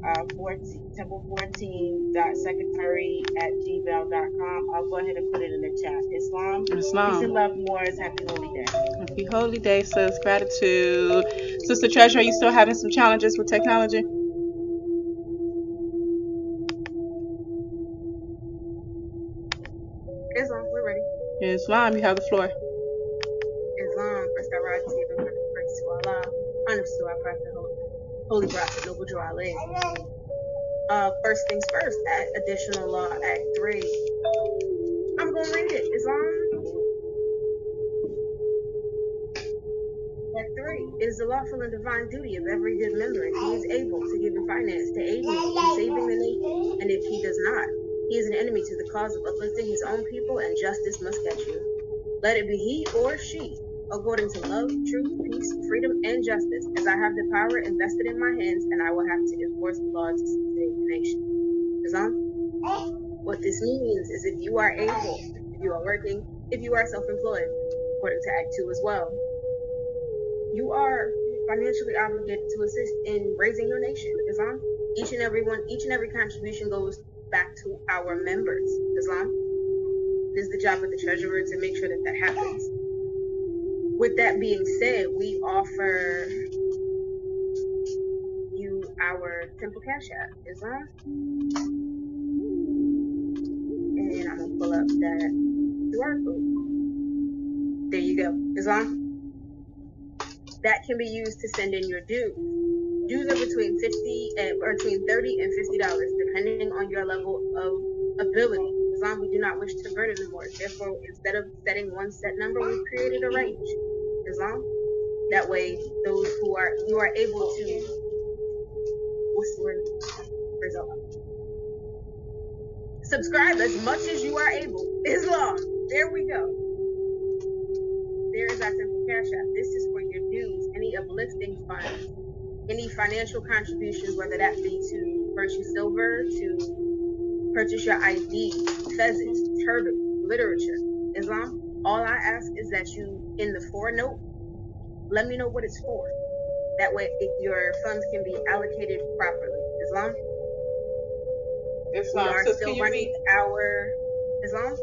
temple14.secretary@gmail.com. I'll go ahead and put it in the chat. Islam. Peace and love, Moors. Happy Holy Day. Happy Holy Day, sis. Gratitude. Sister Treasure, are you still having some challenges with technology? Islam, we're ready. Islam, you have the floor. Islam, first I rise to give him praise to Allah, honor to our prophet, holy prophet, noble Lawiy. First things first, additional law, Act 3. I'm going to read it. Islam. Act 3 is the lawful and divine duty of every good member, and he is able to give him finance to aid me in saving the nation, and if he does not, he is an enemy to the cause of uplifting his own people, and justice must catch you. Let it be he or she, according to love, truth, peace, freedom, and justice, as I have the power invested in my hands, and I will have to enforce the law to save the nation. Islam? What this means is if you are able, if you are working, if you are self-employed, according to Act 2 as well, you are financially obligated to assist in raising your nation. Islam? Each and every contribution goes back to our members. Islam? It is the job of the treasurer to make sure that happens. With that being said, we offer you our Temple Cash App, Islam. And I'm gonna pull up that QR code. There you go, Islam. That can be used to send in your dues. Dues are between $30 and $50, depending on your level of ability. Islam, we do not wish to burden the Moors. Therefore, instead of setting one set number, we've created a range. Islam. That way, those you are able to, what's the word? Subscribe as much as you are able. Islam. There we go. There is our Temple Cash App. This is for your dues, any uplifting funds, any financial contributions, whether that be to purchase silver, to purchase your ID, fezzes, turbans, literature. Islam. All I ask is that you, in the note, let me know what it's for. That way, your funds can be allocated properly. Islam. We are still running our Islam.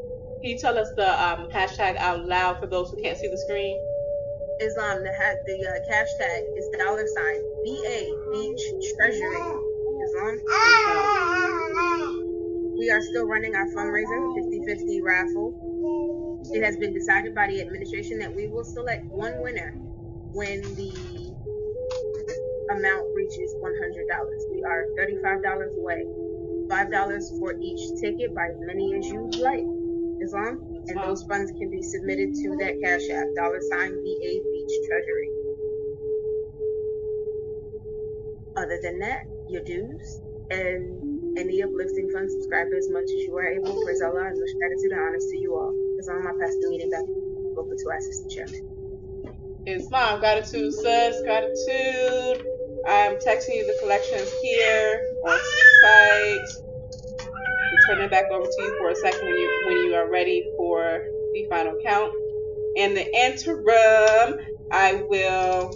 Can you tell us the hashtag out loud for those who can't see the screen? Islam. The hashtag is $BA Beach Treasury. Islam. We are still running our fundraiser, 50-50 raffle. It has been decided by the administration that we will select one winner when the amount reaches $100. We are $35 away. $5 for each ticket by as many as you like. Islam. And those funds can be submitted to that Cash App, $BA Beach Treasury. Other than that, your dues and any uplifting funds, subscribe as much as you are able. Praise Allah and much gratitude and honors to you all. Islam, I pass the meeting back over to our Assistant Chairman. Islam, gratitude, sis, gratitude. I'm texting you the collections here on site. I'll turn it back over to you for a second when you are ready for the final count. In the interim, I will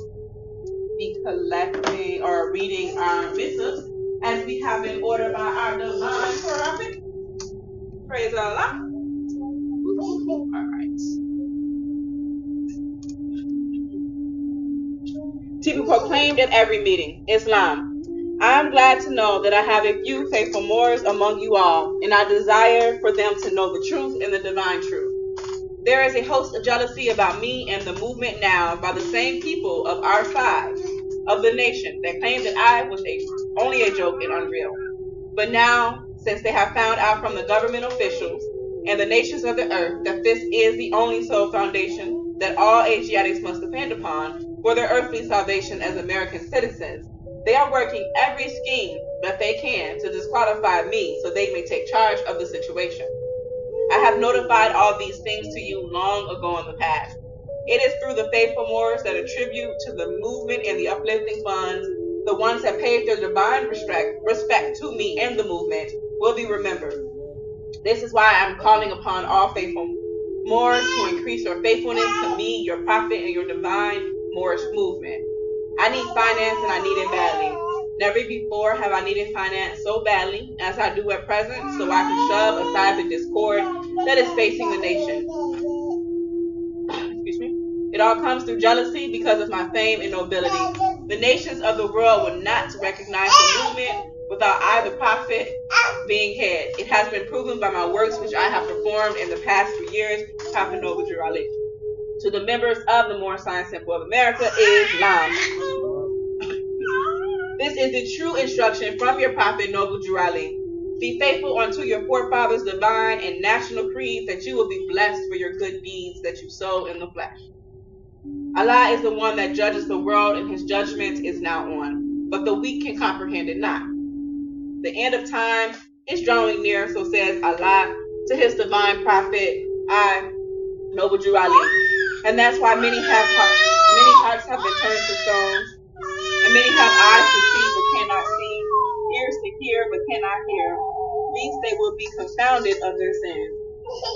be collecting or reading our mitzvahs as we have been ordered by our divine prophet. Praise Allah. All right. To be proclaimed at every meeting, Islam. I am glad to know that I have a few faithful Moors among you all, and I desire for them to know the truth and the divine truth. There is a host of jealousy about me and the movement now by the same people of our side of the nation that claim that I was only a joke and unreal. But now, since they have found out from the government officials and the nations of the earth that this is the only sole foundation that all Asiatics must depend upon for their earthly salvation as American citizens, they are working every scheme that they can to disqualify me so they may take charge of the situation. I have notified all these things to you long ago in the past. It is through the faithful Moors that attribute to the movement and the uplifting funds, the ones that paid their divine respect to me and the movement will be remembered. This is why I'm calling upon all faithful Moors to increase your faithfulness to me, your prophet, and your divine Moorish movement. I need finance and I need it badly. Never before have I needed finance so badly as I do at present, so I can shove aside the discord that is facing the nation. Excuse me. It all comes through jealousy because of my fame and nobility. The nations of the world will not recognize the movement without I, the prophet, being head. It has been proven by my works which I have performed in the past 3 years. Prophet Noble Jurali. To the members of the Moorish Science Temple of America, Islam. This is the true instruction from your prophet Noble Jurali. Be faithful unto your forefathers' divine and national creeds, that you will be blessed for your good deeds that you sow in the flesh. Allah is the one that judges the world, and his judgment is now on. But the weak can comprehend it not. The end of time is drawing near, so says Allah to his divine prophet, I, Noble Jurali. And that's why many hearts have been turned to stones, and many have eyes to see but cannot see, ears to hear but cannot hear. These they will be confounded of their sins.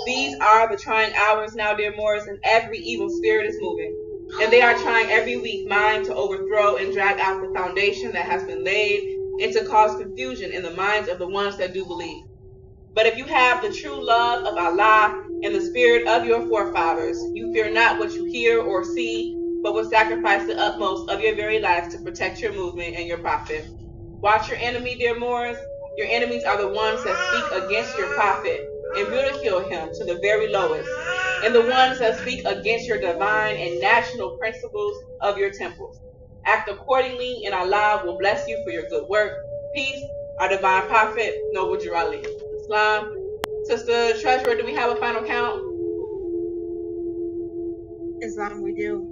These are the trying hours now, dear Moors, and every evil spirit is moving. And they are trying every weak mind to overthrow and drag out the foundation that has been laid, and to cause confusion in the minds of the ones that do believe. But if you have the true love of Allah and the spirit of your forefathers, you fear not what you hear or see, but will sacrifice the utmost of your very life to protect your movement and your prophet. Watch your enemy, dear Moors. Your enemies are the ones that speak against your prophet and ridicule him to the very lowest, and the ones that speak against your divine and national principles of your temples. Act accordingly, and Allah will bless you for your good work. Peace, our divine prophet, Noble Jurali. Islam. Sister Treasurer, do we have a final count? Islam, we do.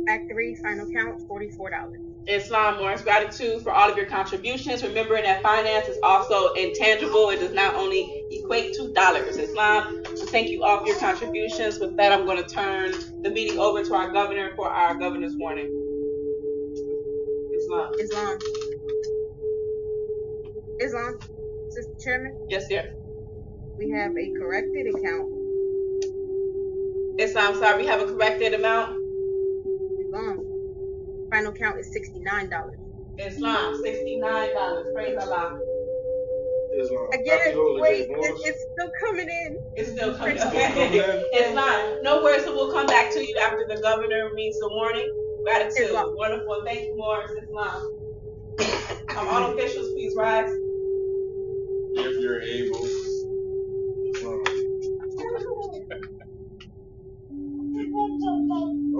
Act 3, final count, $44. Islam, Moorish gratitude for all of your contributions. Remembering that finance is also intangible. It does not only equate to dollars. Islam, so thank you all for your contributions. With that, I'm going to turn the meeting over to our governor for our governor's warning. Islam. Islam, Sister Chairman? Yes, dear. We have a corrected account. Islam, sorry, we have a corrected amount. Islam. Final count is $69. Islam, $69. Praise Allah. Again, wait, it's still coming in. It's still coming in. Okay. Islam, no worries, so we'll come back to you after the governor reads the warning. Gratitude. Islam. Wonderful. Thank you, Morris. Islam. All officials, please rise. If you're able.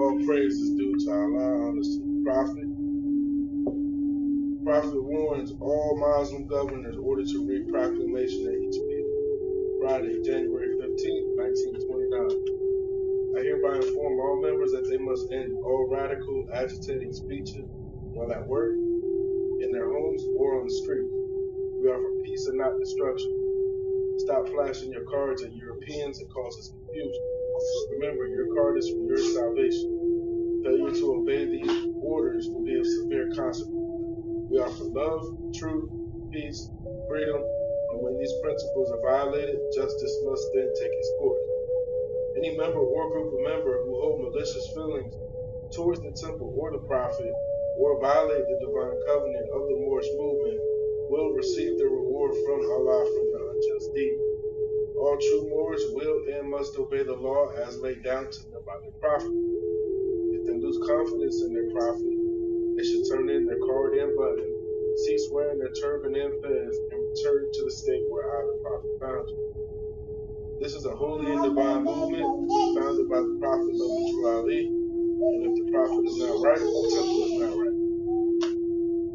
All praise is due to Allah, honors to the Prophet. The Prophet warns all Muslim governors ordered to read proclamation at each meeting. Friday, January 15, 1929. I hereby inform all members that they must end all radical, agitating speeches while at work, in their homes, or on the streets. We are for peace and not destruction. Stop flashing your cards at Europeans. It causes confusion. Remember, your card is for your salvation. Failure to obey these orders will be of severe consequence. We are for love, truth, peace, freedom, and when these principles are violated, justice must then take its course. Any member or group of members who hold malicious feelings towards the temple or the prophet, or violate the divine covenant of the Moorish movement, will receive their reward from Allah for their unjust deed. All true Moors will and must obey the law as laid down to them by their prophet. If they lose confidence in their prophet, they should turn in their card and button, cease wearing their turban and fez, and return to the state where I, the prophet, found you. This is a holy and divine movement founded by the prophet Noble Jurali, and if the prophet is not right, the temple is not right.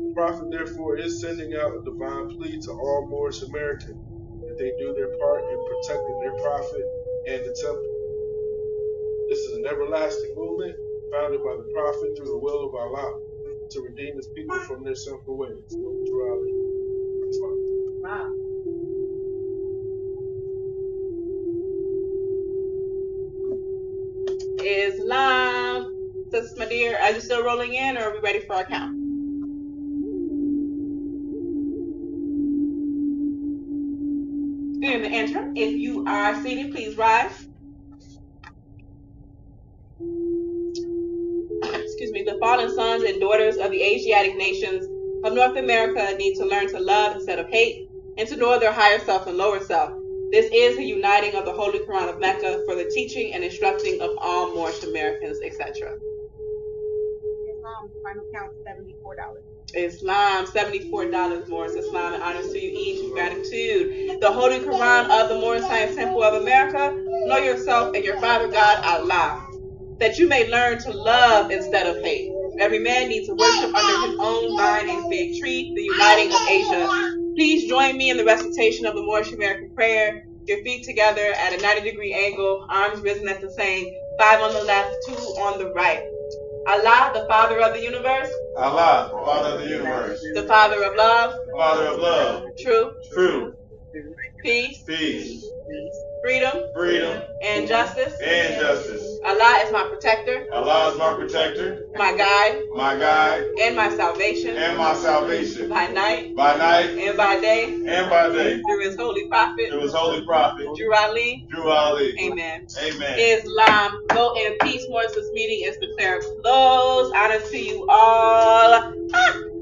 The prophet, therefore, is sending out a divine plea to all Moorish Americans that they do their part in protecting their prophet and the temple. This is an everlasting movement founded by the prophet through the will of Allah to redeem his people from their sinful ways. Wow. Islam. Sister Madeir, are you still rolling in, or are we ready for our count? In the interim, if you are seated, please rise. Excuse me. The fallen sons and daughters of the Asiatic nations of North America need to learn to love instead of hate, and to know their higher self and lower self. This is the uniting of the Holy Quran of Mecca for the teaching and instructing of all Moorish Americans, etc. Islam, final count, $74. Islam, $74, Moorish Islam, and honors to you each in gratitude. The Holy Quran of the Moorish Science Temple of America, know yourself and your Father God, Allah, that you may learn to love instead of hate. Every man needs to worship under his own vine and fig tree, the uniting of Asia. Please join me in the recitation of the Moorish American prayer. Your feet together at a 90-degree angle, arms risen at the same, 5 on the left, 2 on the right. Allah, the Father of the universe. Allah, the Father of the universe. The Father of love. The Father of love. Truth. Truth. Peace. Peace. Freedom. Freedom. And justice. And justice. Allah is my protector. Allah is my protector. My guide. My guide. And my salvation. And my salvation. By night. By night. And by day. And by day. Through his holy prophet. Through his holy prophet. Drew Ali. Drew Ali. Amen. Amen. Islam. Go in peace. Once this meeting is declared closed. Honor to you all.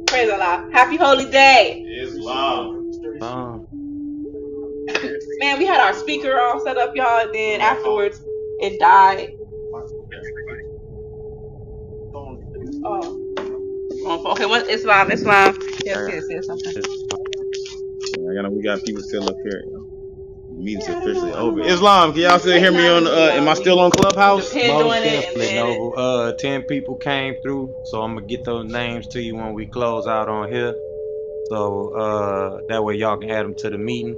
Praise Allah. Happy holy day. Islam. Man, we had our speaker all set up, y'all, and then afterwards it died. Oh. Okay, what Islam? Yes, something. We got people still up here. The meeting's officially over. Islam, can y'all still hear me on? Am I still on Clubhouse? Most definitely, Noble. 10 people came through, so I'm gonna get those names to you when we close out on here. So that way y'all can add them to the meeting.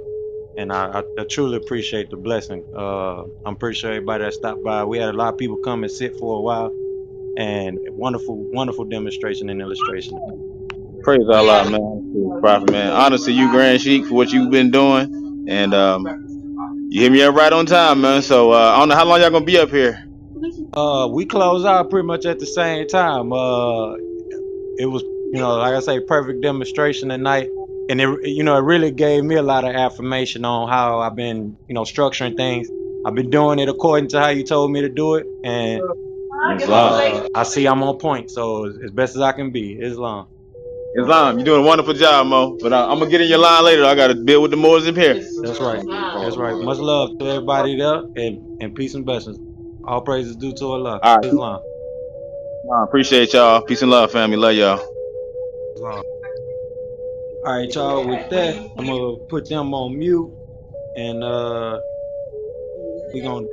And I truly appreciate the blessing. I'm pretty sure everybody that stopped by. We had a lot of people come and sit for a while, and wonderful demonstration and illustration. Praise Allah, man. Prophet, man. Honor to you, Grand Sheik, for what you've been doing, and you hit me up right on time, man. So I don't know how long y'all gonna be up here. We close out pretty much at the same time. It was, like I say, perfect demonstration tonight. And it really gave me a lot of affirmation on how I've been, structuring things. I've been doing it according to how you told me to do it, and I see I'm on point. So as best as I can be, Islam. Islam, you're doing a wonderful job, Mo. But I'm gonna get in your line later. I gotta deal with the Moors up here. That's right. That's right. Much love to everybody there, and peace and blessings. All praises due to Allah. All right. Islam. Appreciate y'all. Peace and love, family. Love y'all. Islam. All right, y'all, with that, I'm going to put them on mute, and we're gonna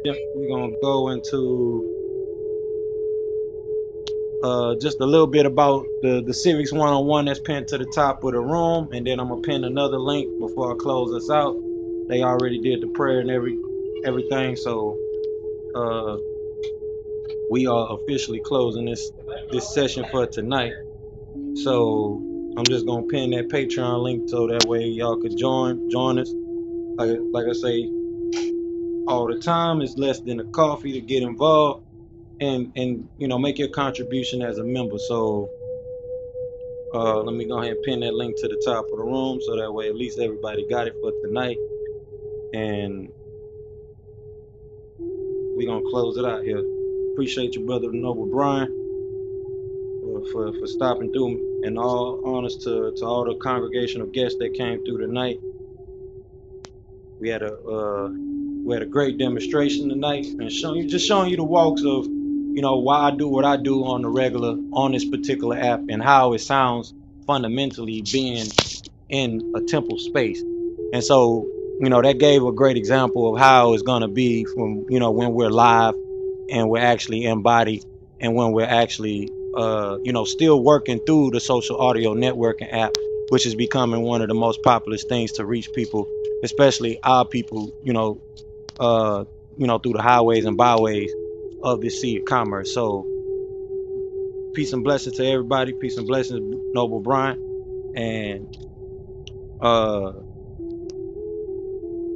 go into just a little bit about the Civics 101 that's pinned to the top of the room, and then I'm going to pin another link before I close us out. They already did the prayer and everything, so we are officially closing this session for tonight. So I'm just gonna pin that Patreon link so that way y'all could join us. Like I say all the time, it's less than a coffee to get involved and make your contribution as a member. So let me go ahead and pin that link to the top of the room so that way at least everybody got it for tonight. And we're gonna close it out here. Appreciate your brother Noble Brian for stopping through. And all honors to all the congregation of guests that came through tonight. We had a great demonstration tonight, and showing you the walks of why I do what I do on the regular on this particular app, and how it sounds fundamentally being in a temple space. And so that gave a great example of how it's gonna be from when we're live and we're actually embodied, and when we're actually still working through the social audio networking app, which is becoming one of the most popular things to reach people, especially our people, through the highways and byways of this sea of commerce. So peace and blessings to everybody. Peace and blessings, Noble Brian. And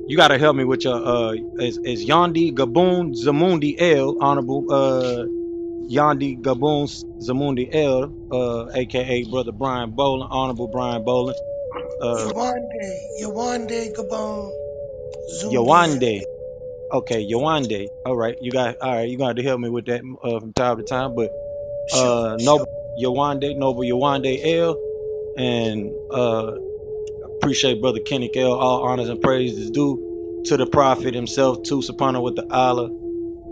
you got to help me with your is Yandi Gaboon Zamundi El, Honorable Yandi Gaboon Zamundi El, aka Brother Brian Boland, Honorable Brian Boland. Yawande Gabon. Yawande. Okay, Yawande. All right, you got to help me with that from time to time. But Noble Yawande El, And appreciate Brother Kenny Kell. All honors and praise is due to the prophet himself, to Supana with the Allah,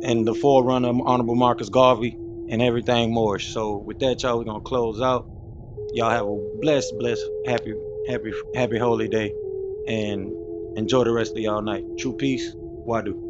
and the forerunner, Honorable Marcus Garvey, and everything Moorish. So with that, y'all, we're gonna close out. Y'all have a blessed, happy holy day, and enjoy the rest of y'all night. True peace. Wadu.